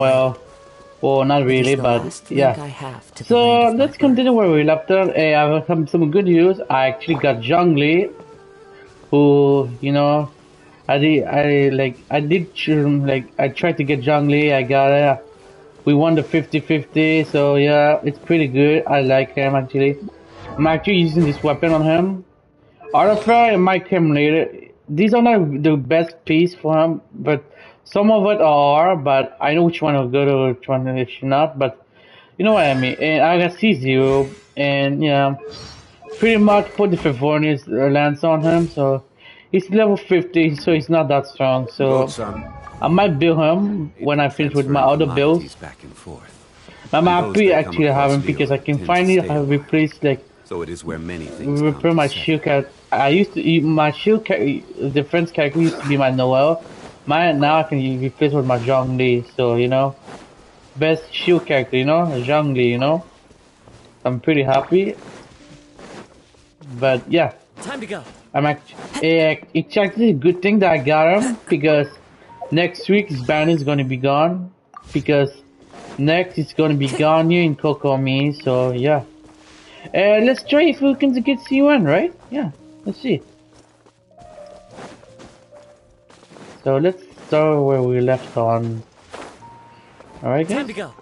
Well, not really, but yeah. I have to the So land of let's my birth. continue where we left off. I have some good news. I actually got Zhongli, who I tried to get Zhongli. I got it. We won the 50-50, so yeah, it's pretty good. I like him actually. I'm actually using this weapon on him. Artifact and might come later. These are not the best piece for him, but some of it are. But I know which one will go to which one is not. But you know what I mean. And I got C0, and yeah, pretty much put the Favonius lance on him. So he's level 50, so he's not that strong. So I might build him when I finish with my other builds. Back and forth. I'm And those happy that come actually across having because I Leonin can tend to finally stay have a while. replaced like So it is where many things come repair to my settle. shield character. I used to my shield defense character used to be my Noel. Now I can replace with my Zhongli. So best shield character. Zhongli. I'm pretty happy. But yeah, Time to go. I'm actually it's actually a good thing that I got him because next week his ban is gonna be gone because next it's gonna be Ganyu in Kokomi. So yeah. Let's try if we can get C1, right? Yeah, let's see. So let's start where we left on. Alright, guys? Time to go.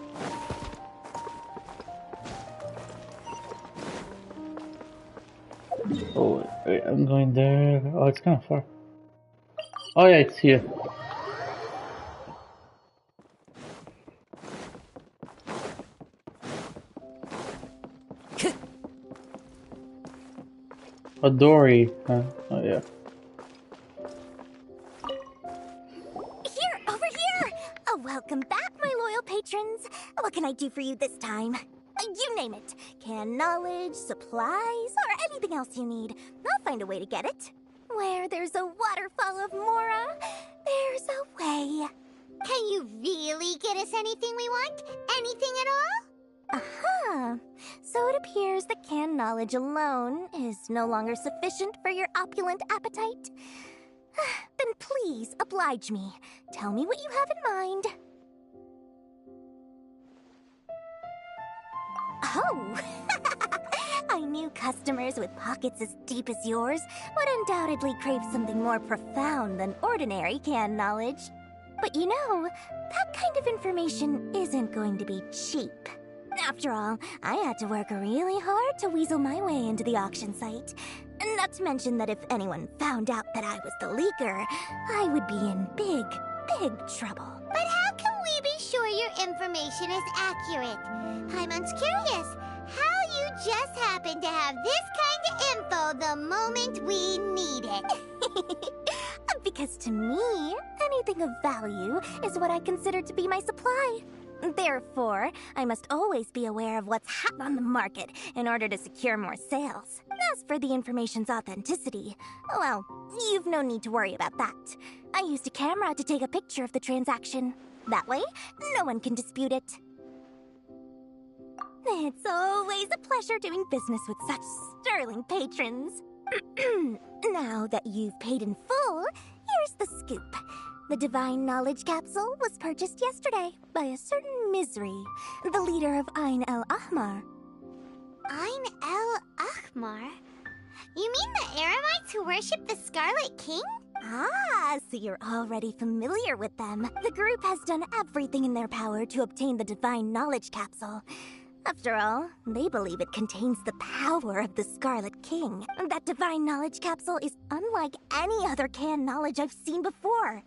Oh, wait, I'm going there. Oh, it's kind of far. Oh yeah, it's here. A dory. Huh? Oh yeah. Here, over here! Welcome back, my loyal patrons. What can I do for you this time? You name it. Can knowledge, supplies, or anything else you need. I'll find a way to get it. Where there's a waterfall of Mora, there's a way. Can you really get us anything we want? Anything at all? Aha! So it appears that canned knowledge alone is no longer sufficient for your opulent appetite. Then please oblige me. Tell me what you have in mind. Oh! I knew customers with pockets as deep as yours would undoubtedly crave something more profound than ordinary canned knowledge. But you know, that kind of information isn't going to be cheap. After all, I had to work really hard to weasel my way into the auction site. Not to mention that if anyone found out that I was the leaker, I would be in big, big trouble. But how can we be sure your information is accurate? Paimon's curious how you just happen to have this kind of info the moment we need it. Because to me, anything of value is what I consider to be my supply. Therefore, I must always be aware of what's hot on the market in order to secure more sales. As for the information's authenticity, well, you've no need to worry about that. I used a camera to take a picture of the transaction. That way, no one can dispute it. It's always a pleasure doing business with such sterling patrons. Now that you've paid in full, here's the scoop. The Divine Knowledge Capsule was purchased yesterday by a certain Misery, the leader of Ain el Ahmar. Ain el Ahmar? You mean the Aramites who worship the Scarlet King? Ah, so you're already familiar with them. The group has done everything in their power to obtain the Divine Knowledge Capsule. After all, they believe it contains the power of the Scarlet King. That Divine Knowledge Capsule is unlike any other canned knowledge I've seen before.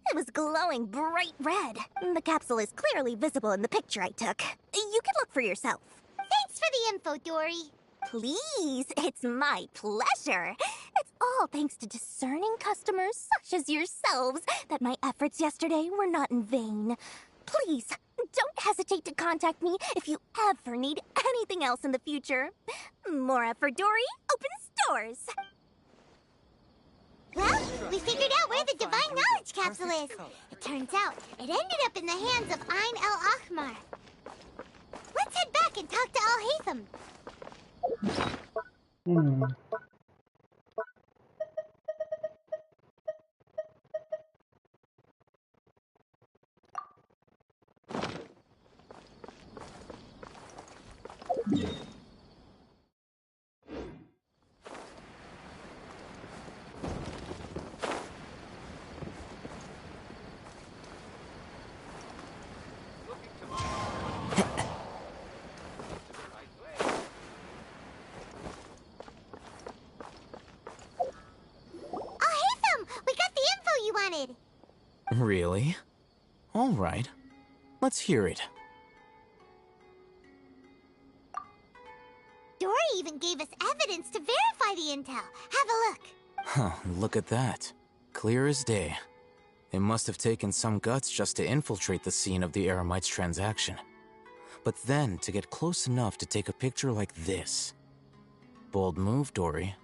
It was glowing bright red. The capsule is clearly visible in the picture I took. You can look for yourself. Thanks for the info, Dory. Please, it's my pleasure. It's all thanks to discerning customers such as yourselves that my efforts yesterday were not in vain. Please, don't hesitate to contact me if you ever need anything else in the future. Mora for Dory opens doors. Well, we figured out where the Divine Knowledge Capsule is. It turns out it ended up in the hands of Ain el Ahmar. Let's head back and talk to Al-Haytham. right. Let's hear it. Dory even gave us evidence to verify the intel. Have a look. Huh, look at that. Clear as day. It must have taken some guts just to infiltrate the scene of the Eremite's transaction. But then to get close enough to take a picture like this. Bold move, Dory.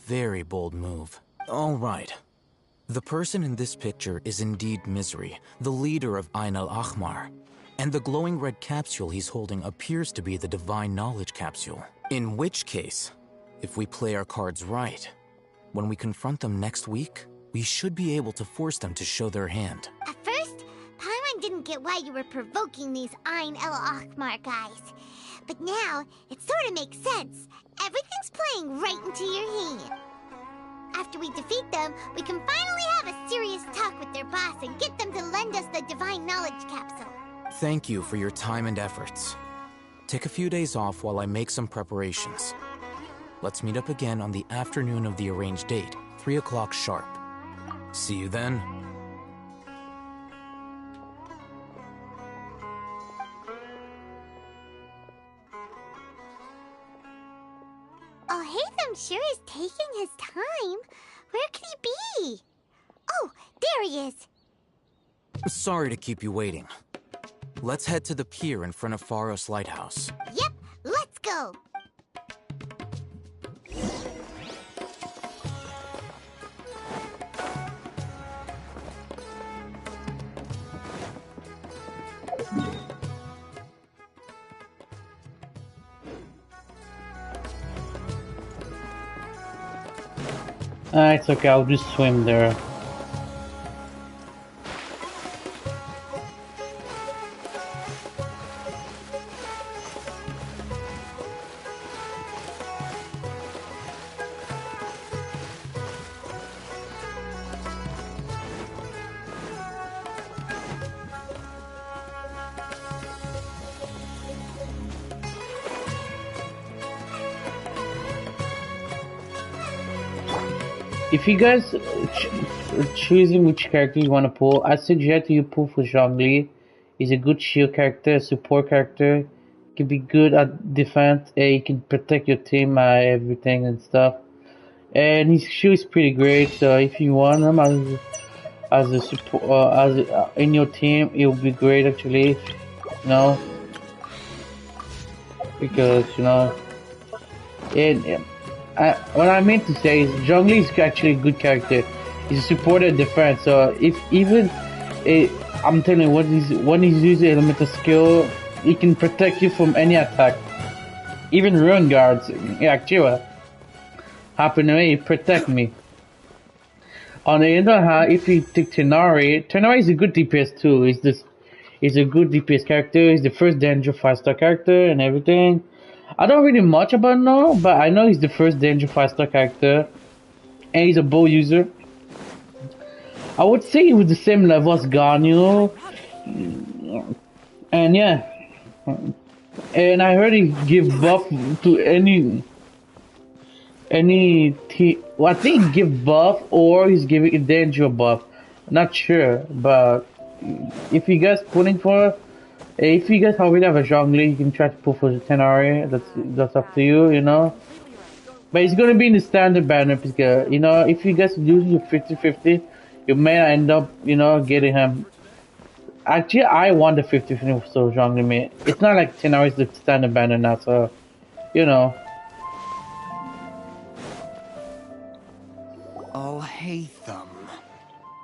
Very bold move. All right. The person in this picture is indeed Misery, the leader of Ain al-Ahmar. And the glowing red capsule he's holding appears to be the Divine Knowledge capsule. In which case, if we play our cards right, when we confront them next week, we should be able to force them to show their hand. At first, Paimon didn't get why you were provoking these Ain el-Ahmar guys. But now, it sort of makes sense. Everything's playing right into your hand. After we defeat them, we can finally have a serious talk with their boss and get them to lend us the Divine Knowledge capsule. Thank you for your time and efforts. Take a few days off while I make some preparations. Let's meet up again on the afternoon of the arranged date, 3 o'clock sharp. See you then. Oh, Hatham sure is taking his time. Where could he be? Oh, there he is. Sorry to keep you waiting. Let's head to the pier in front of Pharos Lighthouse. Yep, let's go. It's okay, I'll just swim there. If you guys choosing which character you want to pull, I suggest you pull for Zhongli. He's a good shield character, a support character. Can be good at defense. He can protect your team, everything and stuff. And his shield is pretty great. So if you want him as a support, in your team, it will be great actually. You know, because you know, what I meant to say is Zhongli is actually a good character. He's a supporter defense. So if even I'm telling you, when he's using elemental skill, he can protect you from any attack. Even ruin guards, yeah, Kira, happen to me, protect me. On the other hand, if you take Tenari is a good DPS too. He's a good DPS character. He's the first Danger 5-star character and everything. I don't really much about him, but I know he's the first Danger 5-star character. And he's a bow user. I would say he was the same level as Ganyu. And yeah. And I heard he give buff to any well, I think he give buff or he's giving a danger buff. Not sure, but if you guys pulling for, if you guys already have a Zhongli, you can try to pull for the Tenari. That's up to you, you know. But it's gonna be in the standard banner because you know if you guys do your 50-50, you may end up you know getting him. Actually, I want the 50-50 so Zhongli me. It's not like Tenari is the standard banner now, so you know. Oh, hey, Thumb.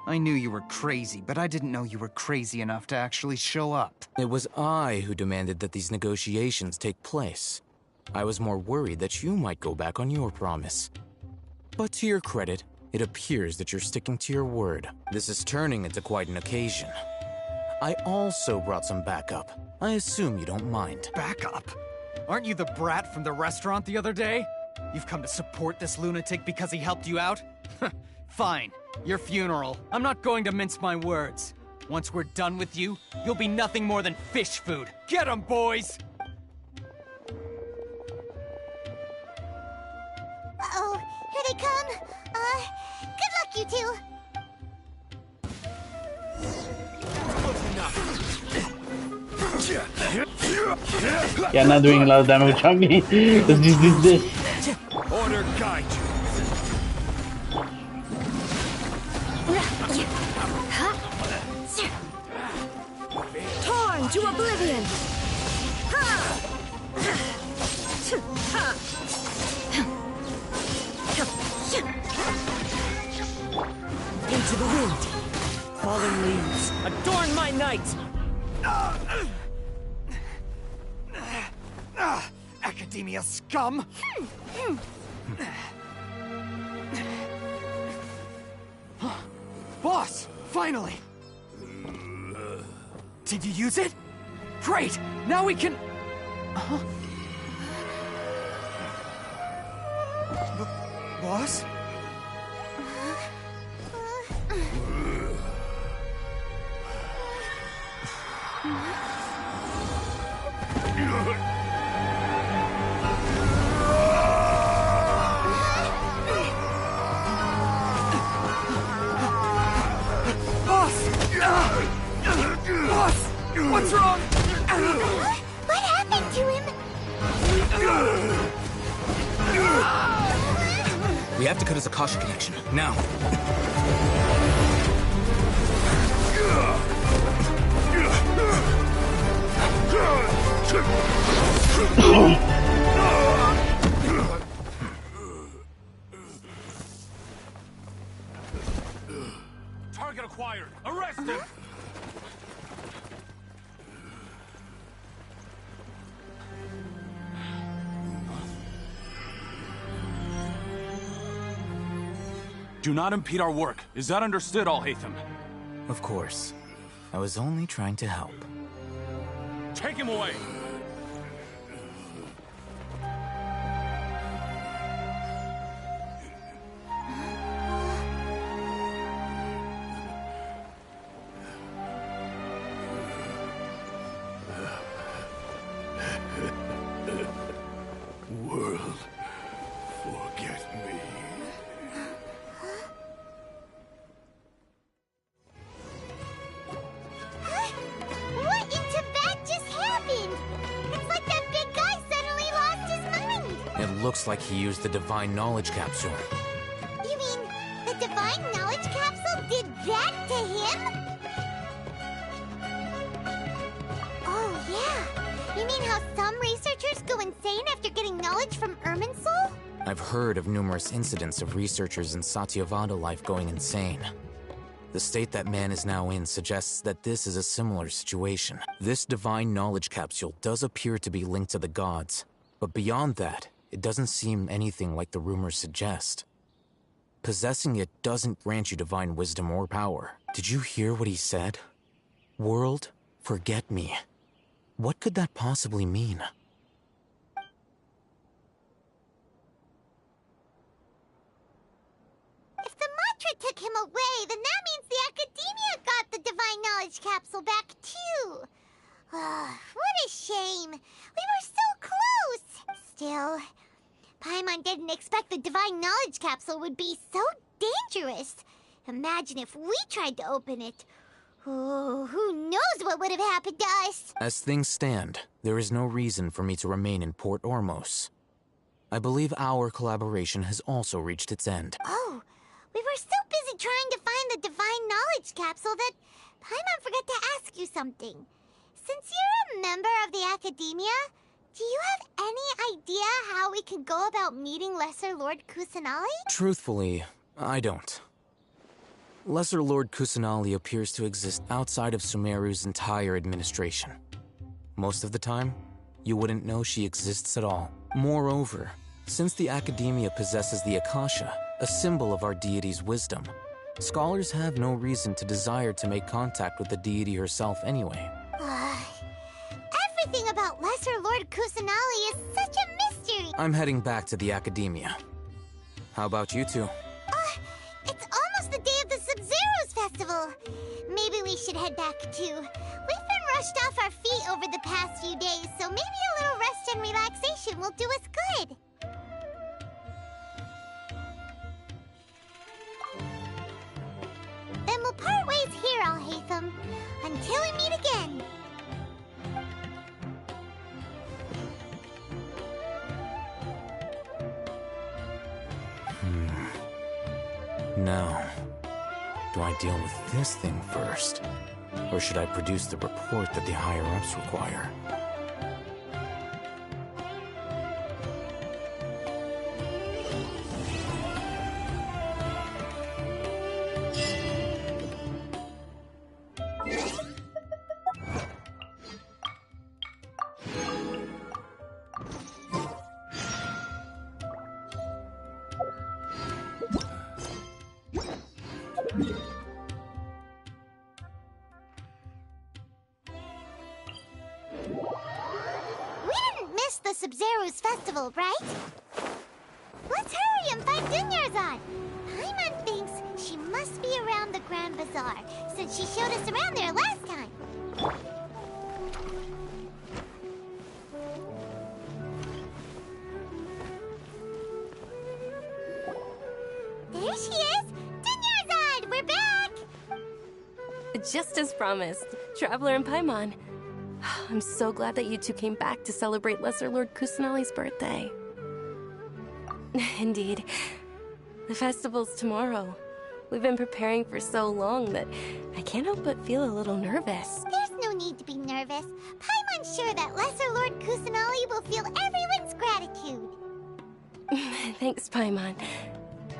I knew you were crazy, but I didn't know you were crazy enough to actually show up. It was I who demanded that these negotiations take place. I was more worried that you might go back on your promise. But to your credit, it appears that you're sticking to your word. This is turning into quite an occasion. I also brought some backup. I assume you don't mind. Backup? Aren't you the brat from the restaurant the other day? You've come to support this lunatic because he helped you out? Fine. Your funeral. I'm not going to mince my words. Once we're done with you, you'll be nothing more than fish food. Get 'em, boys! Uh-oh, here they come. Good luck, you two. Close enough. Yeah, not doing a lot of damage with Chunky. Let's just do this. Order guide you. Torn to oblivion! Into the wind! Fallen leaves, adorn my night! Academia scum! Boss! Finally! Did you use it? Great! Now we can... Boss? Boss! What's wrong? What happened to him? We have to cut his Akasha connection, now. Target acquired. Arrest him. Do not impede our work. Is that understood, Al-Haytham? Of course. I was only trying to help. Take him away! World, forget me. What in Tibet just happened? It's like that big guy suddenly lost his mind. It looks like he used the Divine Knowledge Capsule. You mean the Divine Knowledge Capsule did that to him? Oh, yeah. You mean how some researchers go insane after getting knowledge from Irminsul? I've heard of numerous incidents of researchers in Satyavada life going insane. The state that man is now in suggests that this is a similar situation. This Divine Knowledge Capsule does appear to be linked to the gods, but beyond that, it doesn't seem anything like the rumors suggest. Possessing it doesn't grant you divine wisdom or power. Did you hear what he said? World, forget me. What could that possibly mean? If the mantra took him away, then that means the Academia got the Divine Knowledge Capsule back, too. What a shame. We were so close. Still, Paimon didn't expect the Divine Knowledge Capsule would be so dangerous. Imagine if we tried to open it. Oh, who knows what would have happened to us? As things stand, there is no reason for me to remain in Port Ormos. I believe our collaboration has also reached its end. Oh, we were so busy trying to find the Divine Knowledge Capsule that Paimon forgot to ask you something. Since you're a member of the Academia, do you have any idea how we can go about meeting Lesser Lord Kusanali? Truthfully, I don't. Lesser Lord Kusanali appears to exist outside of Sumeru's entire administration. Most of the time, you wouldn't know she exists at all. Moreover, since the Academia possesses the Akasha, a symbol of our deity's wisdom, scholars have no reason to desire to make contact with the deity herself anyway. Everything about Lesser Lord Kusanali is such a mystery. I'm heading back to the Academia. How about you two? It's almost the day of the Sub-Zero's festival. Maybe we should head back too. We've been rushed off our feet over the past few days, so maybe a little rest and relaxation will do us good. Then we'll part ways here, Al-Haytham. Until we meet again. Now, do I deal with this thing first? Or should I produce the report that the higher-ups require? The Sub-Zero's festival, right? Let's hurry and find Dunyarzad! Paimon thinks she must be around the Grand Bazaar, since she showed us around there last time. There she is! Dunyarzad! We're back! Just as promised, Traveler and Paimon. I'm so glad that you two came back to celebrate Lesser Lord Kusanali's birthday. Indeed. The festival's tomorrow. We've been preparing for so long that I can't help but feel a little nervous. There's no need to be nervous. Paimon's sure that Lesser Lord Kusanali will feel everyone's gratitude. Thanks, Paimon.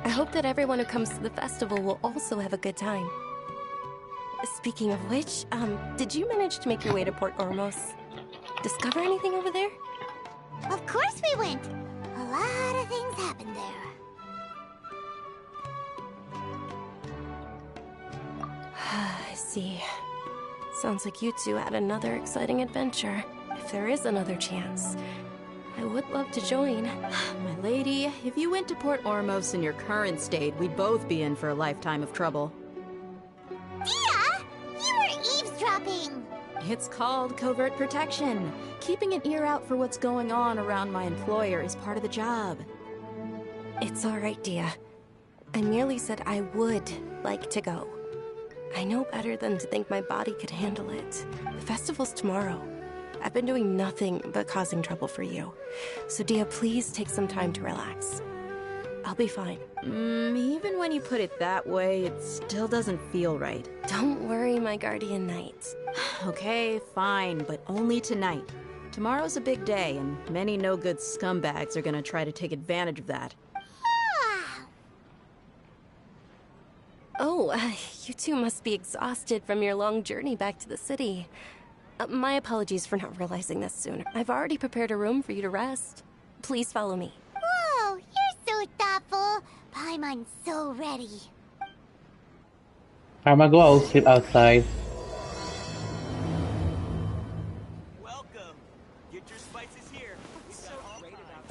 I hope that everyone who comes to the festival will also have a good time. Speaking of which, did you manage to make your way to Port Ormos? Discover anything over there? Of course we went! A lot of things happened there. I see. Sounds like you two had another exciting adventure. If there is another chance, I would love to join. My lady, if you went to Port Ormos in your current state, we'd both be in for a lifetime of trouble. Dia! You were eavesdropping! It's called covert protection. Keeping an ear out for what's going on around my employer is part of the job. It's alright, Dia. I merely said I would like to go. I know better than to think my body could handle it. The festival's tomorrow. I've been doing nothing but causing trouble for you. So Dia, please take some time to relax. I'll be fine. Even when you put it that way, it still doesn't feel right. Don't worry, my guardian knight. Okay, fine, but only tonight. Tomorrow's a big day, and many no-good scumbags are gonna try to take advantage of that. Oh, you two must be exhausted from your long journey back to the city. My apologies for not realizing this sooner. I've already prepared a room for you to rest. Please follow me. Whoa, you're so thoughtful. Paimon's so ready. I'm gonna go out, sit outside. Welcome. Get your spices here. So great about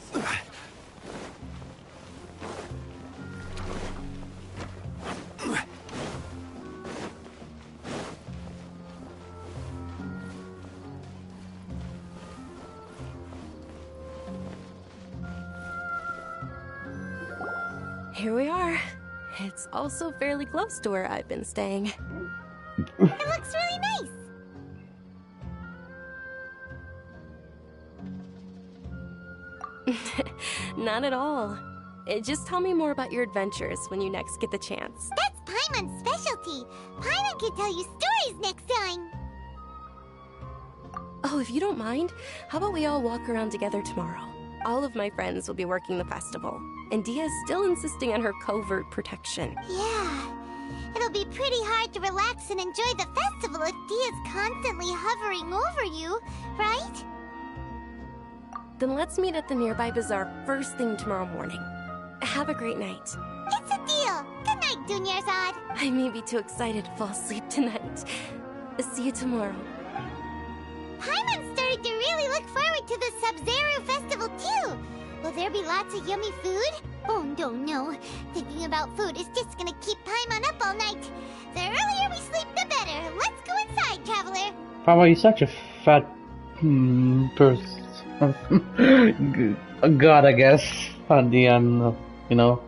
Here we are. It's also fairly close to where I've been staying. It looks really nice. Not at all. Just tell me more about your adventures when you next get the chance. That's Paimon's specialty. Paimon can tell you stories next time. Oh, if you don't mind, how about we all walk around together tomorrow? All of my friends will be working the festival, and Dia is still insisting on her covert protection. Yeah. It'll be pretty hard to relax and enjoy the festival if Dia's constantly hovering over you, right? Then let's meet at the nearby bazaar first thing tomorrow morning. Have a great night. It's a deal. Good night, Dunyarzad. I may be too excited to fall asleep tonight. See you tomorrow. Paimon started to really look forward to the Sub-Zero festival too. Will there be lots of yummy food? Oh no. Thinking about food is just gonna keep Paimon up all night. The earlier we sleep, the better. Let's go inside, traveler. Papa, you're such a fat person. God, I guess. At the end, you know.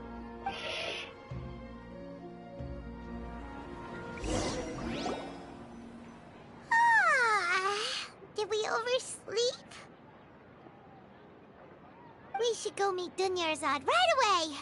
Did we oversleep? We should go meet Dunyarzad right away.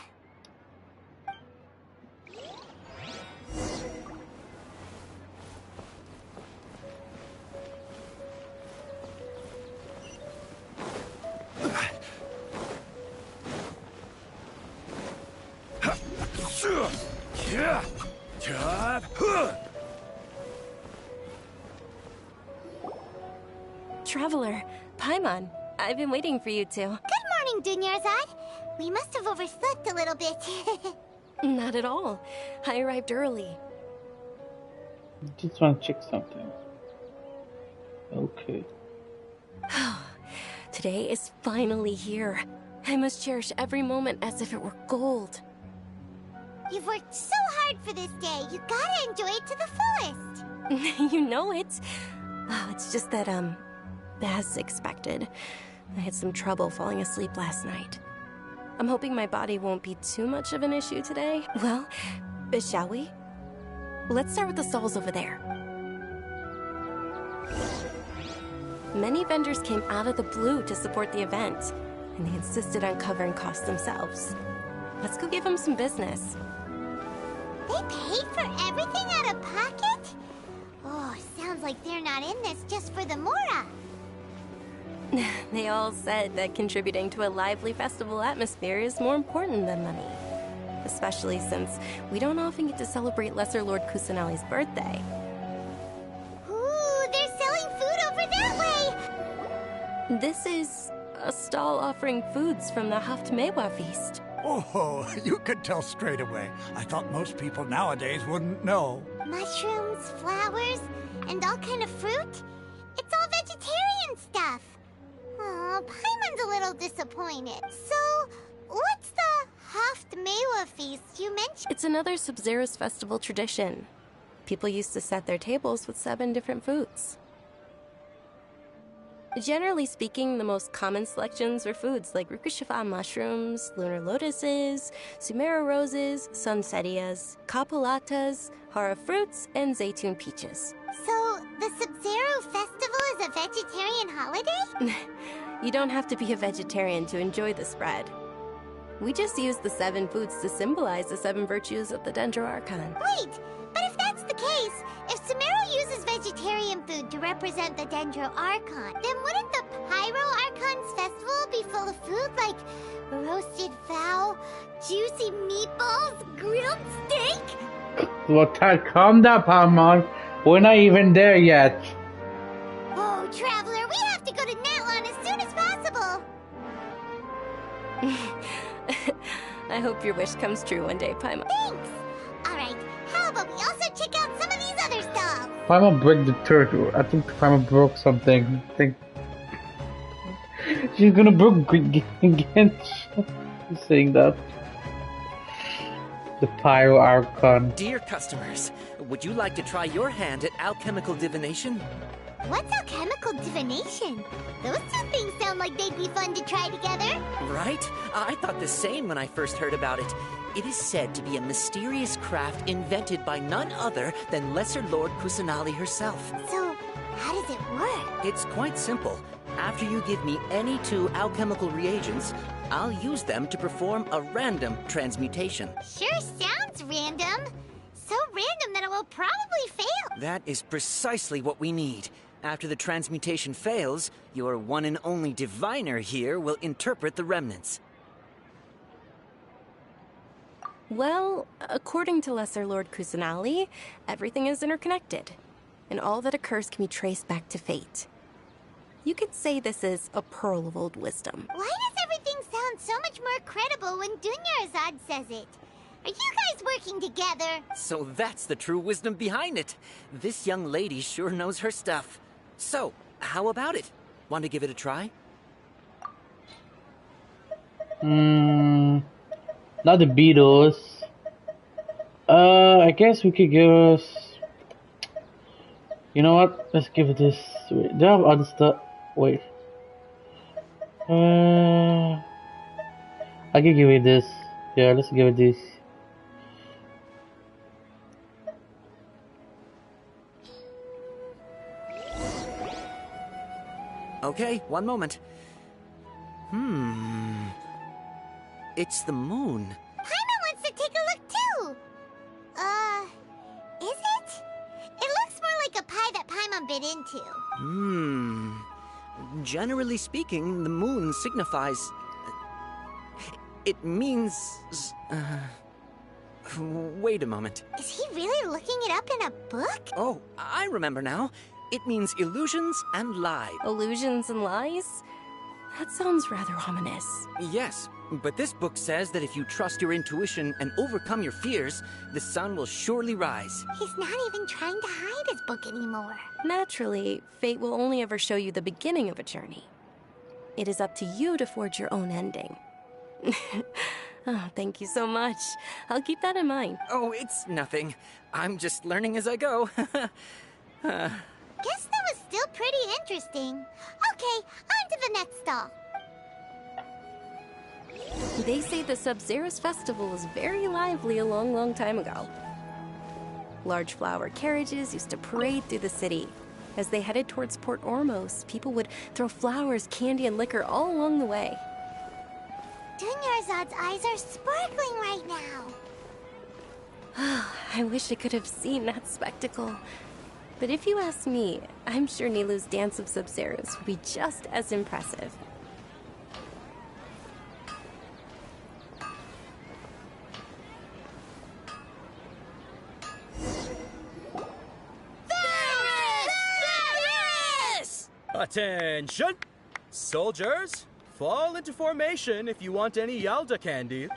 Traveler, Paimon, I've been waiting for you two. Good morning, Dunyarzad. We must have overslept a little bit. Not at all. I arrived early. Just want to check something. Okay. Today is finally here. I must cherish every moment as if it were gold. You've worked so hard for this day. You gotta enjoy it to the fullest. You know it. Oh, it's just that, as expected, I had some trouble falling asleep last night. I'm hoping my body won't be too much of an issue today. Well, shall we? Let's start with the stalls over there. Many vendors came out of the blue to support the event, and they insisted on covering costs themselves. Let's go give them some business. They paid for everything out of pocket? Oh, sounds like they're not in this just for the Mora. They all said that contributing to a lively festival atmosphere is more important than money. Especially since we don't often get to celebrate Lesser Lord Kusanali's birthday. Ooh, they're selling food over that way! This is a stall offering foods from the Haftmewa feast. Oh, you could tell straight away. I thought most people nowadays wouldn't know. Mushrooms, flowers, and all kind of fruit? It's all vegetarian stuff. Oh, Paimon's a little disappointed. So, what's the Haftmewa feast you mentioned? It's another Sub-Zero's festival tradition. People used to set their tables with 7 different foods. Generally speaking, the most common selections were foods like Rukushifa mushrooms, lunar lotuses, Sumera roses, sunsetias, kapulatas, hara fruits, and zaytun peaches. So, the Sub-Zero festival is a vegetarian holiday? You don't have to be a vegetarian to enjoy the spread. We just use the 7 foods to symbolize the 7 virtues of the Dendro Archon. Wait, but if that's the case, if Sumero uses vegetarian food to represent the Dendro Archon, then wouldn't the Pyro Archon's festival be full of food like roasted fowl, juicy meatballs, grilled steak? Well, calm down, Paimon. We're not even there yet. Oh, Traveler, we have to go to Natlon as soon as possible. I hope your wish comes true one day, Paimon. Thanks. All right, how about we also check out some of these other stalls? Paimon broke the turtle. I think Paimon broke something. I think she's gonna broke again. She's saying that. The Pyro Archon. Dear customers, would you like to try your hand at alchemical divination? What's alchemical divination? Those two things sound like they'd be fun to try together. Right? I thought the same when I first heard about it. It is said to be a mysterious craft invented by none other than Lesser Lord Kusanali herself. So, how does it work? It's quite simple. After you give me any 2 alchemical reagents, I'll use them to perform a random transmutation. Sure sounds random. So random that it will probably fail. That is precisely what we need. After the transmutation fails, your one and only diviner here will interpret the remnants. Well, according to Lesser Lord Kusanali, everything is interconnected, and all that occurs can be traced back to fate. You could say this is a pearl of old wisdom. Why does everything sound so much more credible when Dunyarzad says it? Are you guys working together? So that's the true wisdom behind it. This young lady sure knows her stuff. So, how about it? Want to give it a try? Not the Beatles. I guess we could give us. You know what? Let's give it this. Wait, do I have other stuff? Wait. I can give it this. Yeah, let's give it this. Okay, one moment. It's the moon. Paimon wants to take a look too. Is it? It looks more like a pie that Paimon bit into. Generally speaking, the moon signifies... It means... Wait a moment. Is he really looking it up in a book? Oh, I remember now. It means illusions and lies. Illusions and lies? That sounds rather ominous. Yes, but this book says that if you trust your intuition and overcome your fears, the sun will surely rise. He's not even trying to hide his book anymore. Naturally, fate will only ever show you the beginning of a journey. It is up to you to forge your own ending. Oh, thank you so much. I'll keep that in mind. Oh, it's nothing. I'm just learning as I go. Guess that was still pretty interesting. Okay, on to the next stall. They say the Sub-Zerus festival was very lively a long, long time ago. Large flower carriages used to parade through the city. As they headed towards Port Ormos, people would throw flowers, candy, and liquor all along the way. Dunyarzad's eyes are sparkling right now. I wish I could have seen that spectacle. But if you ask me, I'm sure Nilou's Dance of Sub-Zerus would be just as impressive. Attention! Soldiers, fall into formation if you want any Yalda candy.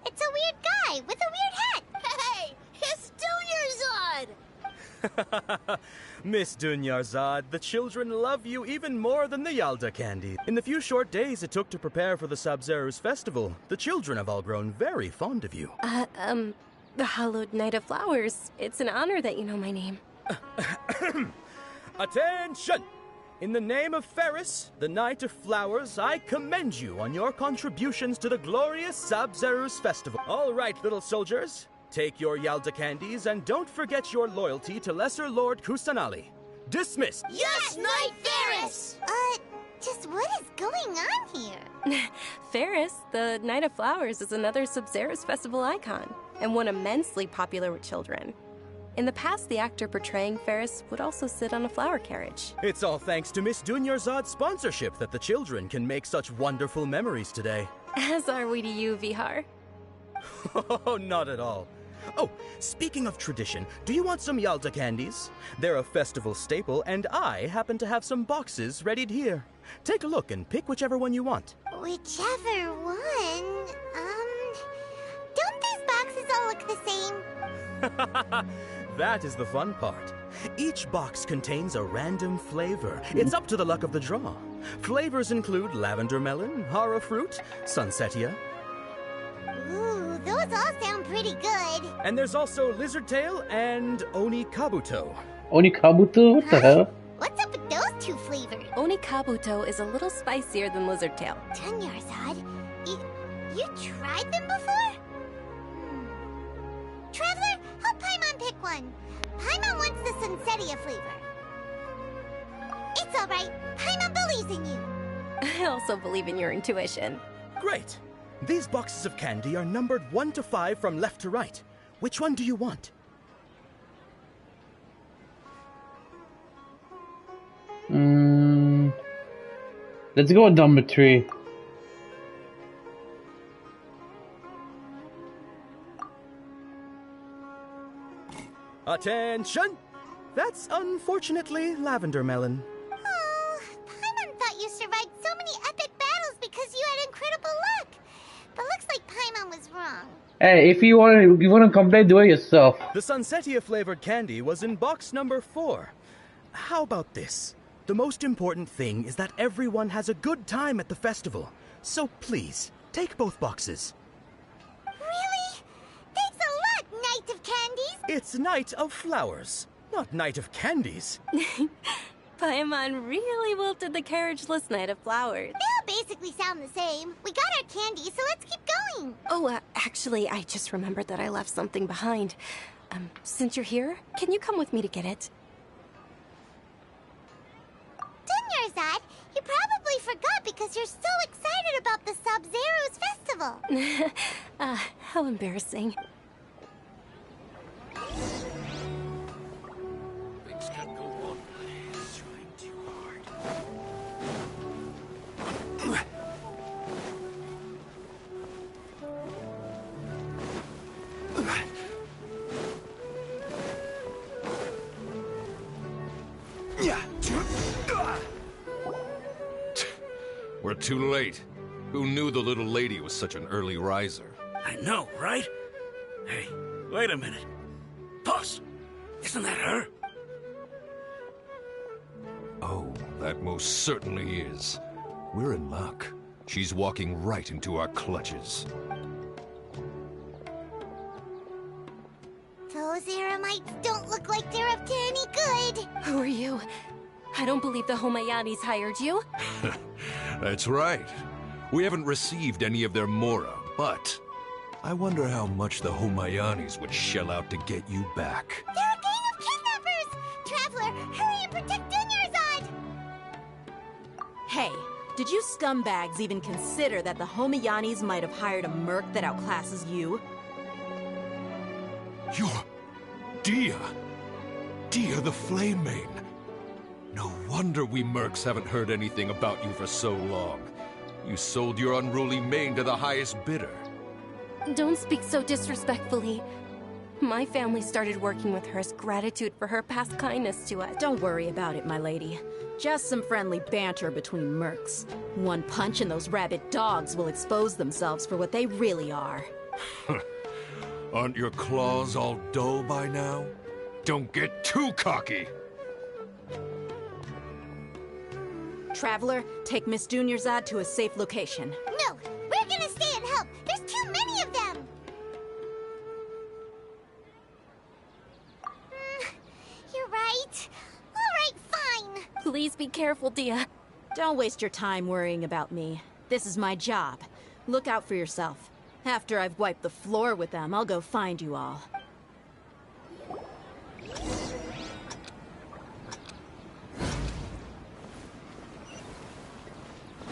It's a weird guy with a weird hat. Hey, it's Dunyarzad! Miss Dunyarzad, the children love you even more than the Yalda candy. In the few short days it took to prepare for the Sub-Zerus festival, the children have all grown very fond of you. The Hallowed Knight of Flowers. It's an honor that you know my name. Attention! In the name of Ferris, the Knight of Flowers, I commend you on your contributions to the glorious Sub-Zerus festival. All right, little soldiers, take your Yalda candies and don't forget your loyalty to Lesser Lord Kusanali. Dismissed! Yes, Knight Ferris! Just what is going on here? Ferris, the Knight of Flowers, is another Sub-Zerus festival icon, and one immensely popular with children. In the past, the actor portraying Ferris would also sit on a flower carriage. It's all thanks to Miss Dunyarzad's sponsorship that the children can make such wonderful memories today. As are we to you, Vihar. Oh, not at all. Oh, speaking of tradition, do you want some Yalda candies? They're a festival staple, and I happen to have some boxes readied here. Take a look and pick whichever one you want. Whichever one? Don't these boxes all look the same? That is the fun part. Each box contains a random flavor. It's up to the luck of the draw. Flavors include lavender melon, hara fruit, sunsetia. Ooh, those all sound pretty good. And there's also lizard tail and oni kabuto. Oni kabuto? What the hell? What's up with those two flavors? Oni kabuto is a little spicier than lizard tail. Dunyarzad, you tried them before? Traveler, help Paimon pick one. Paimon wants the sunsetia flavor. It's all right. Paimon believes in you. I also believe in your intuition. Great. These boxes of candy are numbered 1 to 5 from left to right. Which one do you want? Let's go with number 3. Attention! That's unfortunately lavender melon. Oh, Paimon thought you survived so many epic battles because you had incredible luck. But looks like Paimon was wrong. Hey, if you want to complain, do it yourself. The sunsetia flavored candy was in box number 4. How about this? The most important thing is that everyone has a good time at the festival. So please, take both boxes. Really? Thanks a lot, Knight of Candies. It's Knight of Flowers, not Knight of Candies. Paimon really wilted the carriageless Knight of Flowers. They all basically sound the same. We got our candy, so let's keep going. Oh, actually, I just remembered that I left something behind. Since you're here, can you come with me to get it? Dunyarzad, you probably forgot because you're so excited about the Sub-Zerus festival. How embarrassing. Things can't go on. Trying too hard. We're too late. Who knew the little lady was such an early riser? I know, right? Hey, wait a minute. Boss, isn't that her? Oh, that most certainly is. We're in luck. She's walking right into our clutches. Those Eremites don't look like they're up to any good. Who are you? I don't believe the Homayanis hired you. That's right. We haven't received any of their mora, but I wonder how much the Homayanis would shell out to get you back. They're a gang of kidnappers! Traveler, hurry and protect Dunyarzad! Hey, did you scumbags even consider that the Homayanis might have hired a merc that outclasses you? You're... Dia! Dia the Flame Main! No wonder we mercs haven't heard anything about you for so long. You sold your unruly mane to the highest bidder. Don't speak so disrespectfully. My family started working with her as gratitude for her past kindness to us. Don't worry about it, my lady. Just some friendly banter between mercs. One punch and those rabid dogs will expose themselves for what they really are. Aren't your claws all dull by now? Don't get too cocky! Traveler, take Miss Dunyarzad to a safe location. No! We're gonna stay and help! There's too many of them! You're right. Alright, fine. Please be careful, Dia. Don't waste your time worrying about me. This is my job. Look out for yourself. After I've wiped the floor with them, I'll go find you all.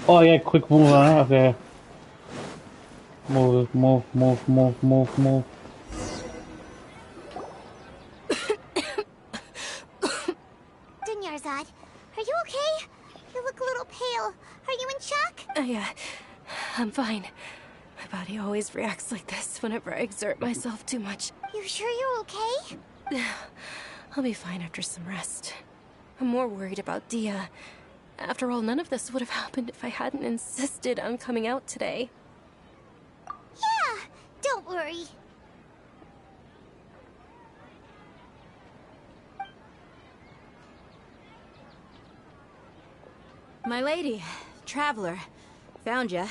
Oh yeah, quick move, huh? Okay. Move. Dunyarzad, are you okay? You look a little pale. Are you in shock? I'm fine. My body always reacts like this whenever I exert myself too much. You sure you're okay? I'll be fine after some rest. I'm more worried about Dia. After all, none of this would have happened if I hadn't insisted on coming out today. Yeah, don't worry. My lady, Traveler, found ya.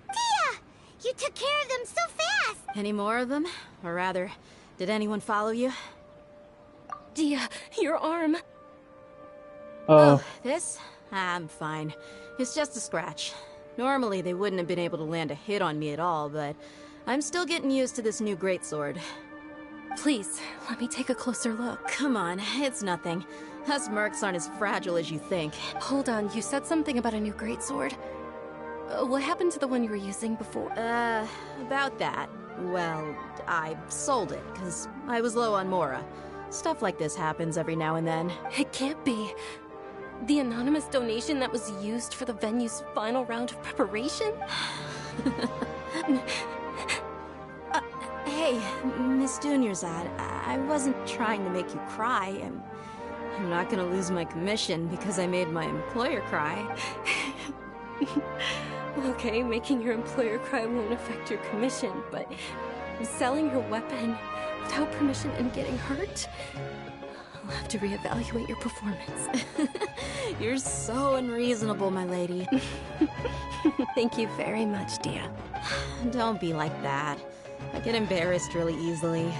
Dia! You took care of them so fast! Any more of them? Or rather, did anyone follow you? Dia, your arm! Oh, this? I'm fine. It's just a scratch. Normally, they wouldn't have been able to land a hit on me at all, but I'm still getting used to this new greatsword. Please, let me take a closer look. Come on, it's nothing. Us mercs aren't as fragile as you think. Hold on, you said something about a new greatsword. What happened to the one you were using before? About that. Well, I sold it, because I was low on mora. Stuff like this happens every now and then. It can't be. The anonymous donation that was used for the venue's final round of preparation? Hey, Miss Dunyarzad, I wasn't trying to make you cry. I'm not gonna lose my commission because I made my employer cry. Okay, making your employer cry won't affect your commission, but selling your weapon without permission and getting hurt? I'll have to reevaluate your performance. You're so unreasonable, my lady. Thank you very much, Dia. Don't be like that. I get embarrassed really easily.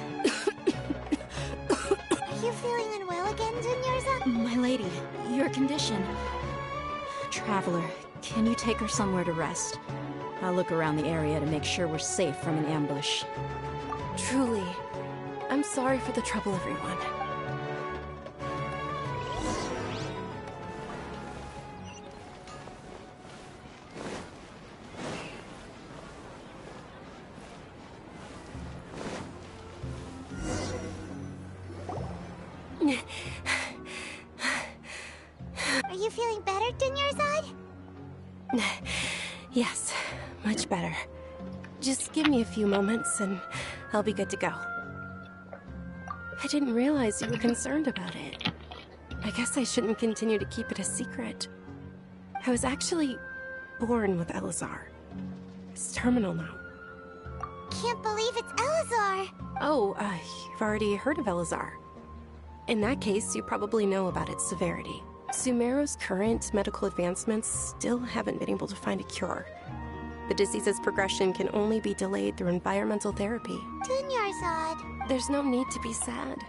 Are you feeling unwell again, Dunyarzad? My lady, your condition. Traveler, can you take her somewhere to rest? I'll look around the area to make sure we're safe from an ambush. Truly, I'm sorry for the trouble, everyone. Are you feeling better, Dunyarzad? Yes, much better. Just give me a few moments and I'll be good to go. I didn't realize you were concerned about it. I guess I shouldn't continue to keep it a secret. I was actually born with Elazar. It's terminal now. Can't believe it's Elazar! Oh, you've already heard of Elazar. In that case, you probably know about its severity. Sumeru's current medical advancements still haven't been able to find a cure. The disease's progression can only be delayed through environmental therapy. Dunyarzad. There's no need to be sad.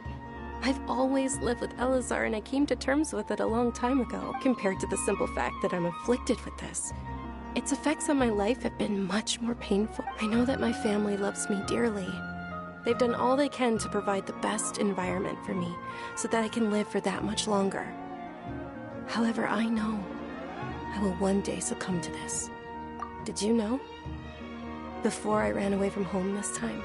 I've always lived with Elazar, and I came to terms with it a long time ago, compared to the simple fact that I'm afflicted with this. Its effects on my life have been much more painful. I know that my family loves me dearly. They've done all they can to provide the best environment for me, so that I can live for that much longer. However, I know I will one day succumb to this. Did you know? Before I ran away from home this time,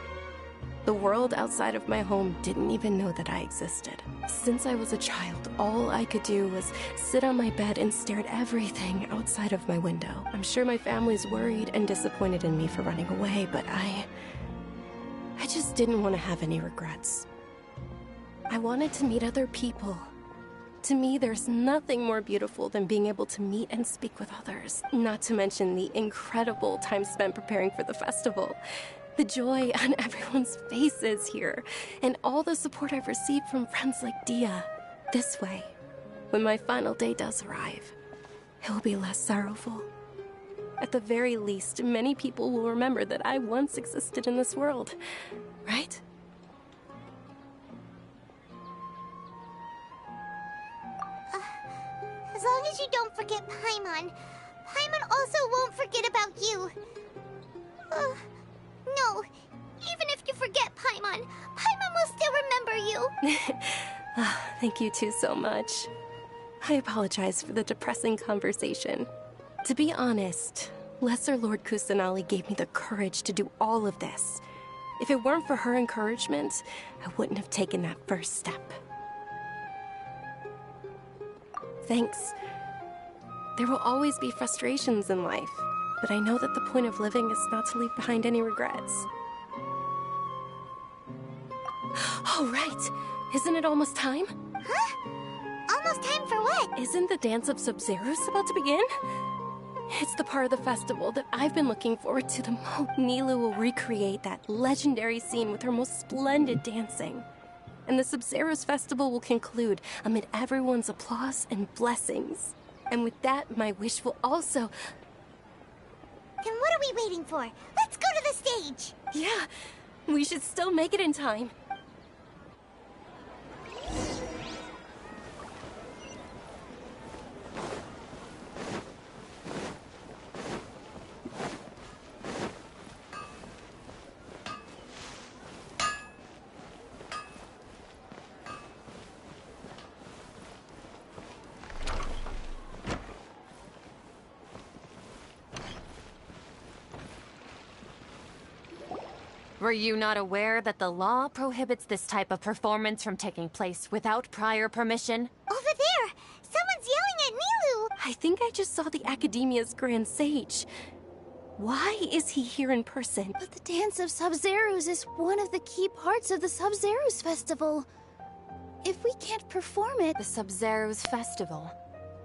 the world outside of my home didn't even know that I existed. Since I was a child, all I could do was sit on my bed and stare at everything outside of my window. I'm sure my family's worried and disappointed in me for running away, but I just didn't want to have any regrets. I wanted to meet other people. To me, there's nothing more beautiful than being able to meet and speak with others. Not to mention the incredible time spent preparing for the festival. The joy on everyone's faces here, and all the support I've received from friends like Dia. This way, when my final day does arrive, it will be less sorrowful. At the very least, many people will remember that I once existed in this world, right? As long as you don't forget Paimon. Paimon also won't forget about you. No, even if you forget Paimon, Paimon will still remember you. Thank you two so much. I apologize for the depressing conversation. To be honest, Lesser Lord Kusanali gave me the courage to do all of this. If it weren't for her encouragement, I wouldn't have taken that first step. Thanks. There will always be frustrations in life, but I know that the point of living is not to leave behind any regrets. Oh, right! Isn't it almost time? Huh? Almost time for what? Isn't the Dance of Sub-Zeros about to begin? It's the part of the festival that I've been looking forward to the most. Nilou will recreate that legendary scene with her most splendid dancing. And the Sub-Zeros festival will conclude amid everyone's applause and blessings. And with that, my wish will also... Then what are we waiting for? Let's go to the stage! Yeah, we should still make it in time. Were you not aware that the law prohibits this type of performance from taking place without prior permission? Over there! Someone's yelling at Nilou! I think I just saw the Academia's Grand Sage. Why is he here in person? But the Dance of Sub-Zeros is one of the key parts of the Sub-Zeros Festival. If we can't perform it... The Sub-Zeros Festival.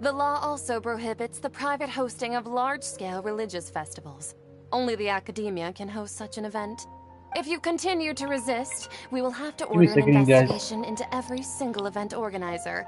The law also prohibits the private hosting of large-scale religious festivals. Only the Academia can host such an event. If you continue to resist, we will have to order an investigation into every single event organizer.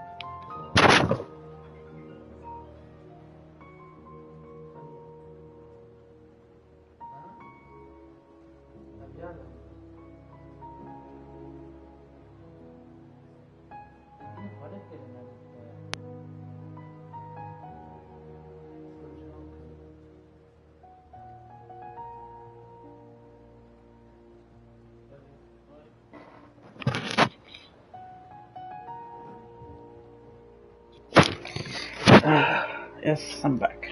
Yes, I'm back.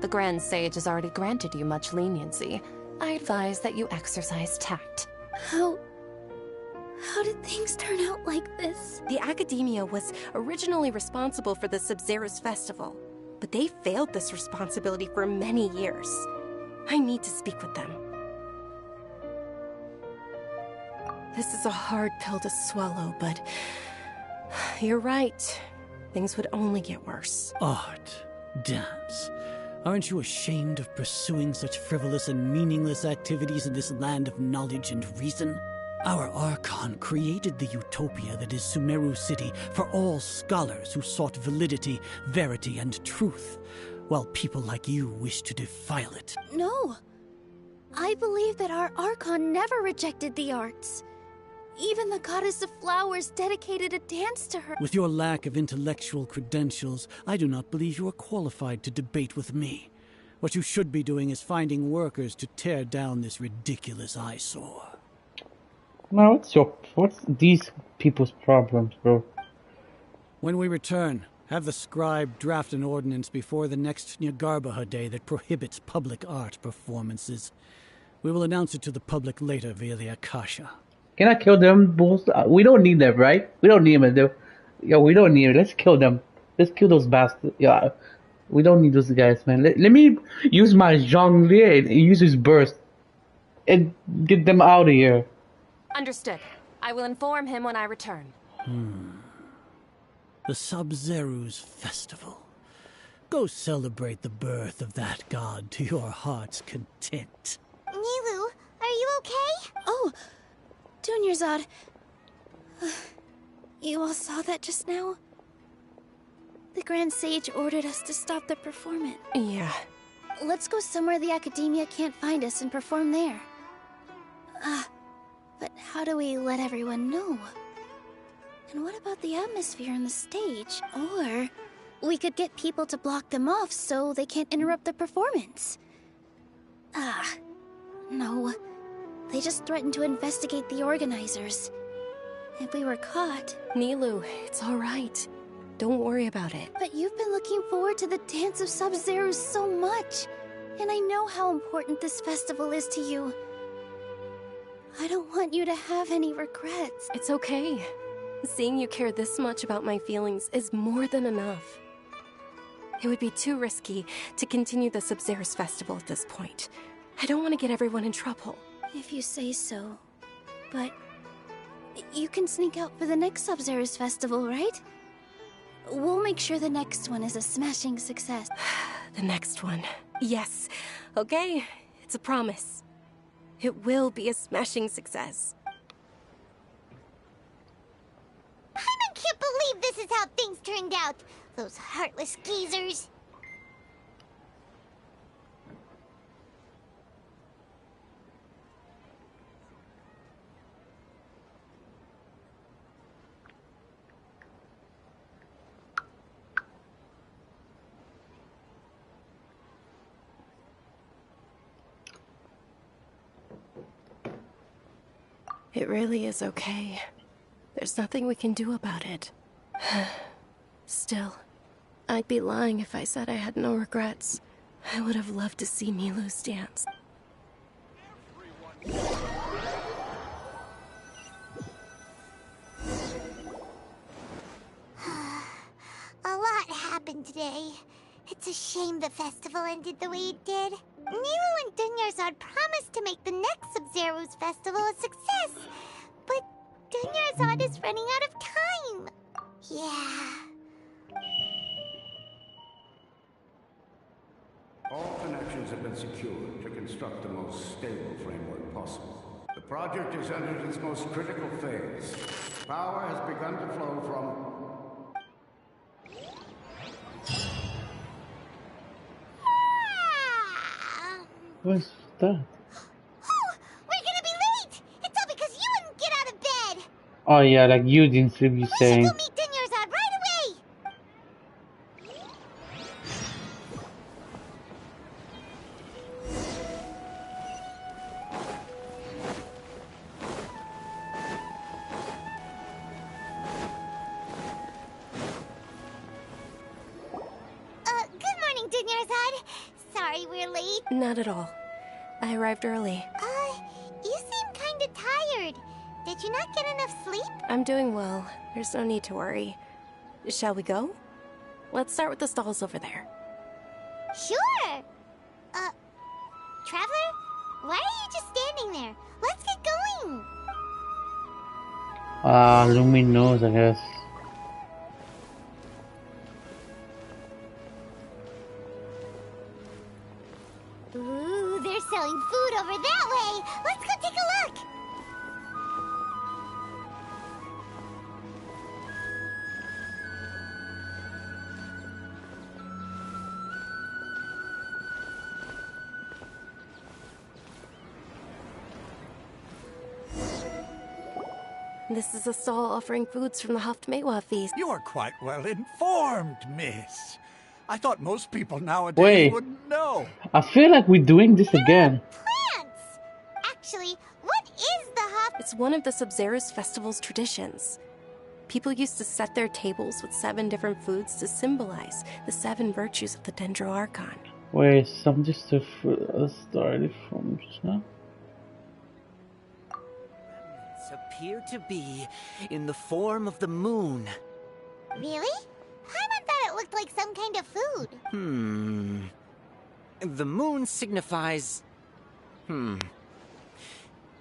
The Grand Sage has already granted you much leniency. I advise that you exercise tact. How did things turn out like this? The Academia was originally responsible for the Sub-Zeros Festival, but they failed this responsibility for many years. I need to speak with them. This is a hard pill to swallow, but you're right. things would only get worse. Art, dance. Aren't you ashamed of pursuing such frivolous and meaningless activities in this land of knowledge and reason? Our Archon created the utopia that is Sumeru City for all scholars who sought validity, verity, and truth, while people like you wish to defile it. No. I believe that our Archon never rejected the arts. Even the goddess of flowers dedicated a dance to her. With your lack of intellectual credentials, I do not believe you are qualified to debate with me. What you should be doing is finding workers to tear down this ridiculous eyesore. Now, what's these people's problems, bro? When we return, have the scribe draft an ordinance before the next Nyargarbaha Day that prohibits public art performances. We will announce it to the public later via the Akasha. Can I kill them both? We don't need them, right? We don't need them. Yeah, we don't need them. Let's kill them. Let's kill those bastards. Yeah, we don't need those guys, man. Let me use my Zhongli and use his burst and get them out of here. Understood. I will inform him when I return. The Sub-Zeru's festival. Go celebrate the birth of that god to your heart's content. Nilou, are you okay? Oh, Dunyarzad. You all saw that just now? The Grand Sage ordered us to stop the performance. Yeah. Let's go somewhere the Academia can't find us and perform there. But how do we let everyone know? And what about the atmosphere on the stage? Or we could get people to block them off so they can't interrupt the performance. No. They just threatened to investigate the organizers. If we were caught... Nilou, it's alright. Don't worry about it. But you've been looking forward to the Dance of Sub-Zero so much. And I know how important this festival is to you. I don't want you to have any regrets. It's okay. Seeing you care this much about my feelings is more than enough. It would be too risky to continue the Sub-Zero's festival at this point. I don't want to get everyone in trouble. If you say so. But you can sneak out for the next Sub-Zero's festival, right? We'll make sure the next one is a smashing success. The next one. Yes. Okay, it's a promise. It will be a smashing success. I can't believe this is how things turned out. Those heartless geezers. It really is okay. There's nothing we can do about it. Still, I'd be lying if I said I had no regrets. I would have loved to see Nilou's dance. A lot happened today. It's a shame the festival ended the way it did. Nilou and Dunyarzad promised to make the next Sub-Zero's festival a success, but Dunyarzad is running out of time. Yeah. All connections have been secured to construct the most stable framework possible. The project is entered its most critical phase. Power has begun to flow from... What's that? Oh, we're gonna be late! It's all because you wouldn't get out of bed! Oh yeah, like you didn't be saying. We should go meet Dunyarzad right away! Good morning, Dunyarzad. Sorry we're late. Not at all. I arrived early. You seem kinda tired. Did you not get enough sleep? I'm doing well. There's no need to worry. Shall we go? Let's start with the stalls over there. Sure! Traveler? Why are you just standing there? Let's get going! Lumi knows, I guess. Ooh, they're selling food over that way. Let's go take a look. This is a stall offering foods from the Haftmewa feast. You're quite well informed, miss. I thought most people nowadays Wait. wouldn't know. I feel like we're doing this again. Plants! Actually, what is the It's one of the Sub-Zerus festival's traditions. People used to set their tables with 7 different foods to symbolize the 7 virtues of the Dendro Archon. Wait, some just started from just now. Appear to be in the form of the moon. Really? Paimon thought it looked like some kind of food. The moon signifies...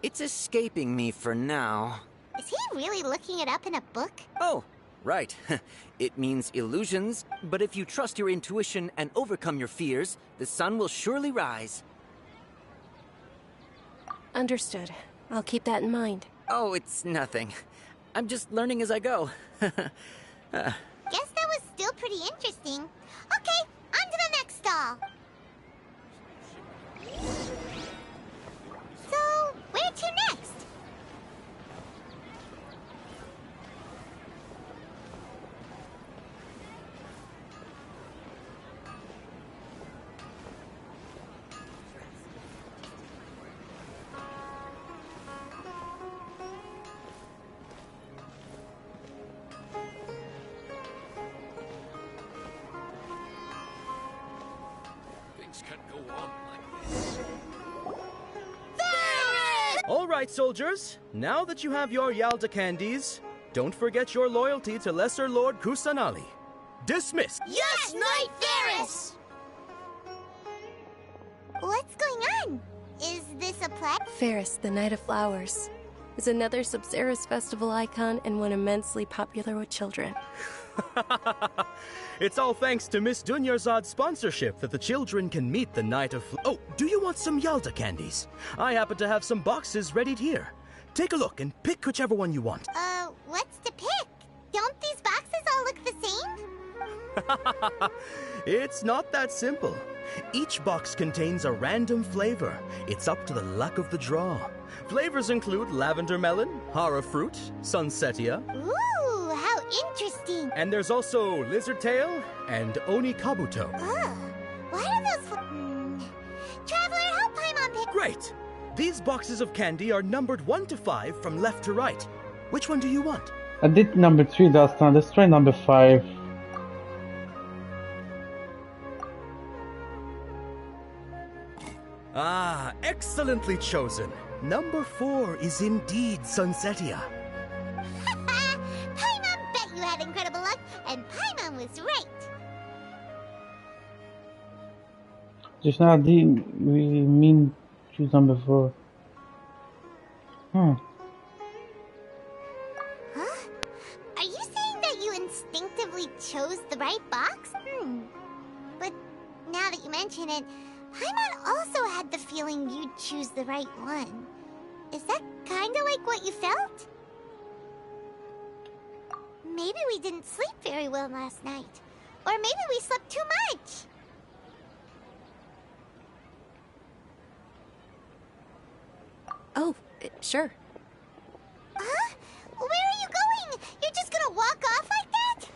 It's escaping me for now. Is he really looking it up in a book? Oh, right. It means illusions, but if you trust your intuition and overcome your fears, the sun will surely rise. Understood. I'll keep that in mind. Oh, it's nothing. I'm just learning as I go. Guess that was still pretty interesting. Okay, on to the next stall. So, where to next? All right, soldiers. Now that you have your Yalda candies, don't forget your loyalty to Lesser Lord Kusanali. Dismissed. Yes, Knight Ferris! What's going on? Is this a play? Ferris, the Knight of Flowers, is another Sub-Zerus festival icon and one immensely popular with children. It's all thanks to Miss Dunyarzad's sponsorship that the children can meet the Knight of... Oh, do you want some Yalda candies? I happen to have some boxes ready here. Take a look and pick whichever one you want. What's to pick? Don't these boxes all look the same? It's not that simple. Each box contains a random flavor. It's up to the luck of the draw. Flavors include lavender melon, hara fruit, sunsetia. Ooh, how interesting. And there's also lizard tail and oni kabuto. Why do those... Traveler, help Paimon pick... Great! These boxes of candy are numbered 1 to 5 from left to right. Which one do you want? I did number 3 last time. Let's try number 5. Ah, excellently chosen. Number 4 is indeed Sunsetia. Paimon bet you had incredible luck, and Paimon was right. Just now, we mean choose number 4. Huh? Are you saying that you instinctively chose the right box? But now that you mention it, Paimon also had the feeling you'd choose the right one. Is that kinda like what you felt? Maybe we didn't sleep very well last night. Or maybe we slept too much. Oh, sure. Huh? Where are you going? You're just gonna walk off like that?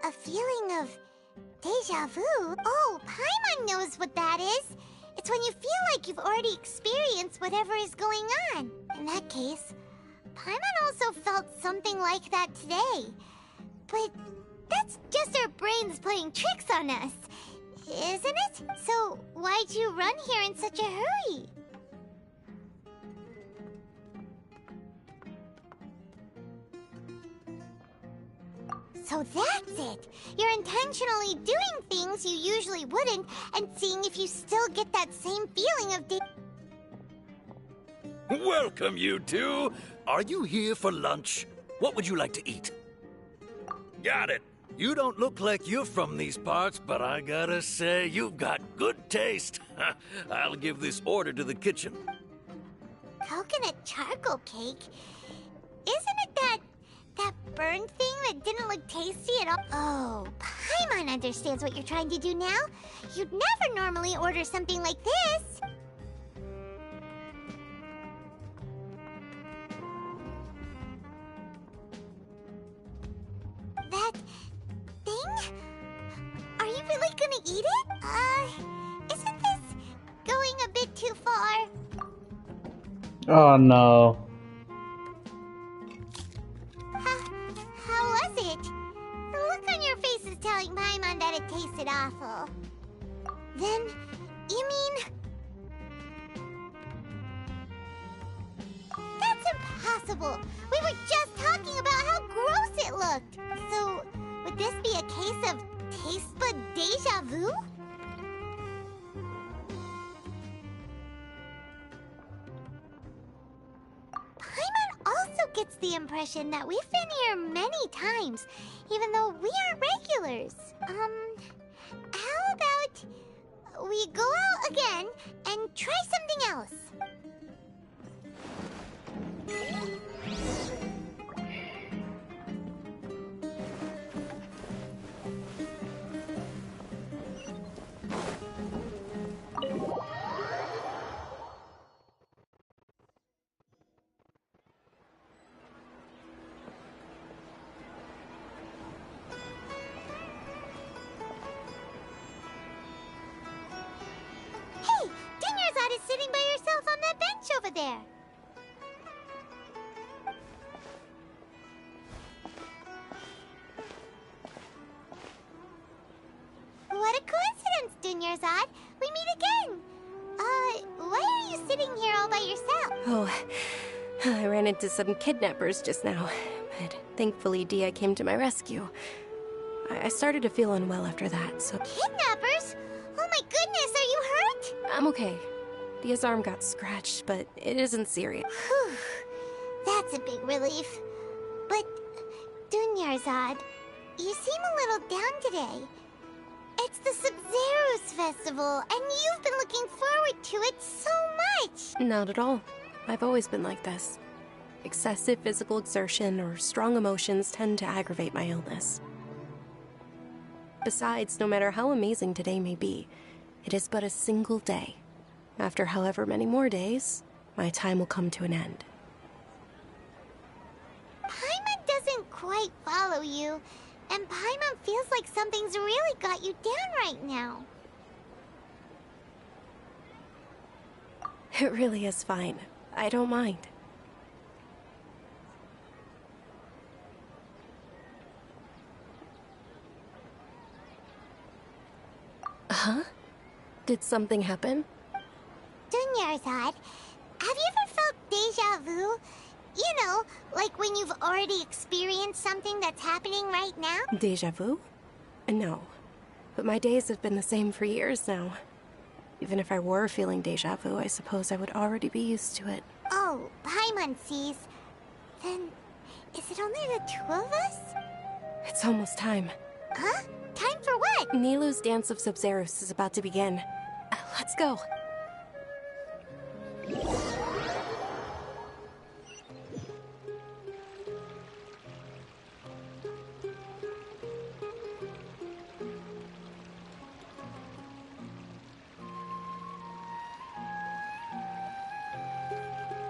A feeling of deja vu? Oh, Paimon knows what that is. It's when you feel like you've already experienced whatever is going on. In that case, Paimon also felt something like that today. But that's just our brains playing tricks on us, isn't it? So why'd you run here in such a hurry? So that's it! You're intentionally doing things you usually wouldn't, and seeing if you still get that same feeling of Welcome, you two! Are you here for lunch? What would you like to eat? Got it! You don't look like you're from these parts, but I gotta say, you've got good taste. I'll give this order to the kitchen. coconut charcoal cake? Isn't it that burned thing that didn't look tasty at all? Oh, Paimon understands what you're trying to do now. You'd never normally order something like this. That thing? Are you really gonna eat it? Isn't this going a bit too far? Oh no. How was it? The look on your face is telling Paimon that it tasted awful. Then, you mean... That's impossible! We were just talking about how gross it looked! So, would this be a case of taste bud deja vu? Paimon also gets the impression that we've been here many times, even though we aren't regulars. How about we go out again and try something else? Hey, Dinyarzad is sitting by herself on that bench over there. What a coincidence, Dinyarzad. We meet again. Why are you sitting here all by yourself? Oh, I ran into some kidnappers just now, but thankfully Dia came to my rescue. I started to feel unwell after that, so... Kidnappers? Oh my goodness, are you hurt? I'm okay. Dia's arm got scratched, but it isn't serious. Whew. That's a big relief. But, Dunyarzad, you seem a little down today. It's the Sub-Zero's festival, and you've been looking forward to it so much! Not at all. I've always been like this. Excessive physical exertion or strong emotions tend to aggravate my illness. Besides, no matter how amazing today may be, it is but a single day. After however many more days, my time will come to an end. Paimon doesn't quite follow you, and Paimon feels like something's really got you down right now. It really is fine. I don't mind. Huh? Did something happen? Dunyarzad, have you ever felt deja vu? You know, like when you've already experienced something that's happening right now? Deja vu? No. But my days have been the same for years now. Even if I were feeling deja vu, I suppose I would already be used to it. Oh, Paimon sees. Then, is it only the two of us? It's almost time. Huh? Time for what? Nilou's Dance of Sub-Zeros is about to begin. Let's go.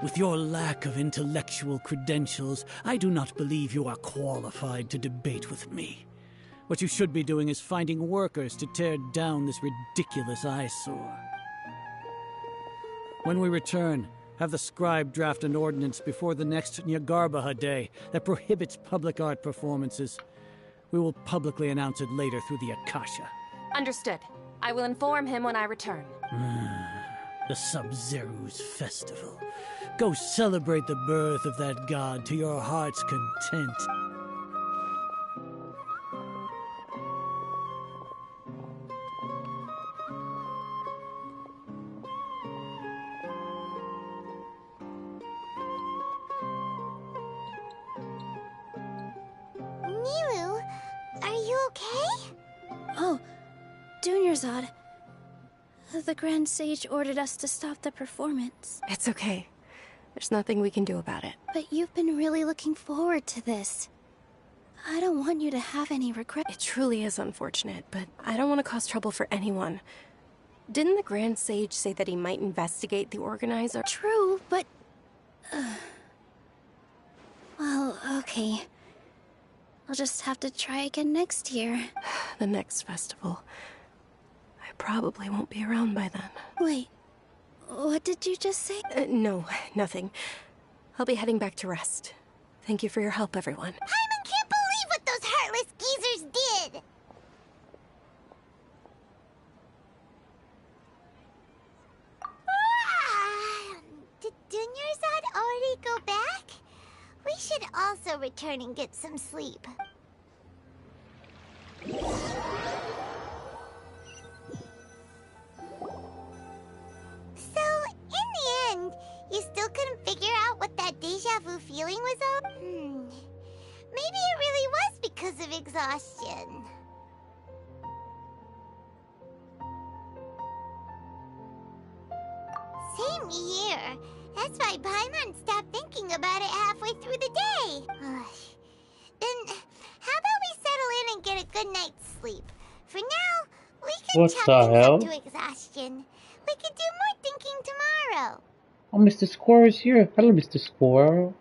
With your lack of intellectual credentials, I do not believe you are qualified to debate with me. What you should be doing is finding workers to tear down this ridiculous eyesore. When we return, have the scribe draft an ordinance before the next Nyagarbaha Day that prohibits public art performances. We will publicly announce it later through the Akasha. Understood. I will inform him when I return. The Sub-Zero's festival. Go celebrate the birth of that god to your heart's content. Dunyarzad. The Grand Sage ordered us to stop the performance. It's okay. There's nothing we can do about it. But you've been really looking forward to this. I don't want you to have any regret. It truly is unfortunate, but I don't want to cause trouble for anyone. Didn't the Grand Sage say that he might investigate the organizer? True, but... well, okay. I'll just have to try again next year. The next festival. I probably won't be around by then. Wait, what did you just say? No, nothing. I'll be heading back to rest. Thank you for your help, everyone. Paimon can't believe what those heartless geezers did! Did Dunyarzad already go back? We should also return and get some sleep. So, in the end, you still couldn't figure out what that deja vu feeling was of? Maybe it really was because of exhaustion. Same here. That's why Paimon stopped thinking about it halfway through the day. Then, how about we settle in and get a good night's sleep? For now, we can What chalk the things hell? up to exhaustion. We can do more thinking tomorrow. Oh, Mr. Squirrel is here. Hello, Mr. Squirrel.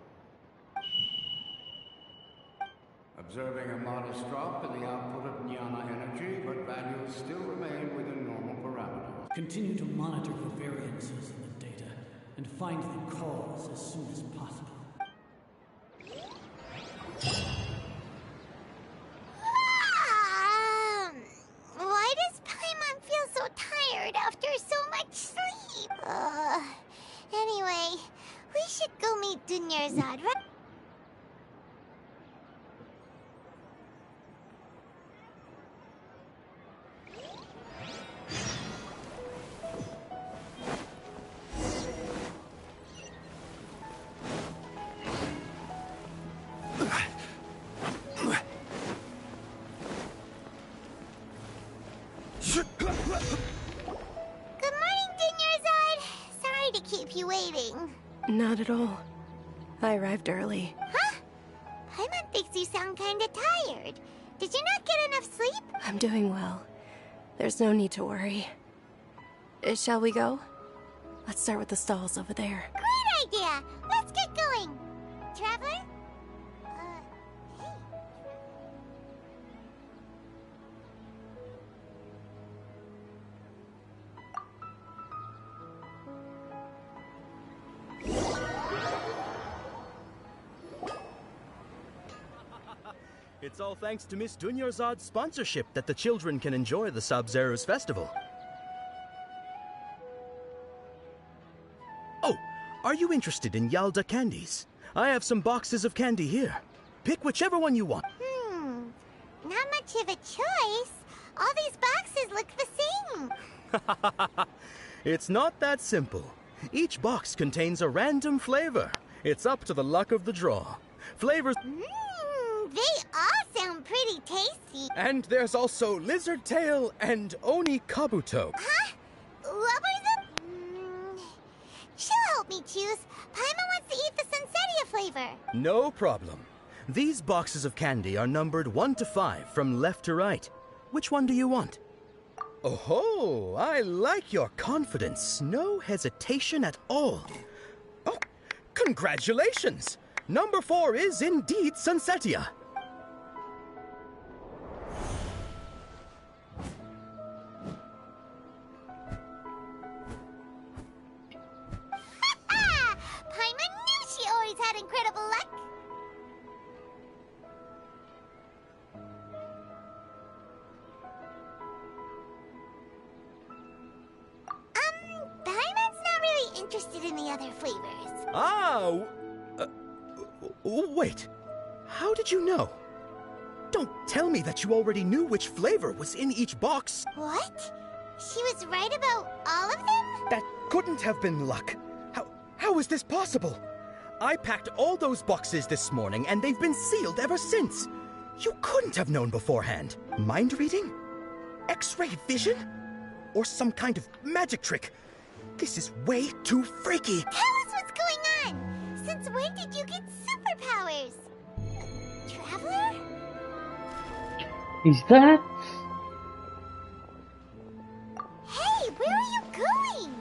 Observing a modest drop in the output of Jnana energy, but values still remain within normal parameters. Continue to monitor for variances in the data and find the cause as soon as possible. Why does Paimon feel so tired after so much sleep? Anyway, we should go meet Dunyarzad, right? Good morning, Dunyarzad. Sorry to keep you waiting. Not at all. I arrived early. Huh? Paimon thinks you sound kinda tired. Did you not get enough sleep? I'm doing well. There's no need to worry. Shall we go? Let's start with the stalls over there. Great idea! Let's get going! Traveler? Hey. It's all thanks to Miss Dunyarzad's sponsorship that the children can enjoy the Sub-Zero's festival. Oh, are you interested in Yalda candies? I have some boxes of candy here. Pick whichever one you want. Not much of a choice. All these boxes look the same. It's not that simple. Each box contains a random flavor. It's up to the luck of the draw. Flavors... They all sound pretty tasty. And there's also Lizard Tail and Oni Kabuto. Huh? What were the... She'll help me choose. Paimon wants to eat the Sunsetia flavor. No problem. These boxes of candy are numbered 1 to 5 from left to right. Which one do you want? Oh, I like your confidence. No hesitation at all. Oh, congratulations! Number 4 is indeed Sunsetia. Paimon knew she always had incredible luck. Paimon's not really interested in the other flavors. Ah, wait. How did you know? Don't tell me that you already knew which flavor was in each box. What? She was right about all of them? That couldn't have been luck. How is this possible? I packed all those boxes this morning and they've been sealed ever since. You couldn't have known beforehand. Mind reading? X-ray vision? Or some kind of magic trick? This is way too freaky! Tell us what's going on! Since when did you get superpowers? Traveler? Is that? Hey, where are you going?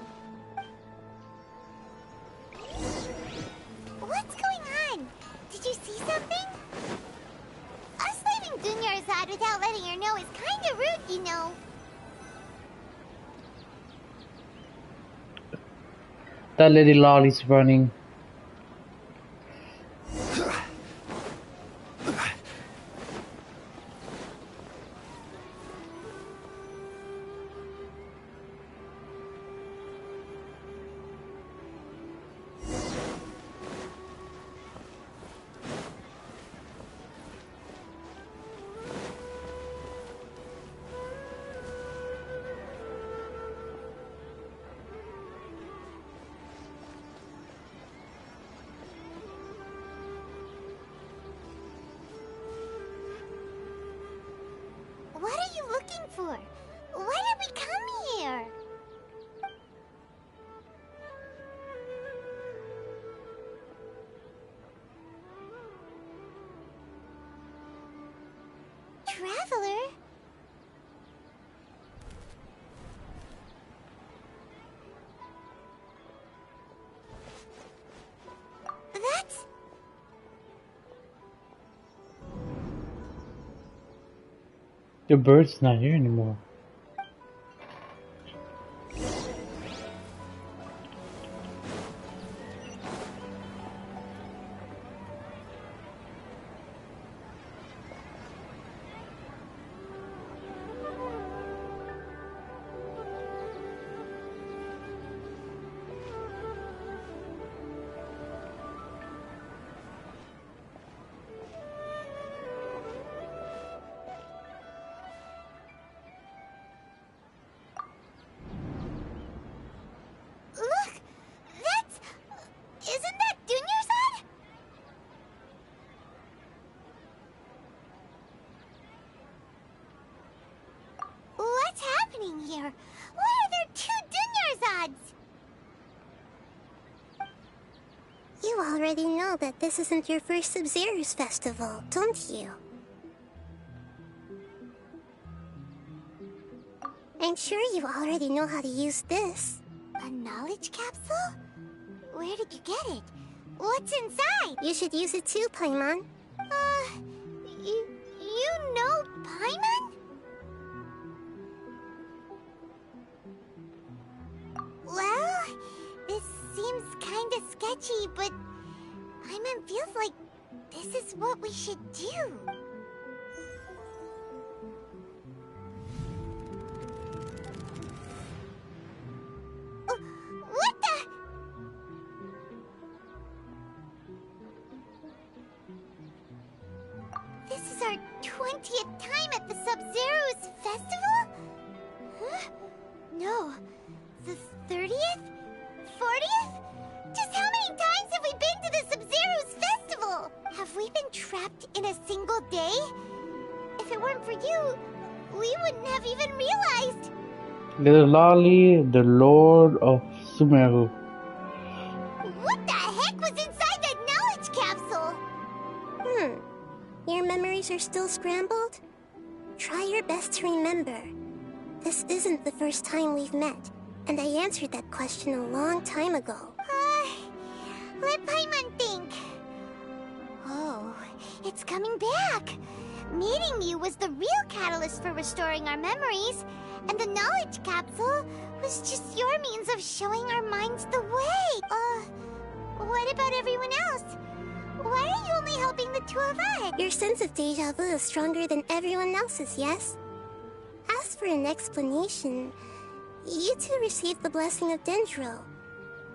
What's going on? Did you see something? Us leaving Dunyarzad without letting her know is kinda rude, you know. That lady Lolly's running. What are you looking for? Why did we come here? Traveler? That's... The bird's not here anymore. Look! That's... Isn't that Dunyarzad? What's happening here? Why are there two Dunyarzads? You already know that this isn't your first Sub-Zero's festival, don't you? I'm sure you already know how to use this. A knowledge capsule? Where did you get it? What's inside? You should use it too, Paimon. You know Paimon? Well, this seems kinda sketchy, but Paimon feels like this is what we should do. What the? This is our 20th time at the Sub-Zero's festival? Huh? No. The 30th? 40th? Just how many times have we been to the Sub-Zero's festival? Have we been trapped in a single day? If it weren't for you, we wouldn't have even realized. Little Lolly, the Lord of Sumeru. What the heck was inside that knowledge capsule? Your memories are still scrambled? Try your best to remember. This isn't the first time we've met, and I answered that question a long time ago. Let Paimon think. Oh, it's coming back. Meeting you was the real catalyst for restoring our memories, and the knowledge capsule was just your means of showing our minds the way. What about everyone else? Why are you only helping the two of us? Your sense of deja vu is stronger than everyone else's, yes? As for an explanation, you two received the blessing of Dendro.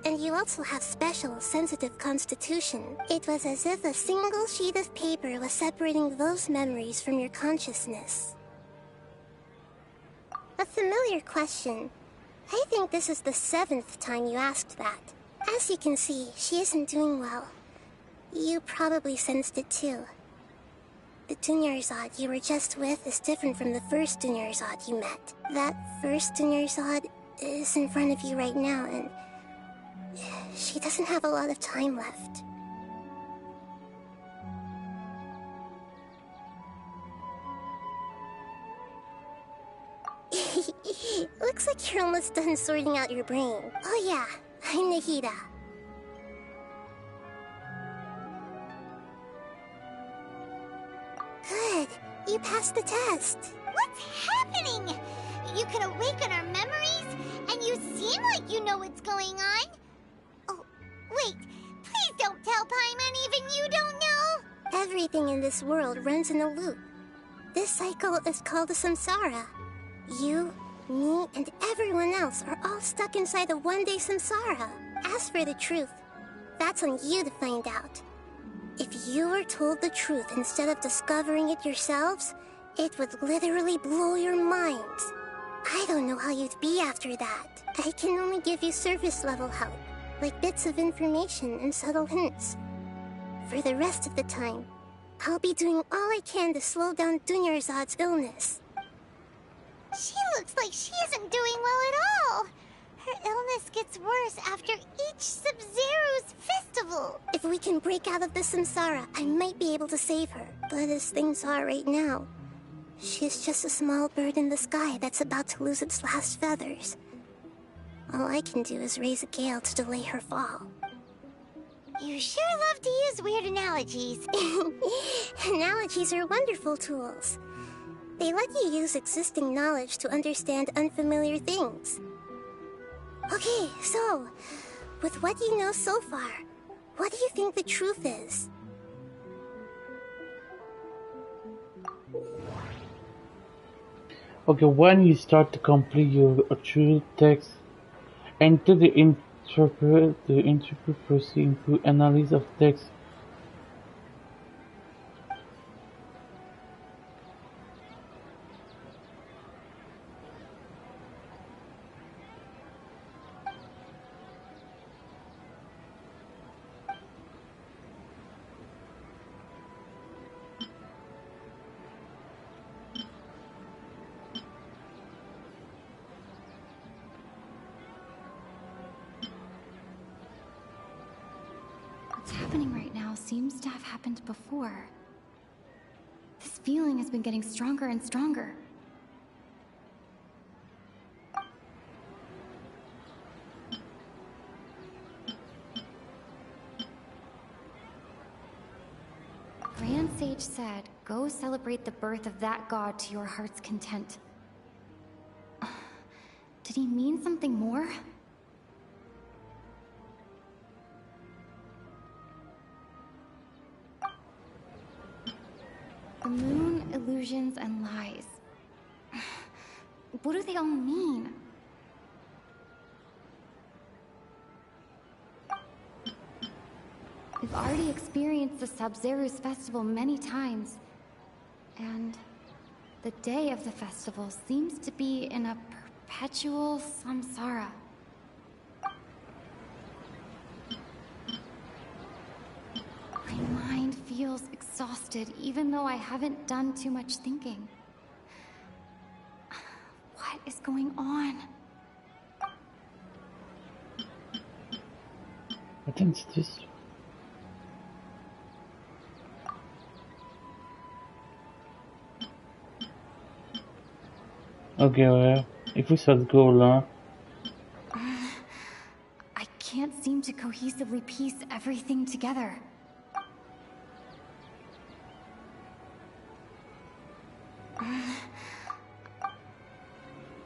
And you also have special, sensitive constitution. It was as if a single sheet of paper was separating those memories from your consciousness. A familiar question. I think this is the 7th time you asked that. As you can see, she isn't doing well. You probably sensed it too. The Dunyarzad you were just with is different from the first Dunyarzad you met. That first Dunyarzad is in front of you right now, and she doesn't have a lot of time left. Looks like you're almost done sorting out your brain. Oh yeah, I'm Nahida. Good. You passed the test. What's happening? You can awaken our memories, and you seem like you know what's going on. Oh, wait. Please don't tell Paimon even you don't know. Everything in this world runs in a loop. This cycle is called a samsara. You, me, and everyone else are all stuck inside a one-day samsara. As for the truth, that's on you to find out. If you were told the truth instead of discovering it yourselves, it would literally blow your minds. I don't know how you'd be after that. I can only give you surface-level help, like bits of information and subtle hints. For the rest of the time, I'll be doing all I can to slow down Dunyarzad's illness. She looks like she isn't doing well at all. Her illness gets worse after each Sub-Zero's festival. If we can break out of the samsara, I might be able to save her. But as things are right now, she's just a small bird in the sky that's about to lose its last feathers. All I can do is raise a gale to delay her fall. You sure love to use weird analogies. Analogies are wonderful tools. They let you use existing knowledge to understand unfamiliar things. Okay, so, with what you know so far, what do you think the truth is? Okay, when you start to complete your truth text, enter the interpret first to improve analysis of text. What's happening right now seems to have happened before. This feeling has been getting stronger and stronger. Grand Sage said, go celebrate the birth of that god to your heart's content. Did he mean something more? The moon, illusions, and lies. What do they all mean? We've already experienced the Sub-Zero's festival many times, and the day of the festival seems to be in a perpetual samsara. My mind feels exhausted, even though I haven't done too much thinking. What is going on? I think it's this. Okay, well, if we set goal, huh? I can't seem to cohesively piece everything together.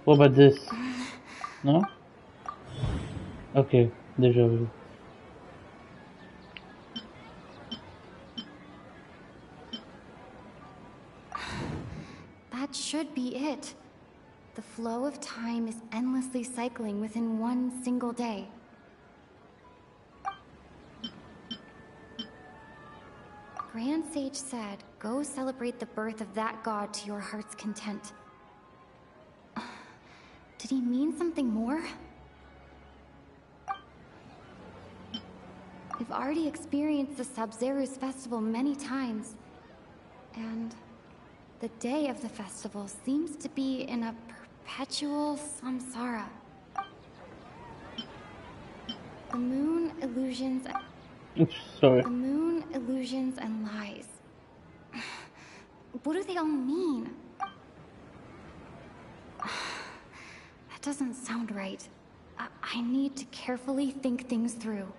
What about this? No? Okay, deja vu. That should be it. The flow of time is endlessly cycling within one single day. Grand Sage said, go celebrate the birth of that god to your heart's content. Did he mean something more? We've already experienced the Sub-Zero's festival many times, And the day of the festival seems to be in a perpetual samsara. The moon illusions... Oops, sorry. The moon illusions and lies. What do they all mean? That doesn't sound right. I need to carefully think things through.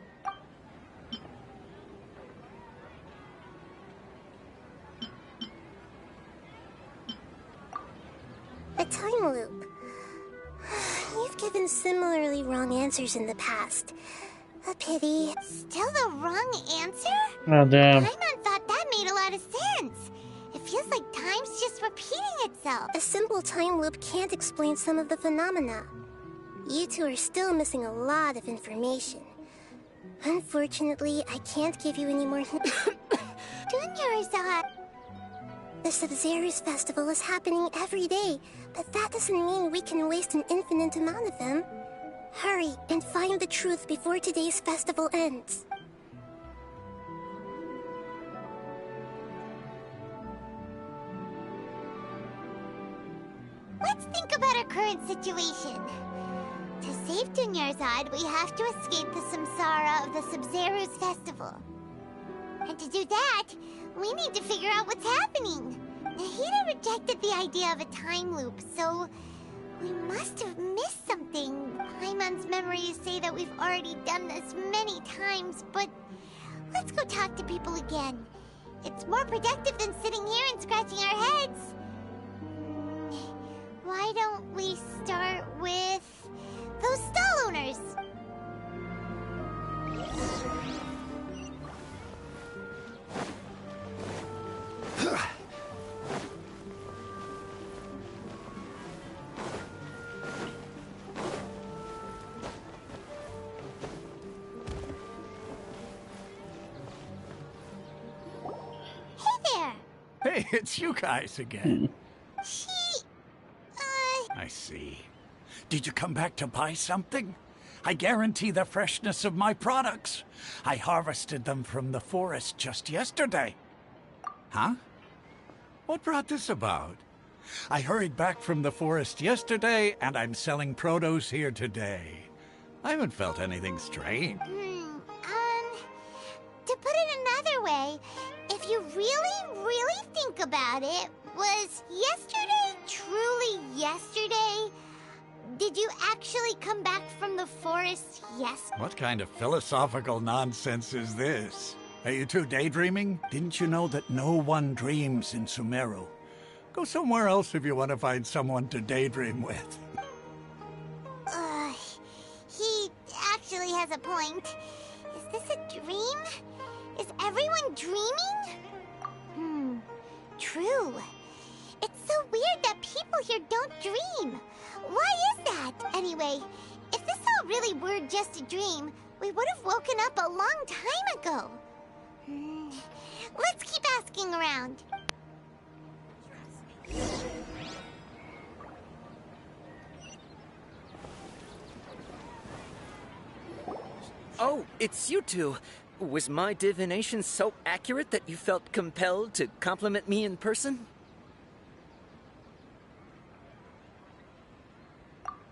A time loop. You've given similarly wrong answers in the past. A pity. Still the wrong answer? Oh, damn. Paimon thought that made a lot of sense. It feels like time's just repeating itself. A simple time loop can't explain some of the phenomena. You two are still missing a lot of information. Unfortunately, I can't give you any more hints. The Sub-Zero's festival is happening every day, but that doesn't mean we can waste an infinite amount of them. Hurry and find the truth before today's festival ends. Let's think about our current situation. To save Dunyarzad, we have to escape the samsara of the Sub-Zero's festival. And to do that, we need to figure out what's happening. Nahida rejected the idea of a time loop, so we must have missed something. Paimon's memories say that we've already done this many times, but let's go talk to people again. It's more productive than sitting here and scratching our heads. Why don't we start with those stall owners? Hey, it's you guys again. I see. Did you come back to buy something? I guarantee the freshness of my products. I harvested them from the forest just yesterday. Huh? What brought this about? I hurried back from the forest yesterday, and I'm selling produce here today. I haven't felt anything strange. To put it another way, if you really think about it, was yesterday truly yesterday? Did you actually come back from the forest yesterday? What kind of philosophical nonsense is this? Are you two daydreaming? Didn't you know that no one dreams in Sumeru? Go somewhere else if you want to find someone to daydream with. He actually has a point. Is this a dream? Is everyone dreaming? True. It's so weird that people here don't dream. Why is that? Anyway, if this all really were just a dream, we would have woken up a long time ago. Let's keep asking around. Oh, it's you two. Was my divination so accurate that you felt compelled to compliment me in person?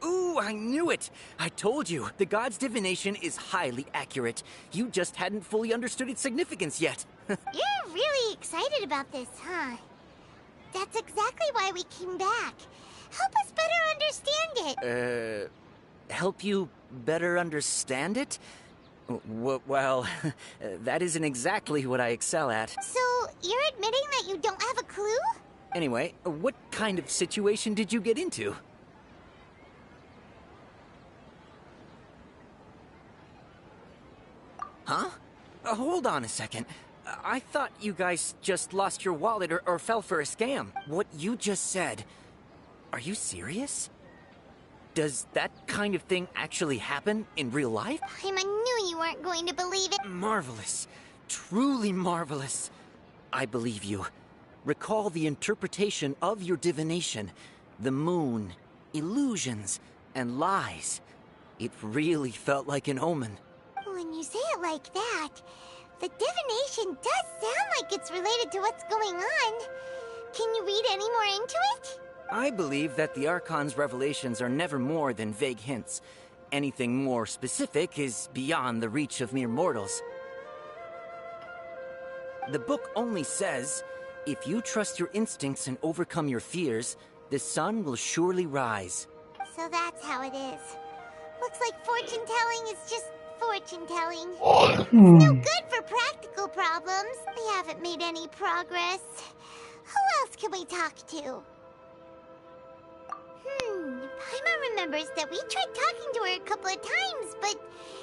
Ooh, I knew it! I told you, the god's divination is highly accurate. You just hadn't fully understood its significance yet. You're really excited about this, huh? That's exactly why we came back. Help us better understand it. Help you better understand it? Well, that isn't exactly what I excel at. So, you're admitting that you don't have a clue? Anyway, what kind of situation did you get into? Huh? Hold on a second. I thought you guys just lost your wallet or fell for a scam. What you just said, are you serious? Does that kind of thing actually happen in real life? I knew you weren't going to believe it. Marvelous. Truly marvelous. I believe you. Recall the interpretation of your divination. The moon, illusions, and lies. It really felt like an omen. When you say it like that, The divination does sound like it's related to what's going on. Can you read any more into it? I believe that the Archon's revelations are never more than vague hints. Anything more specific is beyond the reach of mere mortals. The book only says, if you trust your instincts and overcome your fears, the sun will surely rise. So that's how it is. Looks like fortune-telling is just fortune-telling. It's no good for practical problems. We haven't made any progress. Who else can we talk to? Paimon remembers that we tried talking to her a couple of times, but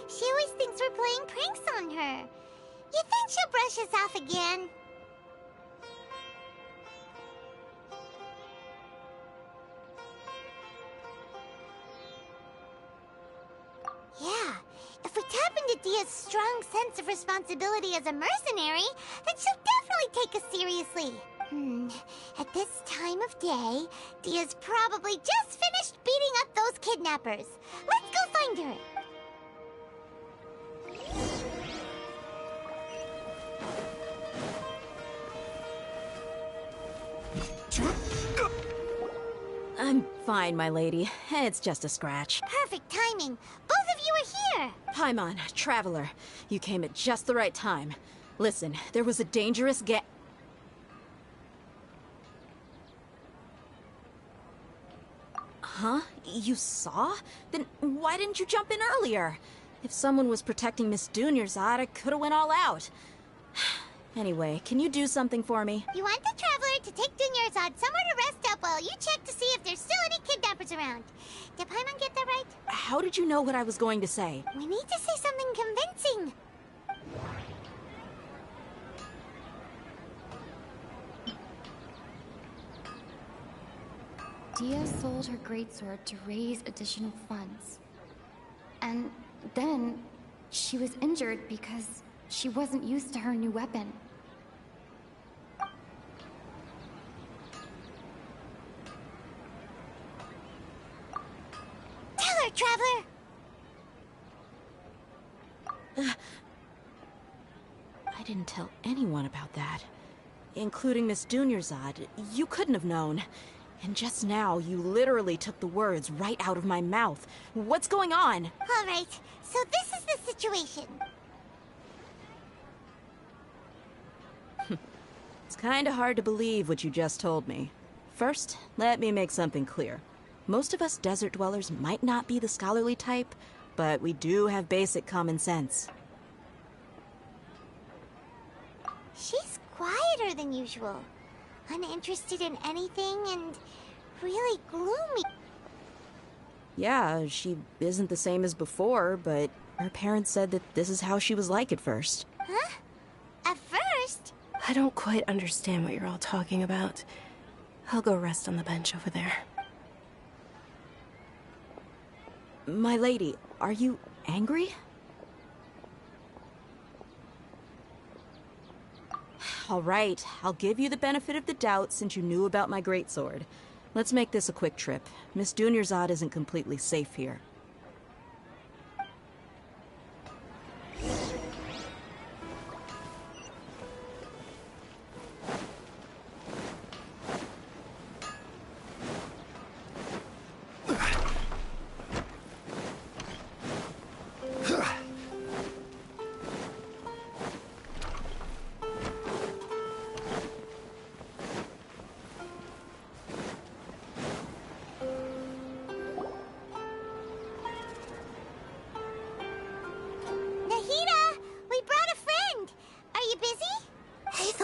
she always thinks we're playing pranks on her. You think she'll brush us off again? Yeah, if we tap into Dia's strong sense of responsibility as a mercenary, then she'll definitely take us seriously. At this time of day, Dia's probably just finished beating up those kidnappers. Let's go find her. I'm fine, my lady. It's just a scratch. Perfect timing. Both of you are here. Paimon, Traveler, you came at just the right time. Listen, there was a dangerous Huh? You saw? Then why didn't you jump in earlier? If someone was protecting Miss Dunyarzad, I could have went all out. Anyway, can you do something for me? You want the Traveler to take Dunyarzad somewhere to rest up while you check to see if there's still any kidnappers around. Did Paimon get that right? How did you know what I was going to say? We need to say something convincing. Dia sold her greatsword to raise additional funds. And then she was injured because she wasn't used to her new weapon. Tell her, Traveler! I didn't tell anyone about that. Including Miss Dunyarzad. You couldn't have known. And just now, you literally took the words right out of my mouth. What's going on? All right, so this is the situation. It's kinda hard to believe what you just told me. First, let me make something clear. Most of us desert dwellers might not be the scholarly type, but we do have basic common sense. She's quieter than usual. Uninterested in anything and really gloomy. Yeah, she isn't the same as before, but her parents said that this is how she was like at first. Huh? At first? I don't quite understand what you're all talking about. I'll go rest on the bench over there. My lady, are you angry? All right, I'll give you the benefit of the doubt since you knew about my greatsword. Let's make this a quick trip. Miss Dunyarzad isn't completely safe here.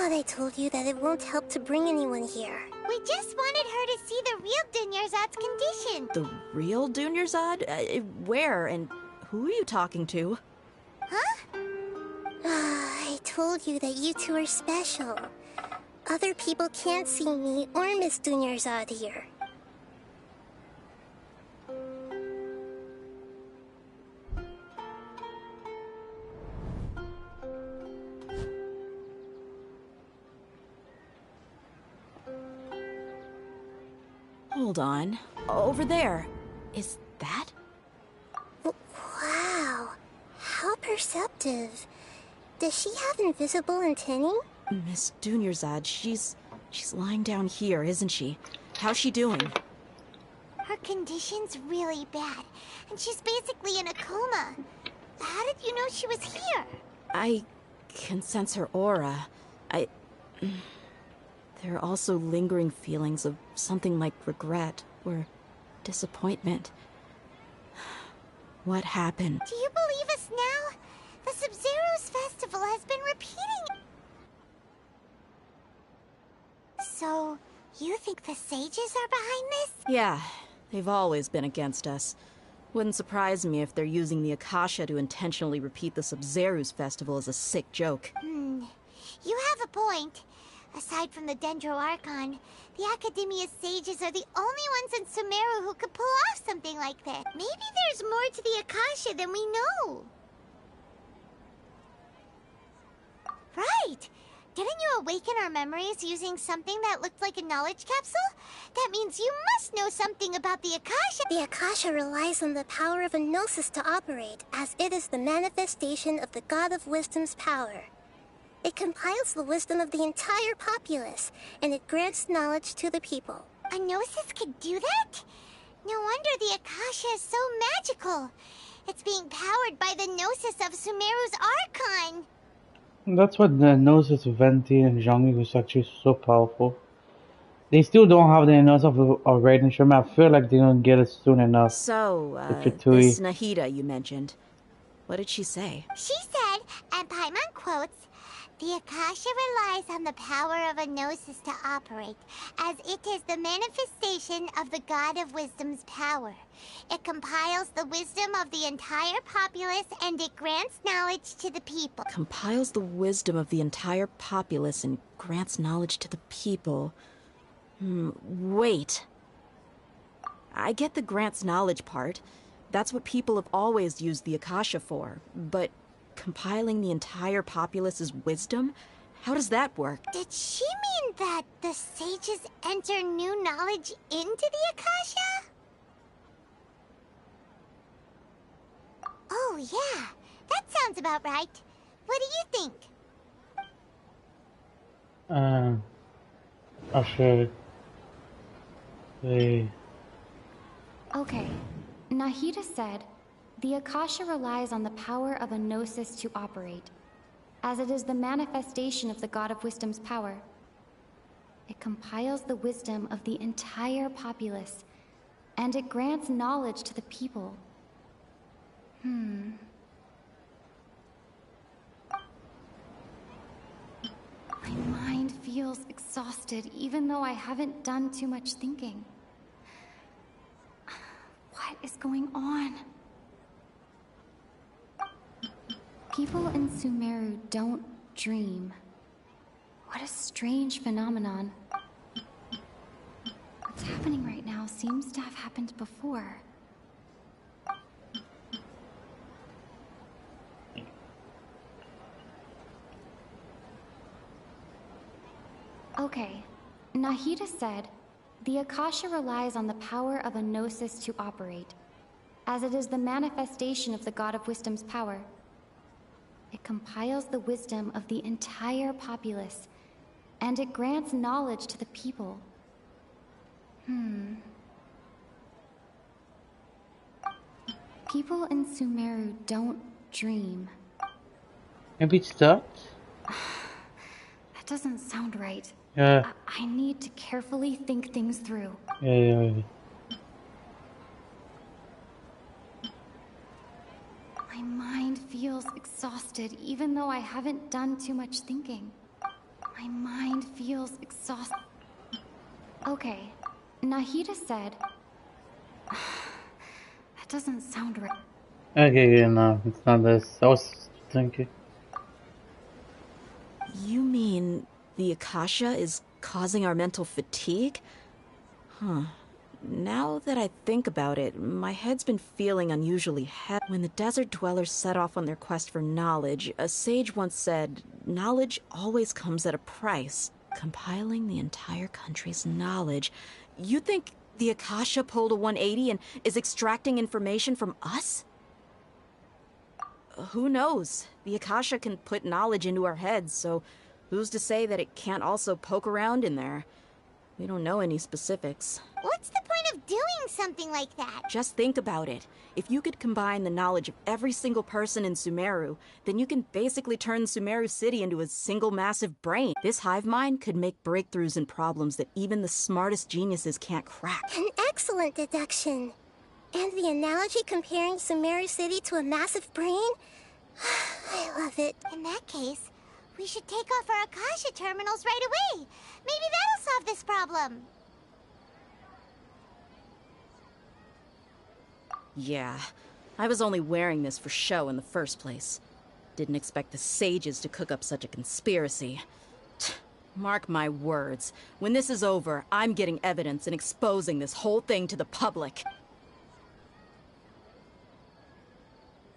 I told you that it won't help to bring anyone here. We just wanted her to see the real Dunyarzad's condition. The real Dunyarzad? Where and who are you talking to? Huh? I told you that you two are special. Other people can't see me or Miss Dunyarzad here. Hold on. Over there. Is that? Wow. How perceptive. Does she have invisible antennae? Miss Dunyarzad, she's lying down here, isn't she? How's she doing? Her condition's really bad, and she's basically in a coma. How did you know she was here? I can sense her aura. There are also lingering feelings of something like regret or disappointment. What happened? Do you believe us now? The Sub-Zero's festival has been repeating. So, you think the sages are behind this? Yeah, they've always been against us. Wouldn't surprise me if they're using the Akasha to intentionally repeat the Sub-Zero's festival as a sick joke. You have a point. Aside from the Dendro Archon, the Academia's sages are the only ones in Sumeru who could pull off something like this. Maybe there's more to the Akasha than we know. Right! Didn't you awaken our memories using something that looked like a knowledge capsule? That means you must know something about the Akasha. The Akasha relies on the power of a gnosis to operate, as it is the manifestation of the God of Wisdom's power. It compiles the wisdom of the entire populace, and it grants knowledge to the people. A gnosis could do that? No wonder the Akasha is so magical. It's being powered by the gnosis of Sumeru's Archon. That's what the Gnosis of Venti and Zhongli was actually so powerful. They still don't have the Gnosis of Raiden Sherman. I feel like they don't get it soon enough. So, with this Nahida you mentioned, what did she say? She said, and Paimon quotes, "The Akasha relies on the power of a gnosis to operate, as it is the manifestation of the God of Wisdom's power. It compiles the wisdom of the entire populace, and it grants knowledge to the people." Compiles the wisdom of the entire populace and grants knowledge to the people. Wait. I get the grants knowledge part. That's what people have always used the Akasha for. But compiling the entire populace's wisdom? How does that work? Did she mean that the sages enter new knowledge into the Akasha? Oh yeah, that sounds about right. What do you think? I should. Okay, Nahida said, "The Akasha relies on the power of a gnosis to operate, as it is the manifestation of the God of Wisdom's power. It compiles the wisdom of the entire populace, and it grants knowledge to the people." My mind feels exhausted, even though I haven't done too much thinking. What is going on? People in Sumeru don't dream. What a strange phenomenon. What's happening right now seems to have happened before. Okay, Nahida said, "The Akasha relies on the power of a gnosis to operate, as it is the manifestation of the God of Wisdom's power. It compiles the wisdom of the entire populace, and it grants knowledge to the people." People in Sumeru don't dream. Maybe it stopped? That doesn't sound right. Yeah. I need to carefully think things through. Yeah. My mind feels exhausted, even though I haven't done too much thinking. My mind feels exhausted. Okay, Nahida said... That doesn't sound right. Okay, yeah, no, it's not this. I was thinking. You mean the Akasha is causing our mental fatigue? Now that I think about it, my head's been feeling unusually heavy. When the desert dwellers set off on their quest for knowledge, a sage once said, "Knowledge always comes at a price." Compiling the entire country's knowledge. You think the Akasha pulled a 180 and is extracting information from us? who knows? The Akasha can put knowledge into our heads, so who's to say that it can't also poke around in there? We don't know any specifics. What's the point of doing something like that? Just think about it. If you could combine the knowledge of every single person in Sumeru, then you can basically turn Sumeru City into a single massive brain. This hive mind could make breakthroughs in problems that even the smartest geniuses can't crack. An excellent deduction. And the analogy comparing Sumeru City to a massive brain? I love it. In that case, we should take off our Akasha terminals right away. Maybe that'll solve this problem. Yeah, I was only wearing this for show in the first place. Didn't expect the sages to cook up such a conspiracy. Mark my words, when this is over, I'm getting evidence and exposing this whole thing to the public.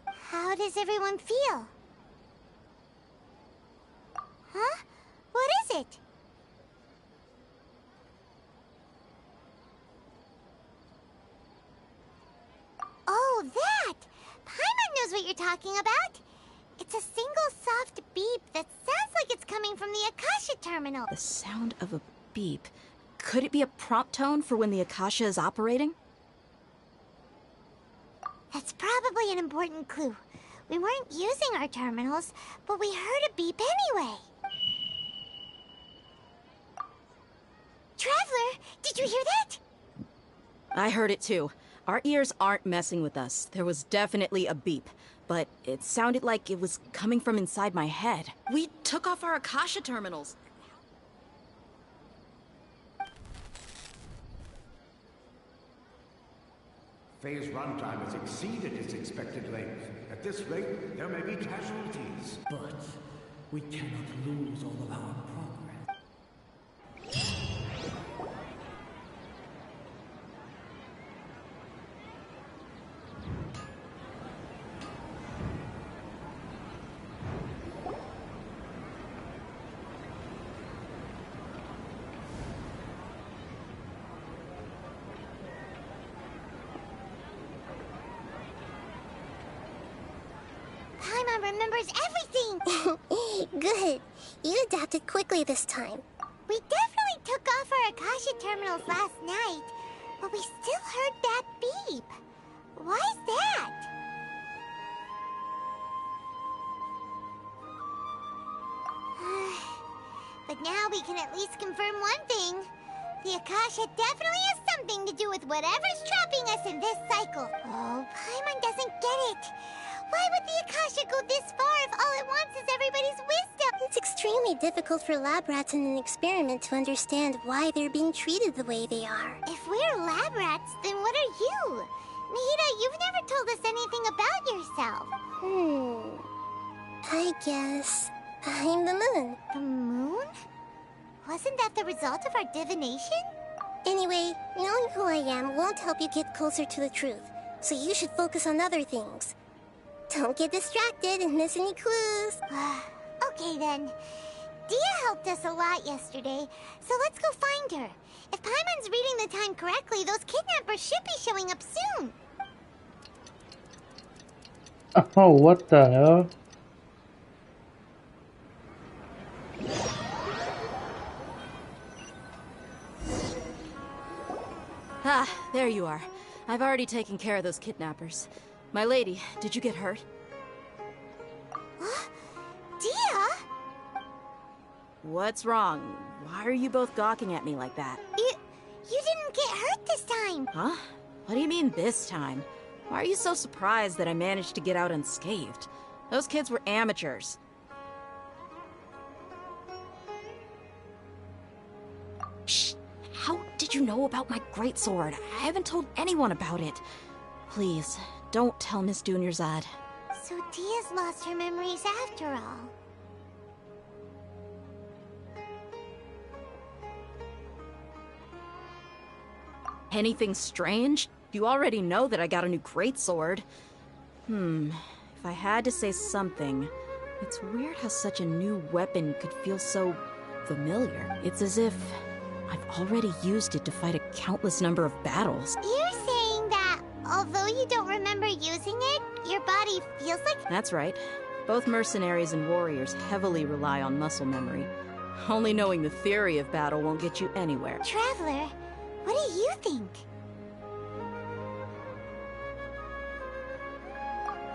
How does everyone feel? Huh? What is it? Oh, that! Paimon knows what you're talking about. It's a single soft beep that sounds like it's coming from the Akasha terminal. The sound of a beep. Could it be a prompt tone for when the Akasha is operating? That's probably an important clue. We weren't using our terminals, but we heard a beep anyway. Traveler, did you hear that? I heard it too. Our ears aren't messing with us. There was definitely a beep, but it sounded like it was coming from inside my head. We took off our Akasha terminals. Phase runtime has exceeded its expected length. At this rate, there may be casualties. But we cannot lose all of our progress. Paimon remembers everything! Good. You adapted quickly this time. We definitely took off our Akasha terminals last night, but we still heard that beep. Why's that? But now we can at least confirm one thing. The Akasha definitely has something to do with whatever's trapping us in this cycle. Oh, Paimon doesn't get it. Why would the Akasha go this far if all it wants is everybody's wisdom? It's extremely difficult for lab rats in an experiment to understand why they're being treated the way they are. If we're lab rats, then what are you? Nahida, you've never told us anything about yourself. I guess I'm the moon. The moon? Wasn't that the result of our divination? Anyway, knowing who I am won't help you get closer to the truth, so you should focus on other things. Don't get distracted and miss any clues. Okay then. Dia helped us a lot yesterday, so let's go find her. If Paimon's reading the time correctly, those kidnappers should be showing up soon. Oh, what the hell? Ah, there you are. I've already taken care of those kidnappers. My lady, did you get hurt? Dia? What's wrong? Why are you both gawking at me like that? You didn't get hurt this time. Huh? What do you mean this time? Why are you so surprised that I managed to get out unscathed? Those kids were amateurs. Shh! How did you know about my greatsword? I haven't told anyone about it. Please, don't tell Miss Dunyarzad. So Dia's lost her memories after all. Anything strange? You already know that I got a new greatsword. If I had to say something, it's weird how such a new weapon could feel so familiar. It's as if I've already used it to fight a countless number of battles. You're saying that, although you don't remember using it, your body feels feels like... That's right. Both mercenaries and warriors heavily rely on muscle memory. Only knowing the theory of battle won't get you anywhere. Traveler, what do you think?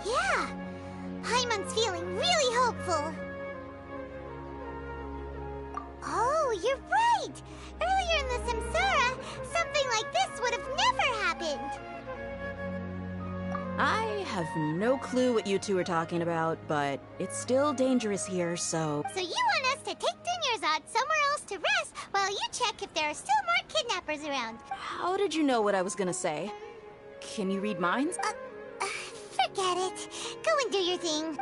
Yeah, Paimon's feeling really hopeful. Oh, you're right! Earlier in the Samsara, something like this would have never happened. I have no clue what you two are talking about, but it's still dangerous here, so... So you want us to take Dunyarzad somewhere else to rest while you check if there are still more kidnappers around? How did you know what I was gonna say? Can you read minds? Forget it. Go and do your thing.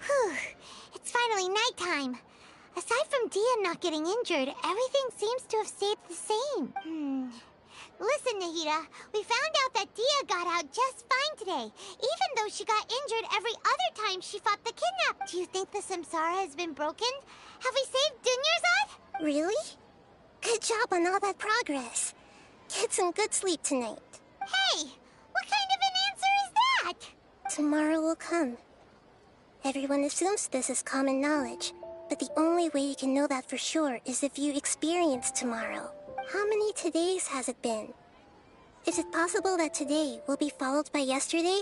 Whew. It's finally nighttime. Aside from Dia not getting injured, everything seems to have stayed the same. Listen, Nahida, we found out that Dia got out just fine today, even though she got injured every other time she fought the kidnap. Do you think the Samsara has been broken? Have we saved Dunyarzad? Really? Good job on all that progress. Get some good sleep tonight. Hey, what kind of an answer is that? Tomorrow will come. Everyone assumes this is common knowledge, but the only way you can know that for sure is if you experience tomorrow. How many todays has it been? Is it possible that today will be followed by yesterday?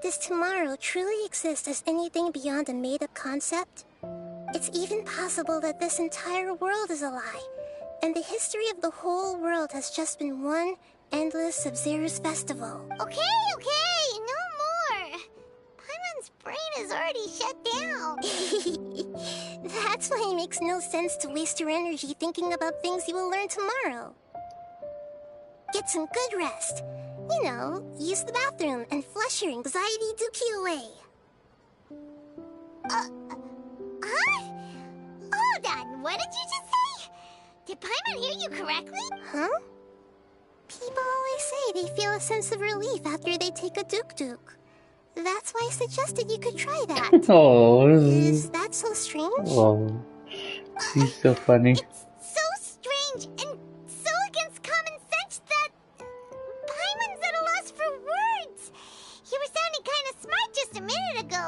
Does tomorrow truly exist as anything beyond a made-up concept? It's even possible that this entire world is a lie, and the history of the whole world has just been one endless Sub-Zero's festival. Okay, no more. Paimon's brain is already shut down. That's why it makes no sense to waste your energy thinking about things you will learn tomorrow. Get some good rest. You know, use the bathroom and flush your anxiety dookie away. Huh? Hold on, what did you just say? Did Paimon hear you correctly? Huh? People always say they feel a sense of relief after they take a duk-duk. That's why I suggested you could try that. Oh, Is that so strange? Oh, he's so funny. So strange and so against common sense that Paimon's at a loss for words. You were sounding kind of smart just a minute ago.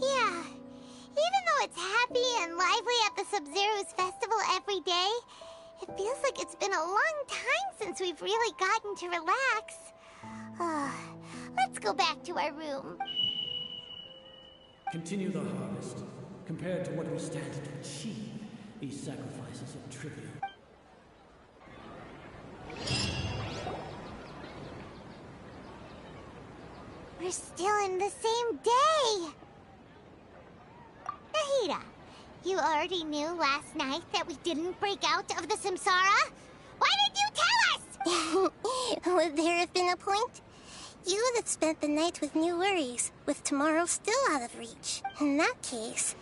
Yeah, even though it's happy and lively at the Sub-Zero's festival every day, it feels like it's been a long time since we've really gotten to relax. Let's go back to our room. Continue the harvest. Compared to what we stand to achieve, these sacrifices are trivial. We're still in the same day. Nahida, you already knew last night that we didn't break out of the Samsara? Why did you tell us? Would there have been a point? You would have spent the night with new worries, with tomorrow still out of reach. In that case,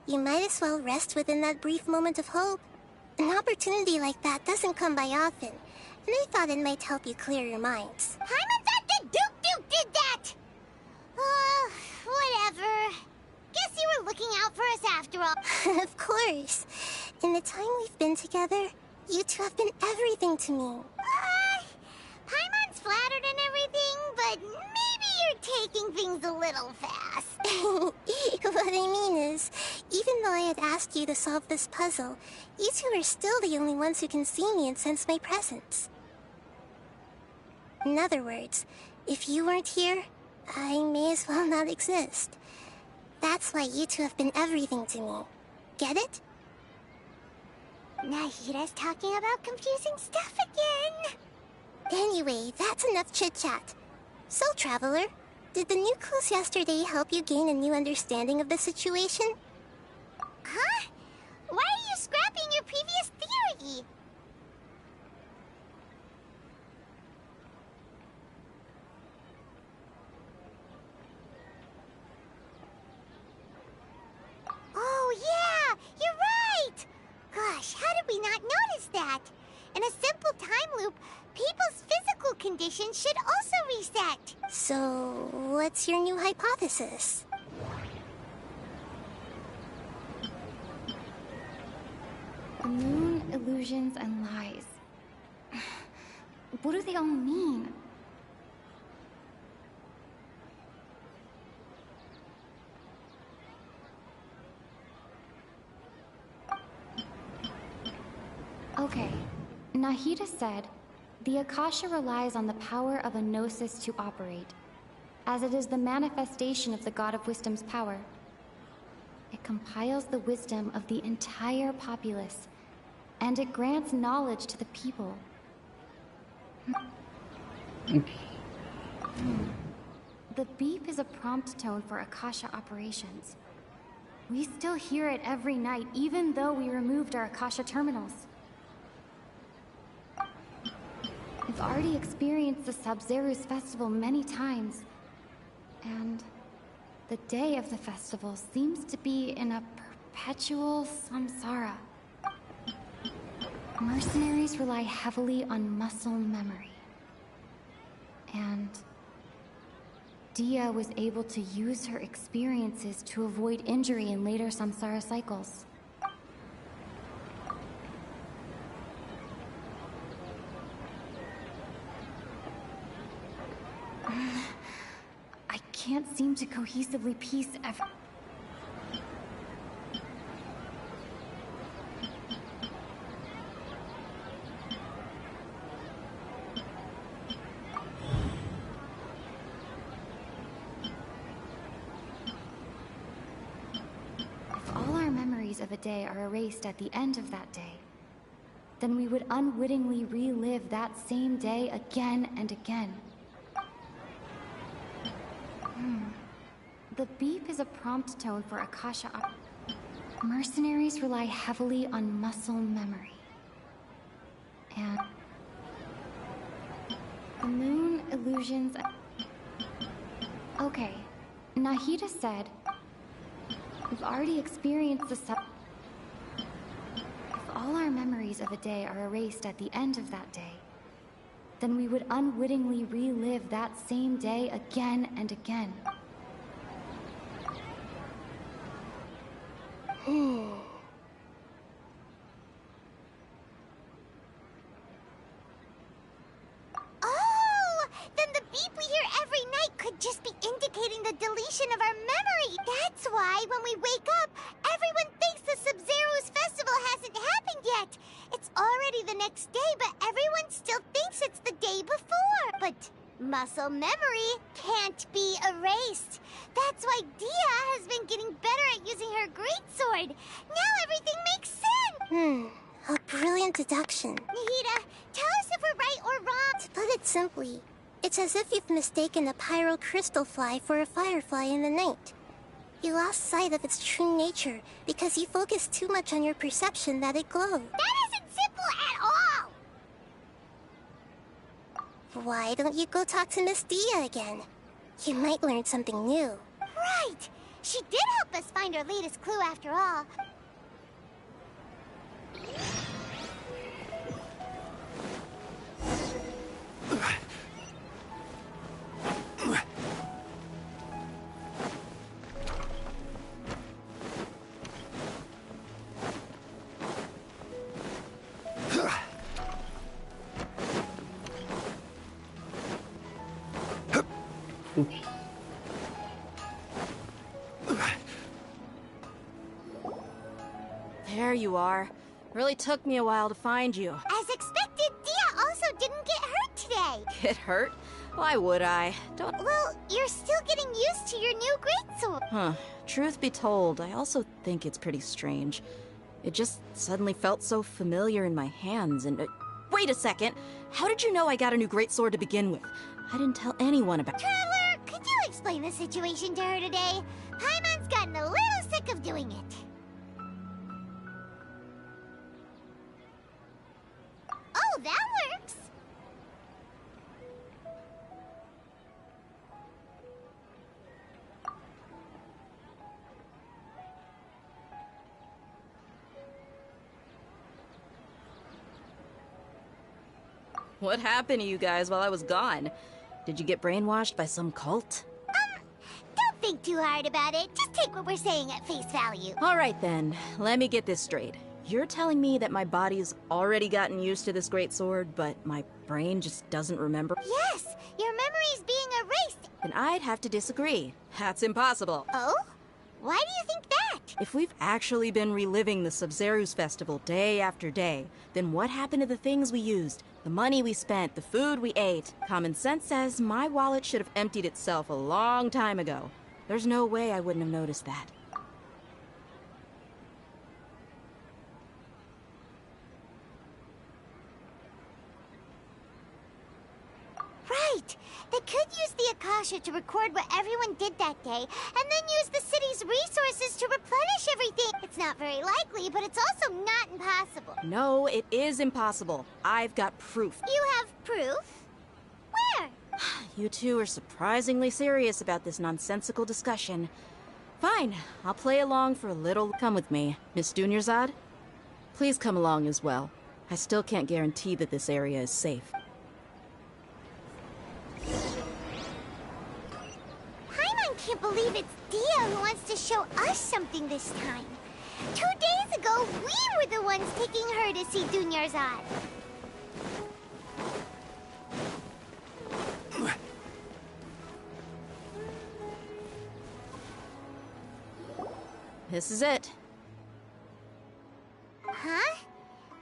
you might as well rest within that brief moment of hope. An opportunity like that doesn't come by often, and I thought it might help you clear your minds. Paimon thought the Duke did that! Whatever. Guess you were looking out for us after all. Of course. In the time we've been together, you two have been everything to me. Paimon's flattered and everything, but maybe you're taking things a little fast. What I mean is, even though I had asked you to solve this puzzle, you two are still the only ones who can see me and sense my presence. In other words, if you weren't here, I may as well not exist. That's why you two have been everything to me. Get it? Nahida's talking about confusing stuff again. Anyway, that's enough chit-chat. So, Traveler, did the new clues yesterday help you gain a new understanding of the situation? Huh? Why are you scrapping your previous theory? Oh, yeah! You're right! Gosh, how did we not notice that? In a simple time loop, people's physical conditions should also reset. So, what's your new hypothesis? The moon, illusions, and lies. What do they all mean? Okay, Nahida said, the Akasha relies on the power of a gnosis to operate, as it is the manifestation of the God of Wisdom's power. It compiles the wisdom of the entire populace, and it grants knowledge to the people. The beep is a prompt tone for Akasha operations. We still hear it every night, even though we removed our Akasha terminals. I've already experienced the Sub-Zeru's festival many times, and the day of the festival seems to be in a perpetual samsara. Mercenaries rely heavily on muscle memory, and Dia was able to use her experiences to avoid injury in later samsara cycles. I can't seem to cohesively piece every... If all our memories of a day are erased at the end of that day, then we would unwittingly relive that same day again and again. The beep is a prompt tone for Akasha Mercenaries rely heavily on muscle memory. And the moon, illusions... Okay, Nahida said, we've already experienced the If all our memories of a day are erased at the end of that day, then we would unwittingly relive that same day again and again. Oh! Then the beep we hear every night could just be indicating the deletion of our memory. That's why when we wake up, everyone thinks the Sub-Zeru's festival hasn't happened yet. It's already the next day, but everyone still thinks it's the day before. But muscle memory can't be erased. That's why Dia has been getting better at using her greatsword. Now everything makes sense. A brilliant deduction. Nahida, tell us if we're right or wrong. To put it simply, it's as if you've mistaken a pyro crystal fly for a firefly in the night. You lost sight of its true nature because you focused too much on your perception that it glowed. That isn't simple at all! Why don't you go talk to Miss Dia again? You might learn something new. Right! She did help us find our latest clue after all. Oops. There you are. Really took me a while to find you. As expected, Dia also didn't get hurt today. Get hurt? Why would I? Don't... Well, you're still getting used to your new greatsword. Huh. Truth be told, I also think it's pretty strange. It just suddenly felt so familiar in my hands and... wait a second! How did you know I got a new greatsword to begin with? I didn't tell anyone about... Traveler, could you explain the situation to her today? Paimon's gotten a little sick of doing it. Oh, that works! What happened to you guys while I was gone? Did you get brainwashed by some cult? Don't think too hard about it. Just take what we're saying at face value. Alright then, let me get this straight. You're telling me that my body's already gotten used to this great sword, but my brain just doesn't remember? Yes, your memory's being erased. Then I'd have to disagree. That's impossible. Oh? Why do you think that? If we've actually been reliving the Sub-Zeru's festival day after day, then what happened to the things we used? The money we spent, the food we ate? Common sense says my wallet should have emptied itself a long time ago. There's no way I wouldn't have noticed that. Right! They could use the Akasha to record what everyone did that day, and then use the city's resources to replenish everything. It's not very likely, but it's also not impossible. No, it is impossible. I've got proof. You have proof? Where? You two are surprisingly serious about this nonsensical discussion. Fine, I'll play along for a little. Come with me. Miss Dunyarzad? Please come along as well. I still can't guarantee that this area is safe. Paimon can't believe it's Dia who wants to show us something this time. 2 days ago, we were the ones taking her to see Dunyarzad. This is it. Huh?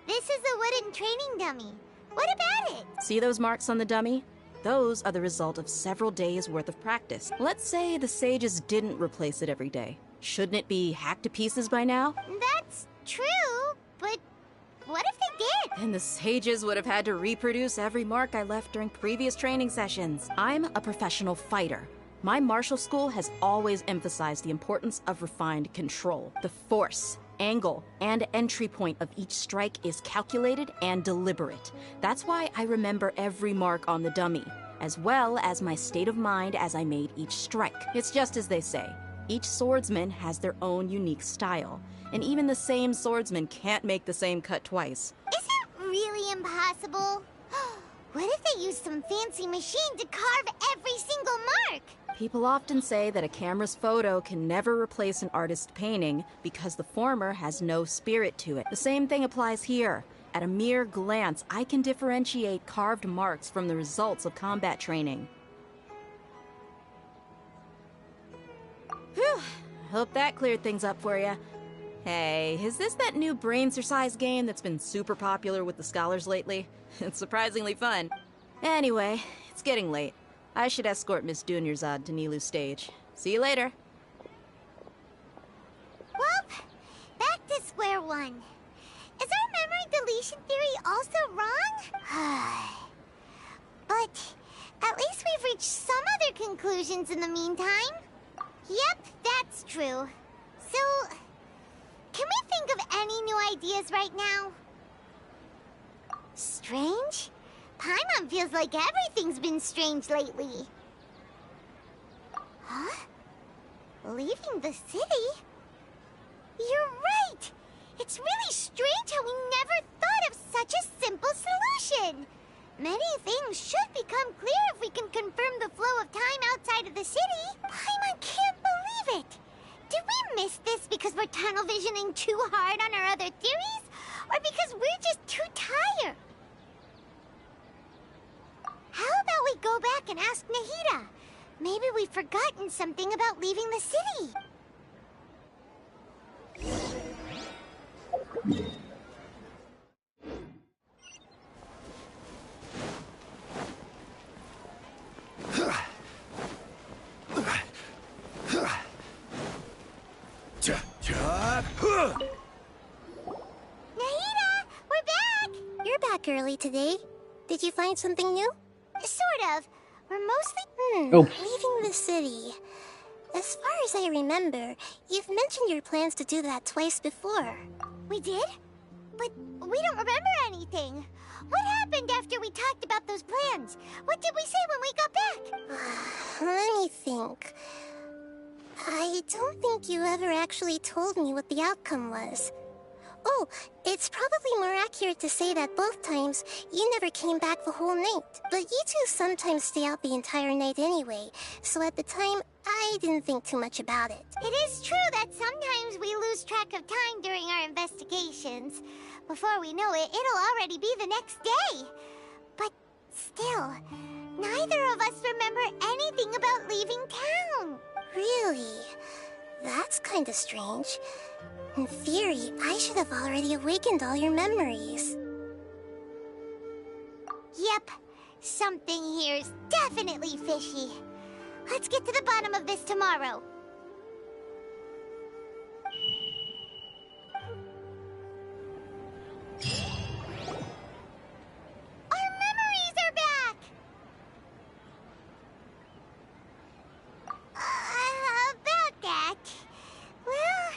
This is a wooden training dummy. What about it? See those marks on the dummy? Those are the result of several days' worth of practice. Let's say the sages didn't replace it every day. Shouldn't it be hacked to pieces by now? That's true, but what if they did? Then the sages would have had to reproduce every mark I left during previous training sessions. I'm a professional fighter. My martial school has always emphasized the importance of refined control. The force, angle, and entry point of each strike is calculated and deliberate. That's why I remember every mark on the dummy, as well as my state of mind as I made each strike. It's just as they say. Each swordsman has their own unique style, and even the same swordsman can't make the same cut twice. Is it really impossible? What if they used some fancy machine to carve every single mark? People often say that a camera's photo can never replace an artist's painting because the former has no spirit to it. The same thing applies here. At a mere glance, I can differentiate carved marks from the results of combat training. Whew, hope that cleared things up for you. Hey, is this that new brain-exercise game that's been super popular with the scholars lately? It's surprisingly fun. Anyway, it's getting late. I should escort Miss Dunyarzad to Nilu's stage. See you later. Well, back to square one. Is our memory deletion theory also wrong? But at least we've reached some other conclusions in the meantime. Yep, that's true. So, can we think of any new ideas right now? Strange? Paimon feels like everything's been strange lately. Huh? Leaving the city? You're right! It's really strange how we never thought of such a simple solution! Many things should become clear if we can confirm the flow of time outside of the city. Paimon can't believe it! Did we miss this because we're tunnel visioning too hard on our other theories? Or because we're just too tired? How about we go back and ask Nahida? Maybe we've forgotten something about leaving the city. Nahida, we're back! You're back early today. Did you find something new? Sort of. We're mostly... Leaving the city. As far as I remember, you've mentioned your plans to do that twice before. We did? But we don't remember anything. What happened after we talked about those plans? What did we say when we got back? Let me think. I don't think you ever actually told me what the outcome was. Oh, it's probably more accurate to say that both times you never came back the whole night. But you two sometimes stay out the entire night anyway, so at the time, I didn't think too much about it. It is true that sometimes we lose track of time during our investigations. Before we know it, it'll already be the next day. But still, neither of us remember anything about leaving town. Really? That's kinda strange. In theory, I should have already awakened all your memories. Yep, something here's definitely fishy. Let's get to the bottom of this tomorrow. Our memories are back! About that... Well,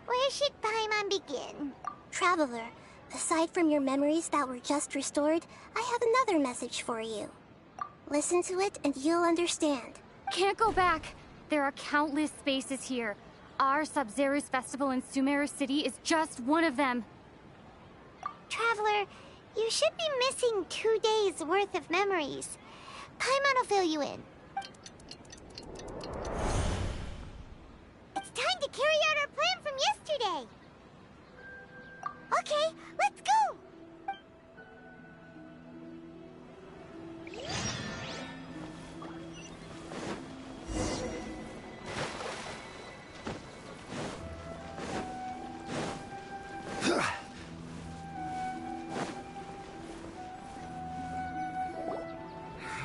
where should Paimon begin? Traveler, aside from your memories that were just restored, I have another message for you. Listen to it and you'll understand. Can't go back. There are countless spaces here. Our Sub-Zero's festival in Sumeru City is just one of them. Traveler, you should be missing 2 days worth of memories. Paimon will fill you in. It's time to carry out our plan from yesterday. Okay, let's go!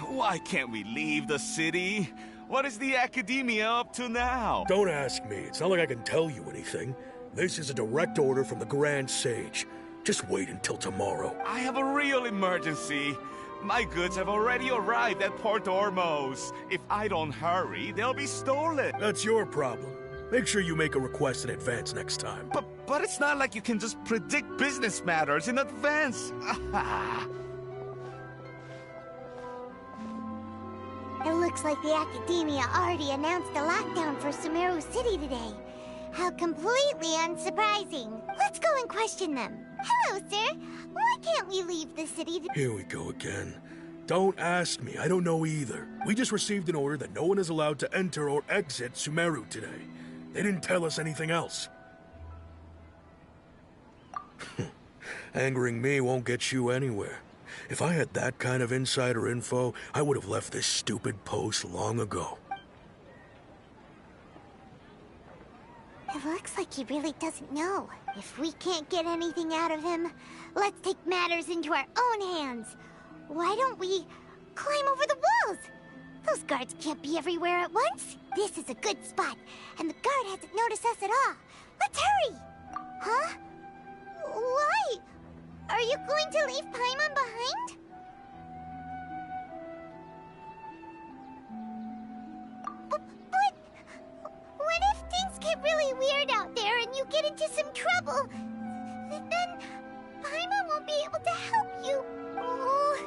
Why can't we leave the city? What is the Academia up to now? Don't ask me. It's not like I can tell you anything. This is a direct order from the Grand Sage. Just wait until tomorrow. I have a real emergency. My goods have already arrived at Port Ormos. If I don't hurry, they'll be stolen. That's your problem. Make sure you make a request in advance next time. But it's not like you can just predict business matters in advance. It looks like the Academia already announced a lockdown for Sumeru City today. How completely unsurprising. Let's go and question them. Hello, sir. Why can't we leave the city to... Here we go again. Don't ask me. I don't know either. We just received an order that no one is allowed to enter or exit Sumeru today. They didn't tell us anything else. Angering me won't get you anywhere. If I had that kind of insider info, I would have left this stupid post long ago. It looks like he really doesn't know. If we can't get anything out of him, let's take matters into our own hands. Why don't we climb over the walls? Those guards can't be everywhere at once. This is a good spot, and the guard hasn't noticed us at all. Let's hurry! Huh? Why? Are you going to leave Paimon behind? But what if things get really weird out there and you get into some trouble? Then Paimon won't be able to help you. Oh,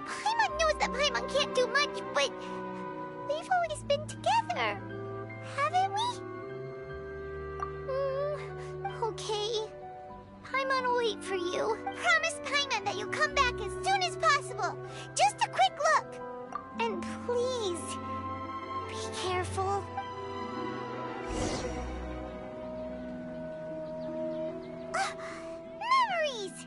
Paimon knows that Paimon can't do much, but we've always been together, haven't we? Okay. Paimon will wait for you. Promise Paimon that you'll come back as soon as possible. Just a quick look. And please, be careful. Memories!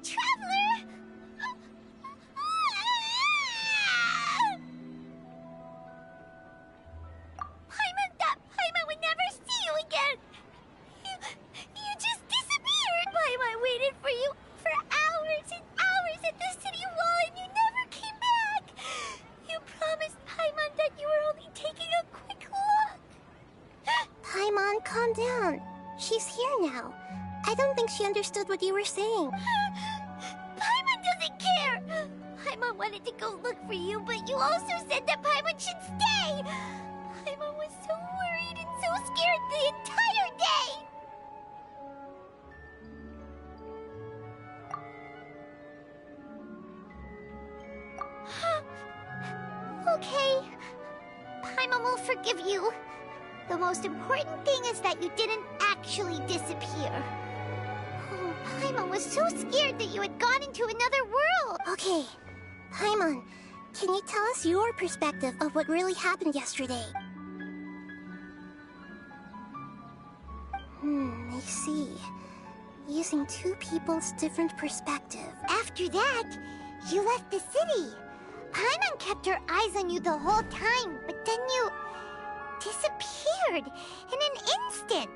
Traveler! Paimon would never see you again! You just disappeared! Paimon waited for you for hours and hours at the city wall and you never came back! You promised Paimon that you were only taking a quick look! Paimon, calm down. She's here now. I don't think she understood what you were saying. Paimon doesn't care! Paimon wanted to go look for you, but you also said that Paimon should stay! Paimon was so worried and so scared the entire day! Okay. Paimon will forgive you. The most important thing is that you didn't actually disappear. Oh, Paimon was so scared that you had gone into another world. Okay, Paimon, can you tell us your perspective of what really happened yesterday? I see. Using two people's different perspective. After that, you left the city. Paimon kept her eyes on you the whole time, but then you disappeared in an instant.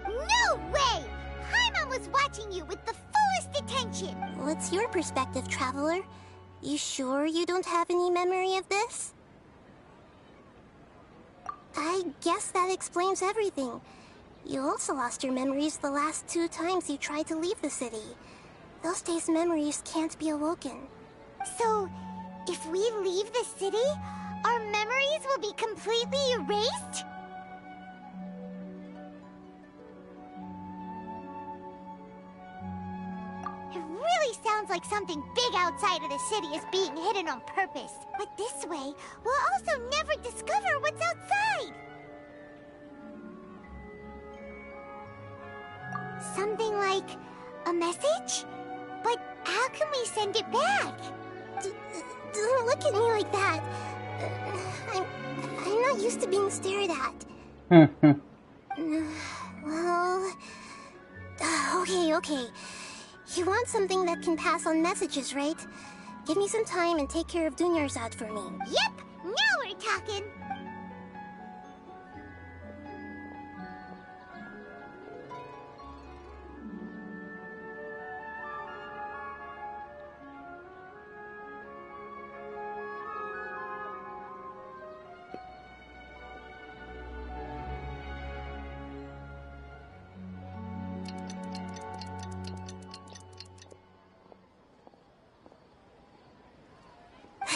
No way! Paimon was watching you with the fullest attention. What's your perspective, Traveler? You sure you don't have any memory of this? I guess that explains everything. You also lost your memories the last 2 times you tried to leave the city. Those days' memories can't be awoken. So, if we leave the city, our memories will be completely erased? It really sounds like something big outside of the city is being hidden on purpose. But this way, we'll also never discover what's outside. Something like a message? But how can we send it back? Don't look at me like that. I'm not used to being stared at. Well... Okay. You want something that can pass on messages, right? Give me some time and take care of Dunyarzad for me. Yep! Now we're talking!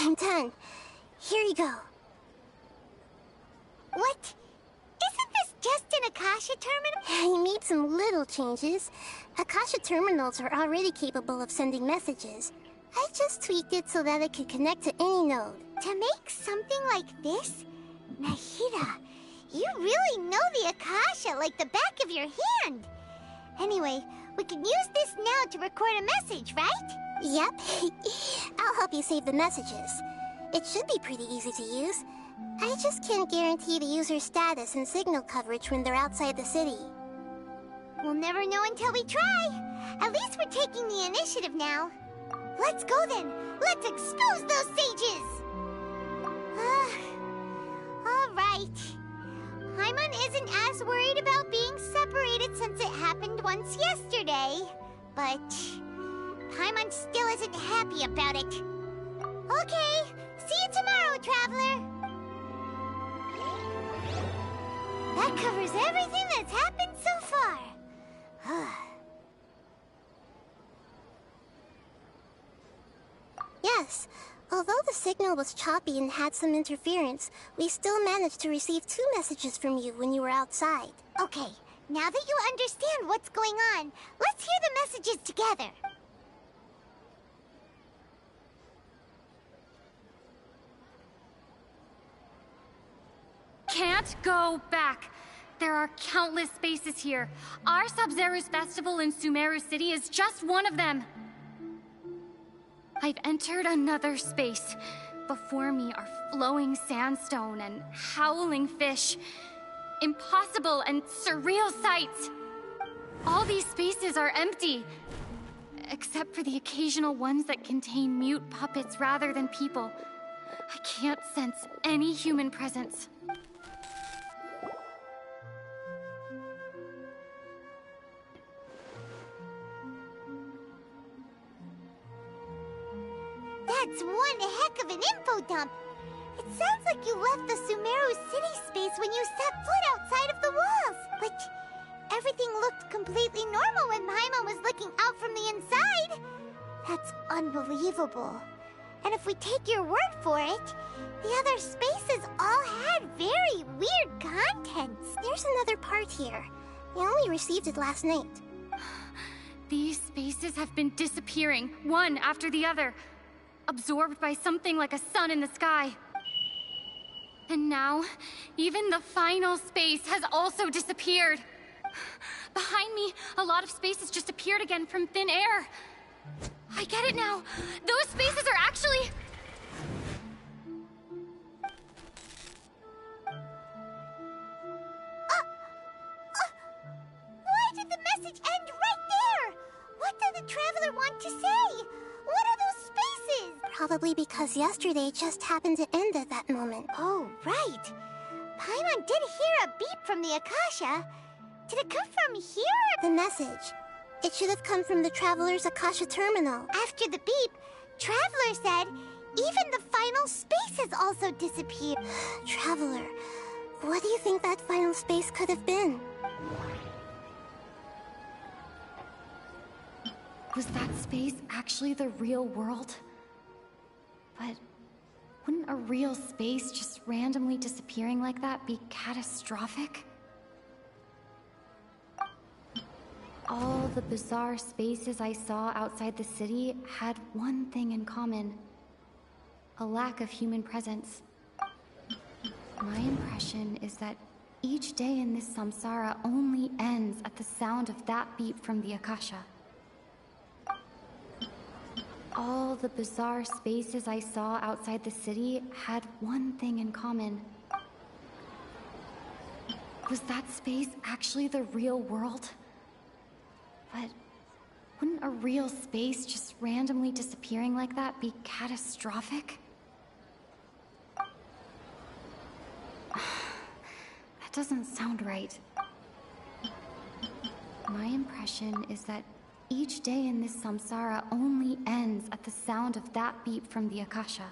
I'm done. Here you go. What? Isn't this just an Akasha terminal? I made some little changes. Akasha terminals are already capable of sending messages. I just tweaked it so that it could connect to any node. To make something like this? Nahida, you really know the Akasha like the back of your hand. Anyway, we can use this now to record a message, right? Yep. I'll help you save the messages. It should be pretty easy to use. I just can't guarantee the user's status and signal coverage when they're outside the city. We'll never know until we try. At least we're taking the initiative now. Let's go then. Let's expose those sages. All right. Paimon isn't as worried about being separated since it happened once yesterday. But Paimon still isn't happy about it. Okay, see you tomorrow, Traveler. That covers everything that's happened so far. Yes, although the signal was choppy and had some interference, we still managed to receive 2 messages from you when you were outside. Okay, now that you understand what's going on, let's hear the messages together. Can't go back. There are countless spaces here. Our Sub-Zero's festival in Sumeru City is just one of them. I've entered another space. Before me are flowing sandstone and howling fish. Impossible and surreal sights. All these spaces are empty. Except for the occasional ones that contain mute puppets rather than people. I can't sense any human presence. That's one heck of an info dump. It sounds like you left the Sumeru city space when you set foot outside of the walls. But everything looked completely normal when Paimon was looking out from the inside. That's unbelievable. And if we take your word for it, the other spaces all had very weird contents. There's another part here. We only received it last night. These spaces have been disappearing, one after the other. absorbed by something like a sun in the sky. And now, even the final space has also disappeared. Behind me, a lot of spaces just appeared again from thin air. I get it now. Those spaces are actually... Why did the message end right there? What did the Traveler want to say? What are those spaces? Probably because yesterday just happened to end at that moment. Oh, right. Paimon did hear a beep from the Akasha. Did it come from here? The message. It should have come from the Traveler's Akasha terminal. After the beep, Traveler said even the final space has also disappeared. Traveler, what do you think that final space could have been? Was that space actually the real world? But wouldn't a real space just randomly disappearing like that be catastrophic? All the bizarre spaces I saw outside the city had one thing in common: a lack of human presence. My impression is that each day in this samsara only ends at the sound of that beep from the Akasha. All the bizarre spaces I saw outside the city had one thing in common. Was that space actually the real world? But wouldn't a real space just randomly disappearing like that be catastrophic? That doesn't sound right. My impression is that each day in this samsara only ends at the sound of that beep from the Akasha.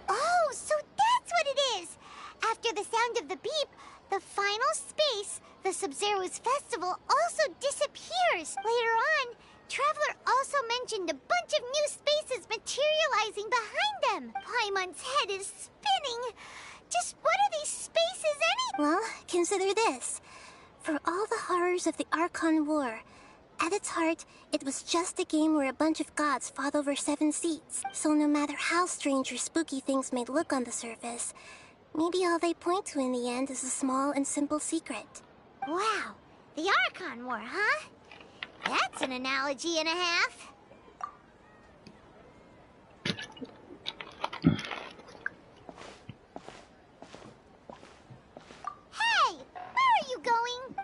Oh, so that's what it is! After the sound of the beep, the final space, the Sub-Zero's festival, also disappears. Later on, Traveler also mentioned a bunch of new spaces materializing behind them. Paimon's head is spinning. Just what are these spaces anyway? Well, consider this. For all the horrors of the Archon War, at its heart, it was just a game where a bunch of gods fought over 7 seats. So no matter how strange or spooky things may look on the surface, maybe all they point to in the end is a small and simple secret. Wow, the Archon War, huh? That's an analogy and a half. Hey, where are you going?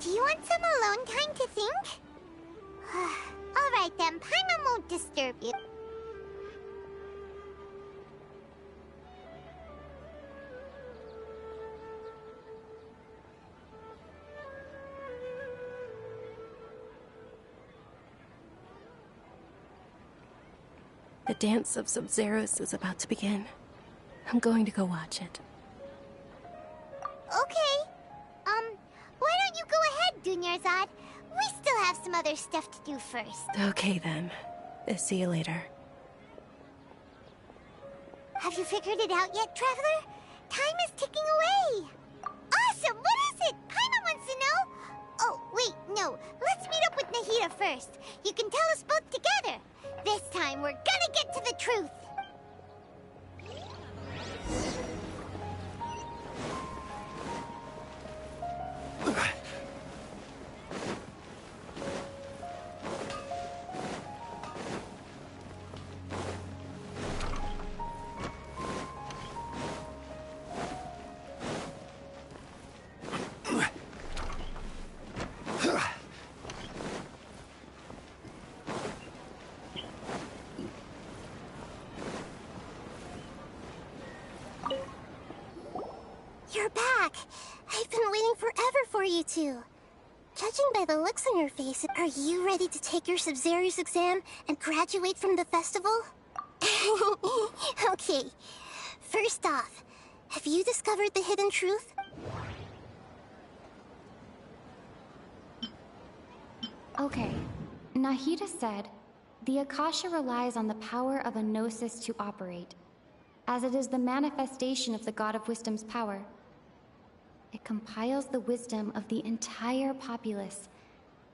Do you want some alone time to think? Alright then, Paimon won't disturb you. The dance of Sub-Zeros is about to begin. I'm going to go watch it. Okay. Why don't you go ahead, Dunyarzad? We still have some other stuff to do first. Okay then. See you later. Have you figured it out yet, Traveler? Time is ticking away. Awesome! What is it? Paimon wants to know. Oh, wait, no. Let's meet up with Nahida first. You can tell us both together. This time, we're gonna get to the truth. you two. Judging by the looks on your face, are you ready to take your Sub-Zero's exam and graduate from the festival? Okay. First off, have you discovered the hidden truth? Okay. Nahida said, the Akasha relies on the power of a gnosis to operate, as it is the manifestation of the God of Wisdom's power. It compiles the wisdom of the entire populace,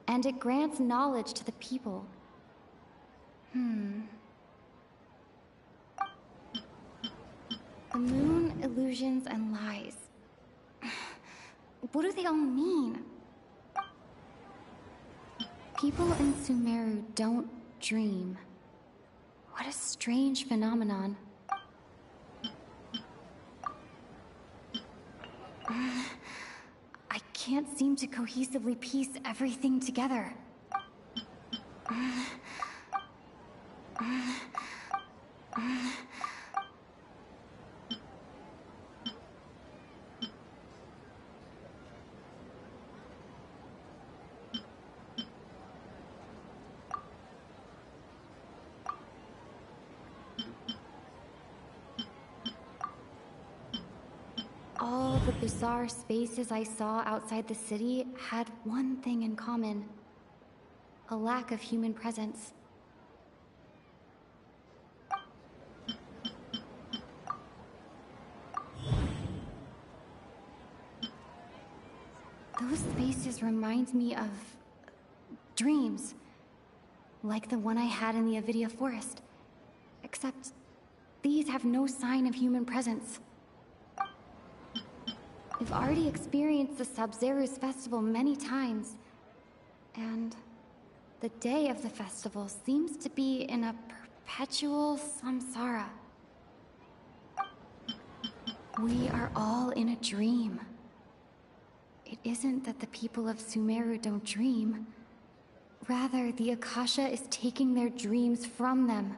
and it grants knowledge to the people. The moon, illusions, and lies. What do they all mean? People in Sumeru don't dream. What a strange phenomenon. I can't seem to cohesively piece everything together. All the bizarre spaces I saw outside the city had one thing in common: a lack of human presence. Those spaces remind me of dreams, like the one I had in the Avidia Forest, except these have no sign of human presence. We've already experienced the Sub-Zero's festival many times, and the day of the festival seems to be in a perpetual samsara. We are all in a dream. It isn't that the people of Sumeru don't dream. Rather, the Akasha is taking their dreams from them.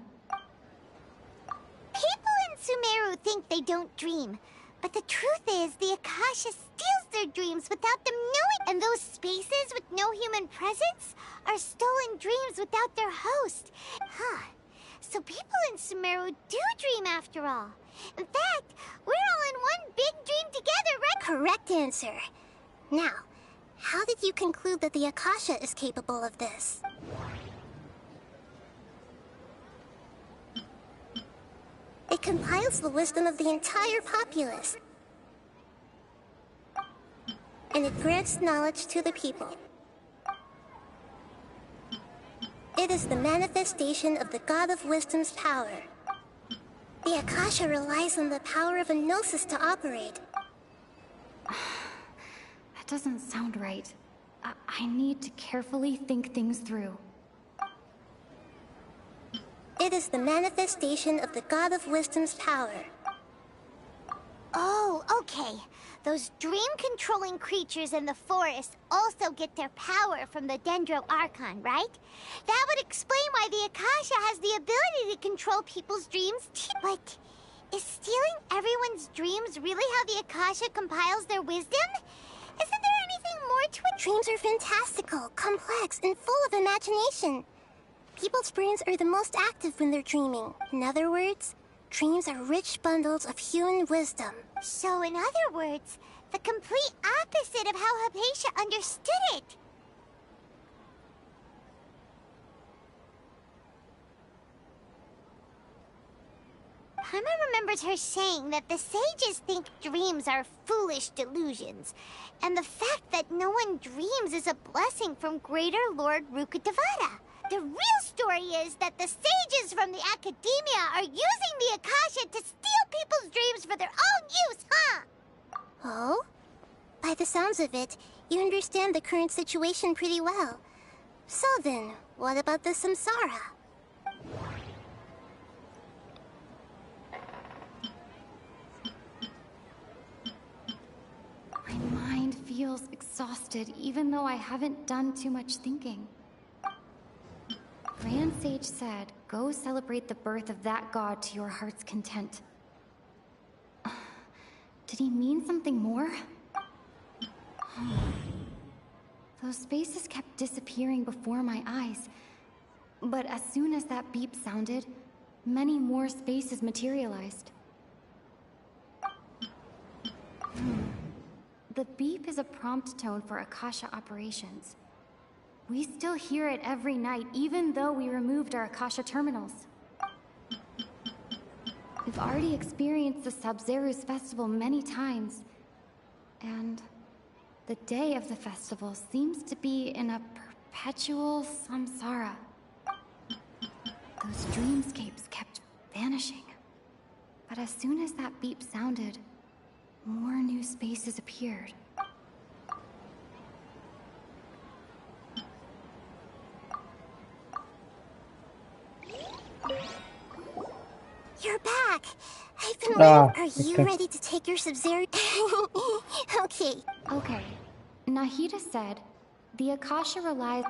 People in Sumeru think they don't dream. But the truth is, the Akasha steals their dreams without them knowing. And those spaces with no human presence are stolen dreams without their host. So people in Sumeru do dream after all. In fact, we're all in one big dream together, right? Correct answer. Now, how did you conclude that the Akasha is capable of this? It compiles the wisdom of the entire populace. And it grants knowledge to the people. It is the manifestation of the God of Wisdom's power. The Akasha relies on the power of a gnosis to operate. That doesn't sound right. I need to carefully think things through. It is the manifestation of the God of Wisdom's power. Oh, okay. Those dream-controlling creatures in the forest also get their power from the Dendro Archon, right? That would explain why the Akasha has the ability to control people's dreams too. But is stealing everyone's dreams really how the Akasha compiles their wisdom? Isn't there anything more to it? Dreams are fantastical, complex, and full of imagination. People's brains are the most active when they're dreaming. In other words, dreams are rich bundles of human wisdom. So in other words, the complete opposite of how Hypatia understood it. Paimon remembers her saying that the sages think dreams are foolish delusions, and the fact that no one dreams is a blessing from Greater Lord Rukkhadevata. The real story is that the sages from the Academia are using the Akasha to steal people's dreams for their own use, huh? Oh? By the sounds of it, you understand the current situation pretty well. So then, what about the samsara? My mind feels exhausted, even though I haven't done too much thinking. Grand Sage said, go celebrate the birth of that god to your heart's content. Did he mean something more? Those spaces kept disappearing before my eyes. But as soon as that beep sounded, many more spaces materialized. The beep is a prompt tone for Akasha operations. We still hear it every night, even though we removed our Akasha terminals. We've already experienced the Sub-Zeru's festival many times, and the day of the festival seems to be in a perpetual samsara. Those dreamscapes kept vanishing, but as soon as that beep sounded, more new spaces appeared. You're back! I've been waiting. Are you ready to take your Sub-Zero? Okay. Okay. Nahida said, the Akasha relies...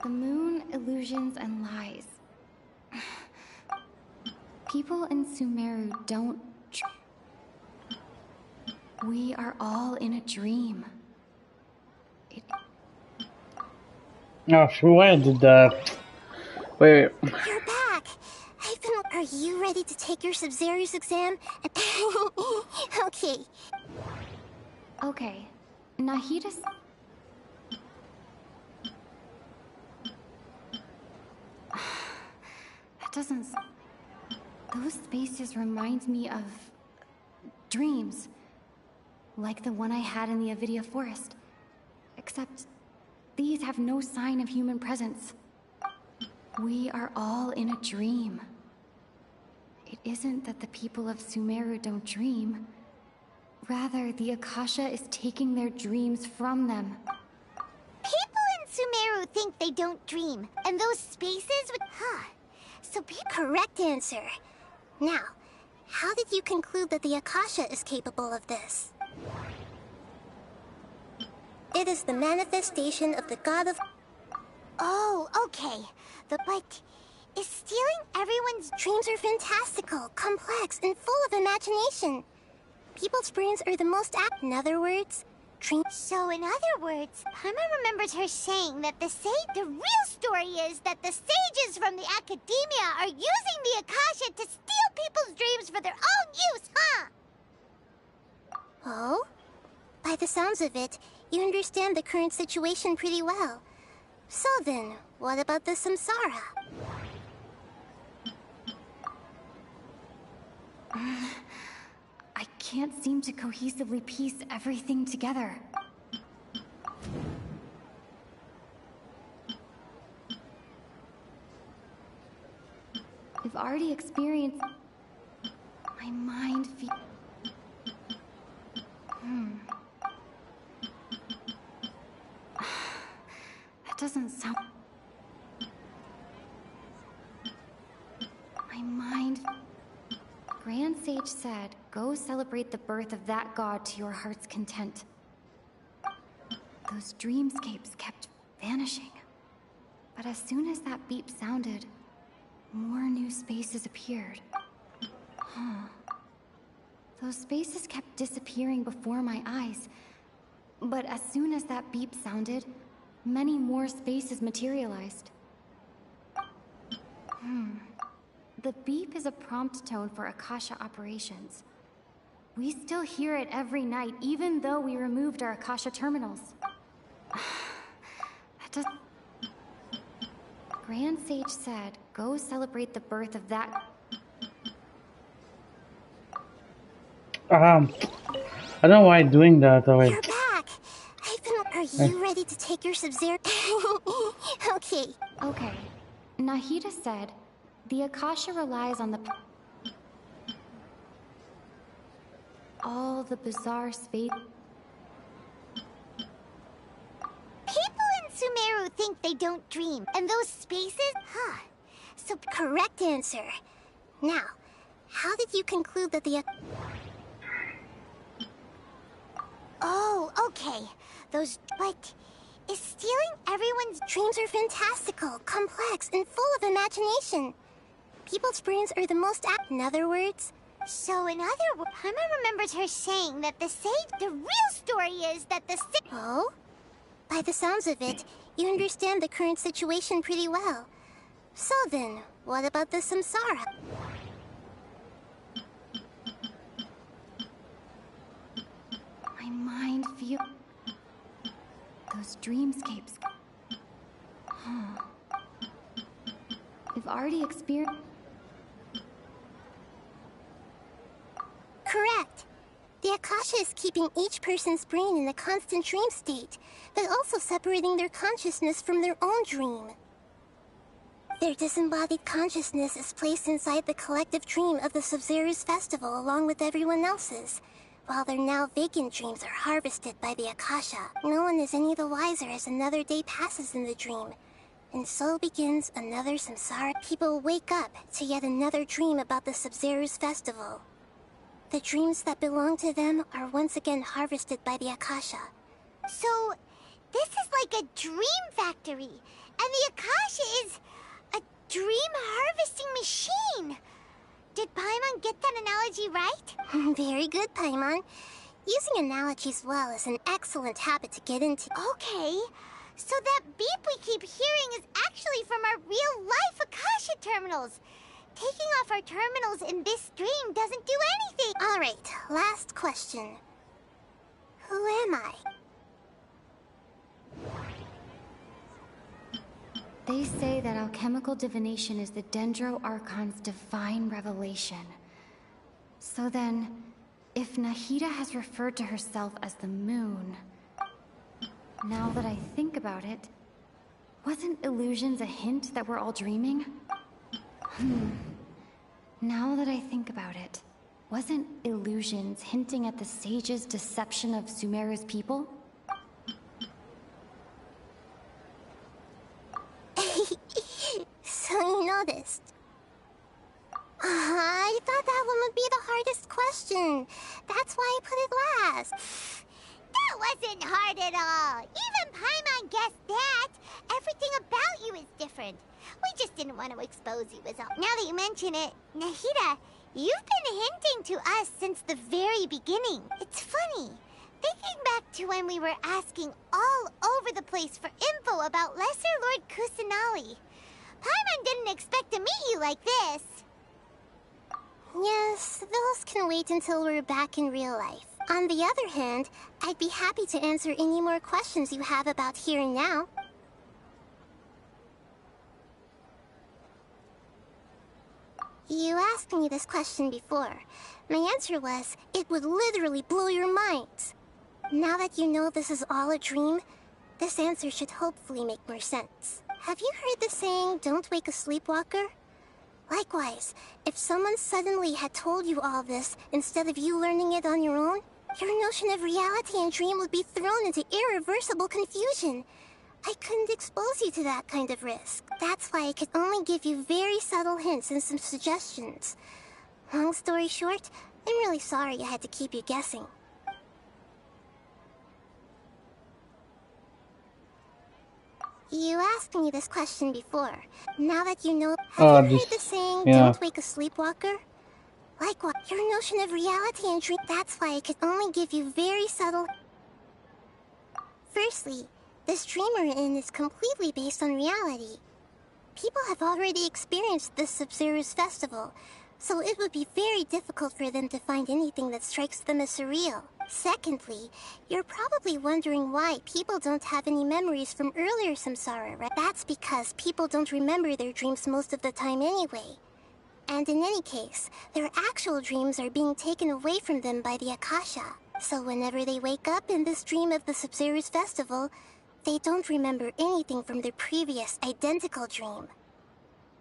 The moon, illusions, and lies. People in Sumeru don't... We are all in a dream. Oh, sure, why I did that? Wait. You're back! I've been... Are you ready to take your Sub-Zero's exam? Okay. Okay. Nahida... That doesn't... Those spaces remind me of... dreams. Like the one I had in the Avidia forest. Except... these have no sign of human presence. We are all in a dream. It isn't that the people of Sumeru don't dream. Rather, the Akasha is taking their dreams from them. People in Sumeru think they don't dream, and those spaces would... So be correct answer. Now, how did you conclude that the Akasha is capable of this? It is the manifestation of the god of... Oh, okay. But... is stealing everyone's... Dreams are fantastical, complex, and full of imagination. People's brains are the most apt... In other words, dreams... So in other words, Paimon remembers her saying that the real story is that the sages from the Academia are using the Akasha to steal people's dreams for their own use, huh? Oh? By the sounds of it, you understand the current situation pretty well. So then, what about the samsara? I can't seem to cohesively piece everything together. We've already experienced... My mind That doesn't sound... My mind... Grand Sage said, go celebrate the birth of that god to your heart's content. Those dreamscapes kept vanishing. But as soon as that beep sounded, more new spaces appeared. Those spaces kept disappearing before my eyes. But as soon as that beep sounded, many more spaces materialized. The beep is a prompt tone for Akasha operations. We still hear it every night, even though we removed our Akasha terminals. That does... Grand Sage said, go celebrate the birth of that... I don't know why I'm doing that. Already. You're back! Are you ready to take your Sub-Zero? Okay. Okay. Nahida said, the Akasha relies on the... all the bizarre space... People in Sumeru think they don't dream, and those spaces... So correct answer. Now, how did you conclude that the... Oh, okay. But... is stealing everyone's... Dreams are fantastical, complex, and full of imagination. People's brains are the most apt... In other words, So in other words, Paimon remembers her saying that the real story is that the Oh? By the sounds of it, you understand the current situation pretty well. So then, what about the samsara? My mind feels those dreamscapes. Huh. We've already experienced. Correct. The Akasha is keeping each person's brain in a constant dream state, but also separating their consciousness from their own dream. Their disembodied consciousness is placed inside the collective dream of the Sub-Zero's festival along with everyone else's, while their now vacant dreams are harvested by the Akasha. No one is any the wiser as another day passes in the dream, and so begins another samsara. People wake up to yet another dream about the Sub-Zero's festival. The dreams that belong to them are once again harvested by the Akasha. So, this is like a dream factory, and the Akasha is a dream harvesting machine. Did Paimon get that analogy right? Very good, Paimon. Using analogies well is an excellent habit to get into. Okay, so that beep we keep hearing is actually from our real-life Akasha terminals. Taking off our terminals in this dream doesn't do anything. All right, last question. Who am I? They say that alchemical divination is the Dendro Archon's divine revelation. So then, if Nahida has referred to herself as the moon, now that I think about it, wasn't illusions a hint that we're all dreaming? Now that I think about it, wasn't illusions hinting at the sage's deception of Sumeru's people? So you noticed. I thought that one would be the hardest question. That's why I put it last. That wasn't hard at all. Even Paimon guessed that. Everything about you is different. We just didn't want to expose you as all. Now that you mention it, Nahida, you've been hinting to us since the very beginning. It's funny. Thinking back to when we were asking all over the place for info about Lesser Lord Kusanali. Paimon didn't expect to meet you like this. Yes, those can wait until we're back in real life. On the other hand, I'd be happy to answer any more questions you have about here and now. You asked me this question before. My answer was, it would literally blow your minds. Now that you know this is all a dream, this answer should hopefully make more sense. Have you heard the saying, don't wake a sleepwalker? Likewise, if someone suddenly had told you all this instead of you learning it on your own, your notion of reality and dream would be thrown into irreversible confusion. I couldn't expose you to that kind of risk. That's why I could only give you very subtle hints and some suggestions. Long story short, I'm really sorry I had to keep you guessing. You asked me this question before. Now that you know, have you heard the saying, don't wake a sleepwalker? Likewise, your notion of reality and dream, that's why I could only give you very subtle... Firstly, this dream we're in is completely based on reality. People have already experienced this Sub-Zero's festival, so it would be very difficult for them to find anything that strikes them as surreal. Secondly, you're probably wondering why people don't have any memories from earlier samsara, right? That's because people don't remember their dreams most of the time anyway. And in any case, their actual dreams are being taken away from them by the Akasha. So whenever they wake up in this dream of the Sub-Zero's festival, they don't remember anything from their previous identical dream.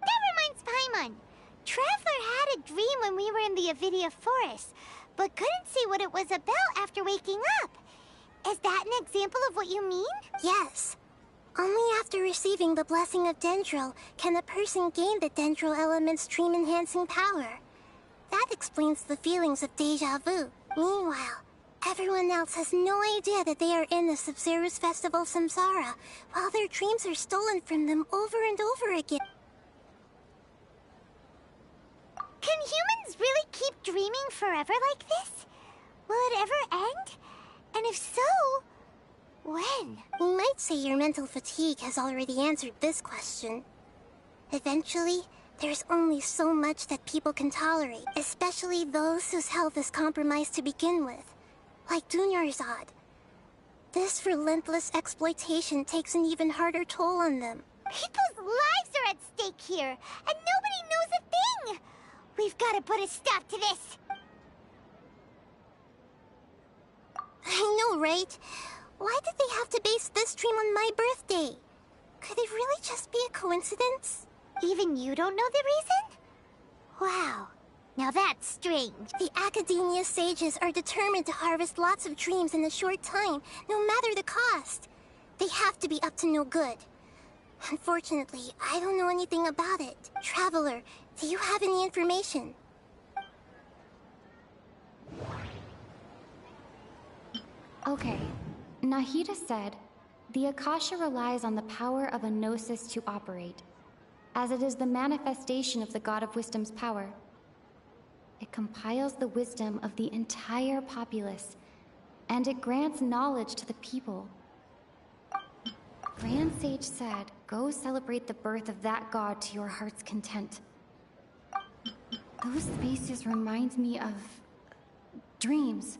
That reminds Paimon. Traveler had a dream when we were in the Avidia Forest, but couldn't see what it was about after waking up. Is that an example of what you mean? Yes. Only after receiving the blessing of Dendro can a person gain the Dendro element's dream-enhancing power. That explains the feelings of deja vu. Meanwhile, everyone else has no idea that they are in the Sub-Zero's festival samsara, while their dreams are stolen from them over and over again. Can humans really keep dreaming dreaming forever like this? Will it ever end? And if so, when? You might say your mental fatigue has already answered this question. Eventually, there's only so much that people can tolerate, especially those whose health is compromised to begin with, like Dunyarzad. This relentless exploitation takes an even harder toll on them. People's lives are at stake here, and nobody knows a thing! We've got to put a stop to this! I know, right? Why did they have to base this dream on my birthday? Could it really just be a coincidence? Even you don't know the reason? Wow. Now that's strange. The Academia sages are determined to harvest lots of dreams in a short time, no matter the cost. They have to be up to no good. Unfortunately, I don't know anything about it. Traveler, do you have any information? Okay. Nahida said, the Akasha relies on the power of a gnosis to operate, as it is the manifestation of the God of Wisdom's power. It compiles the wisdom of the entire populace, and it grants knowledge to the people. Grand Sage said, go celebrate the birth of that god to your heart's content. Those spaces remind me of dreams,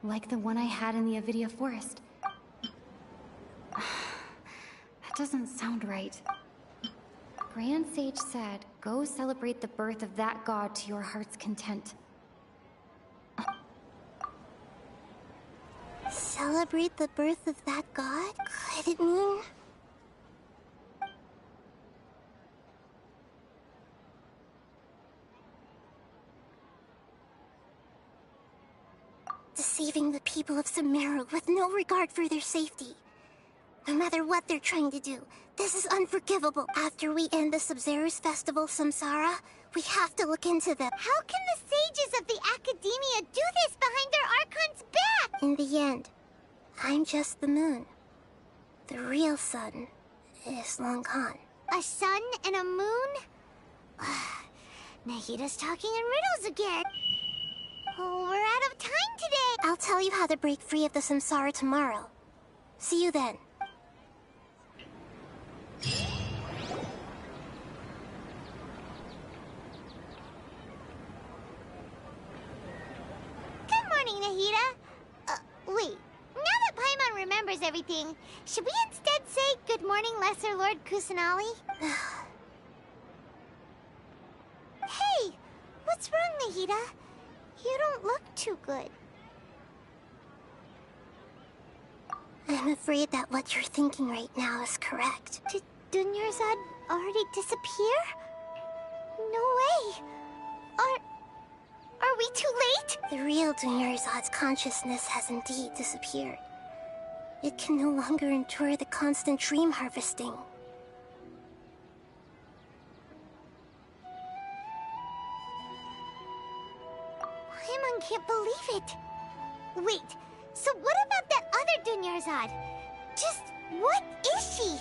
like the one I had in the Avidia Forest. That doesn't sound right. Grand Sage said, go celebrate the birth of that god to your heart's content. Celebrate the birth of that god? Could it mean... deceiving the people of Sumeru with no regard for their safety. No matter what they're trying to do, this is unforgivable. After we end the Sub-Zero's festival, Samsara, we have to look into them. How can the sages of the Academia do this behind their Archon's back? In the end, I'm just the moon. The real sun is long gone. A sun and a moon? Nahida's talking in riddles again. Oh, we're out of time today. I'll tell you how to break free of the Samsara tomorrow. See you then. Good morning, Nahida. Wait. Now that Paimon remembers everything, should we instead say good morning, Lesser Lord Kusanali? Hey! What's wrong, Nahida? You don't look too good. I'm afraid that what you're thinking right now is correct. Did Dunyarzad already disappear? No way! Are we too late? The real Dunyarzad's consciousness has indeed disappeared. It can no longer endure the constant dream harvesting. Paimon can't believe it. Wait, so what about that other Dunyarzad? Just what is she?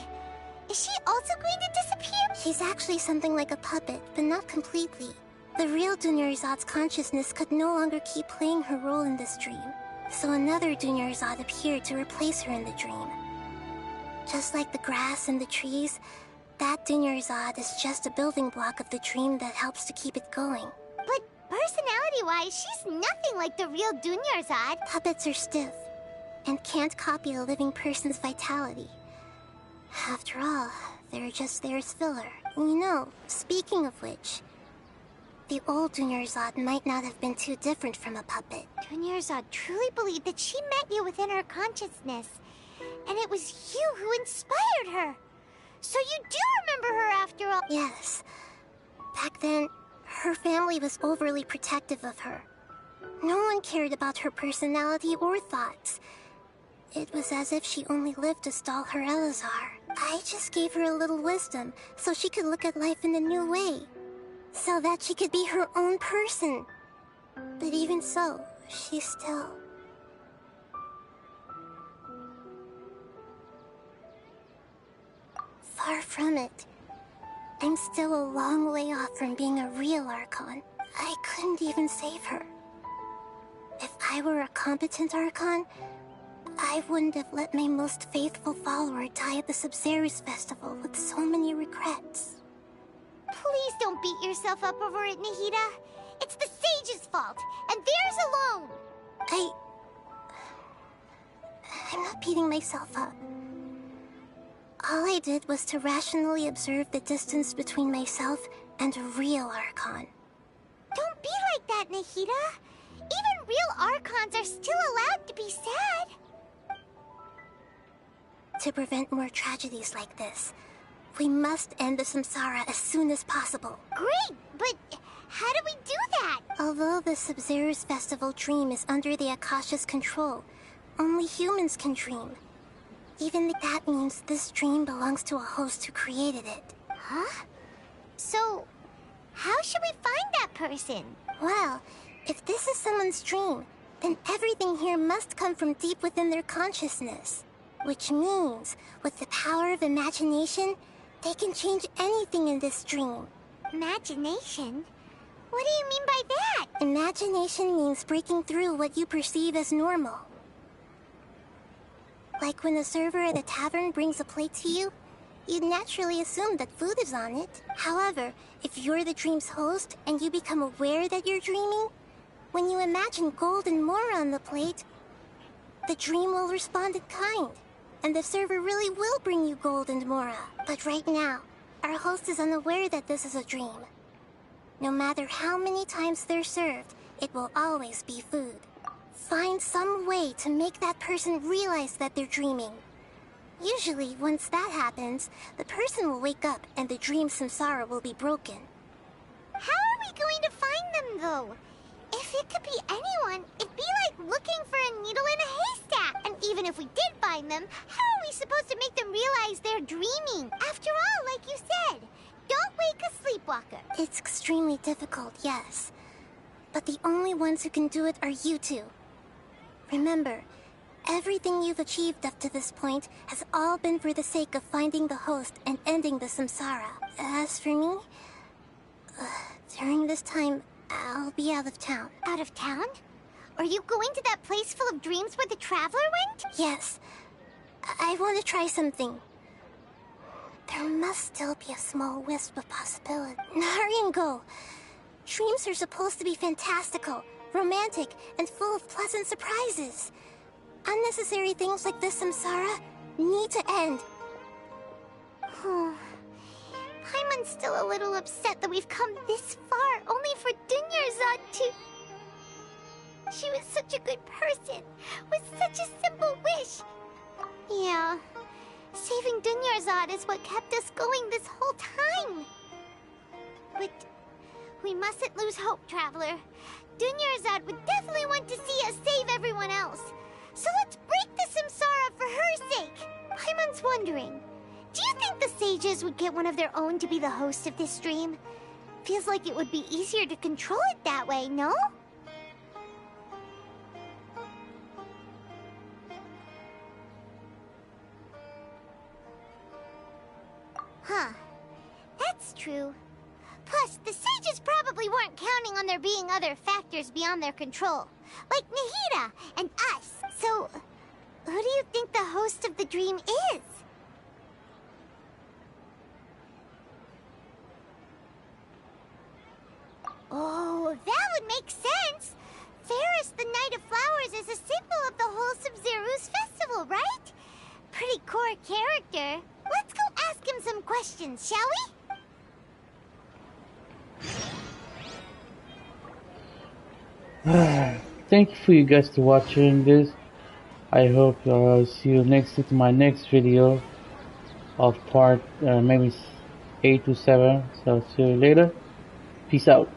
Is she also going to disappear? She's actually something like a puppet, but not completely. The real Dunyarzad's consciousness could no longer keep playing her role in this dream, so another Dunyarzad appeared to replace her in the dream. Just like the grass and the trees, that Dunyarzad is just a building block of the dream that helps to keep it going. But personality-wise, she's nothing like the real Dunyarzad. Puppets are stiff, and can't copy a living person's vitality. After all, they're just there as filler. You know, speaking of which, the old Dunyarzad might not have been too different from a puppet. Dunyarzad truly believed that she met you within her consciousness, and it was you who inspired her. So you do remember her after all. Yes. Back then, her family was overly protective of her. No one cared about her personality or thoughts. It was as if she only lived to stall her Elazar. I just gave her a little wisdom so she could look at life in a new way. So that she could be her own person. But even so, she's still... far from it. I'm still a long way off from being a real Archon. I couldn't even save her. If I were a competent Archon, I wouldn't have let my most faithful follower die at the Sabzeruz festival with so many regrets. Please don't beat yourself up over it, Nahida. It's the sage's fault, and theirs alone. I'm not beating myself up. All I did was to rationally observe the distance between myself and a real Archon. Don't be like that, Nahida. Even real Archons are still allowed to be sad. To prevent more tragedies like this, we must end the Samsara as soon as possible. Great, but how do we do that? Although the Sabzeruz festival dream is under the Akasha's control, only humans can dream. Even that means this dream belongs to a host who created it. Huh? So, how should we find that person? Well, if this is someone's dream, then everything here must come from deep within their consciousness. Which means, with the power of imagination, they can change anything in this dream. Imagination? What do you mean by that? Imagination means breaking through what you perceive as normal. Like when the server at a tavern brings a plate to you, you'd naturally assume that food is on it. However, if you're the dream's host and you become aware that you're dreaming, when you imagine gold and more on the plate, the dream will respond in kind, and the server really will bring you gold and mora. But right now, our host is unaware that this is a dream. No matter how many times they're served, it will always be food. Find some way to make that person realize that they're dreaming. Usually, once that happens, the person will wake up and the dream samsara will be broken. How are we going to find them, though? If it could be anyone, it'd be like looking for a needle in a haystack. And even if we did find them, how are we supposed to make them realize they're dreaming? After all, like you said, don't wake a sleepwalker. It's extremely difficult, yes. But the only ones who can do it are you two. Remember, everything you've achieved up to this point has all been for the sake of finding the host and ending the samsara. As for me, during this time, I'll be out of town. Out of town? Are you going to that place full of dreams where the traveler went? Yes. I want to try something. There must still be a small wisp of possibility. Hurry and go. Dreams are supposed to be fantastical, romantic, and full of pleasant surprises. Unnecessary things like this samsara need to end. Paimon's still a little upset that we've come this far only for Dunyarzad to... She was such a good person, with such a simple wish. Yeah, saving Dunyarzad is what kept us going this whole time. But we mustn't lose hope, Traveler. Dunyarzad would definitely want to see us save everyone else. So let's break the samsara for her sake. Paimon's wondering, do you think the sages would get one of their own to be the host of this dream? Feels like it would be easier to control it that way, no? Huh. That's true. Plus, the sages probably weren't counting on there being other factors beyond their control, like Nahida and us. So, who do you think the host of the dream is? Oh, that would make sense. Ferris, the Knight of Flowers, is a symbol of the whole Sabzeruz festival, right? Pretty core character. Let's go ask him some questions, shall we? Thank you for you guys to watching this. I hope I'll see you next to my next video of part maybe 8 to 7. So see you later. Peace out.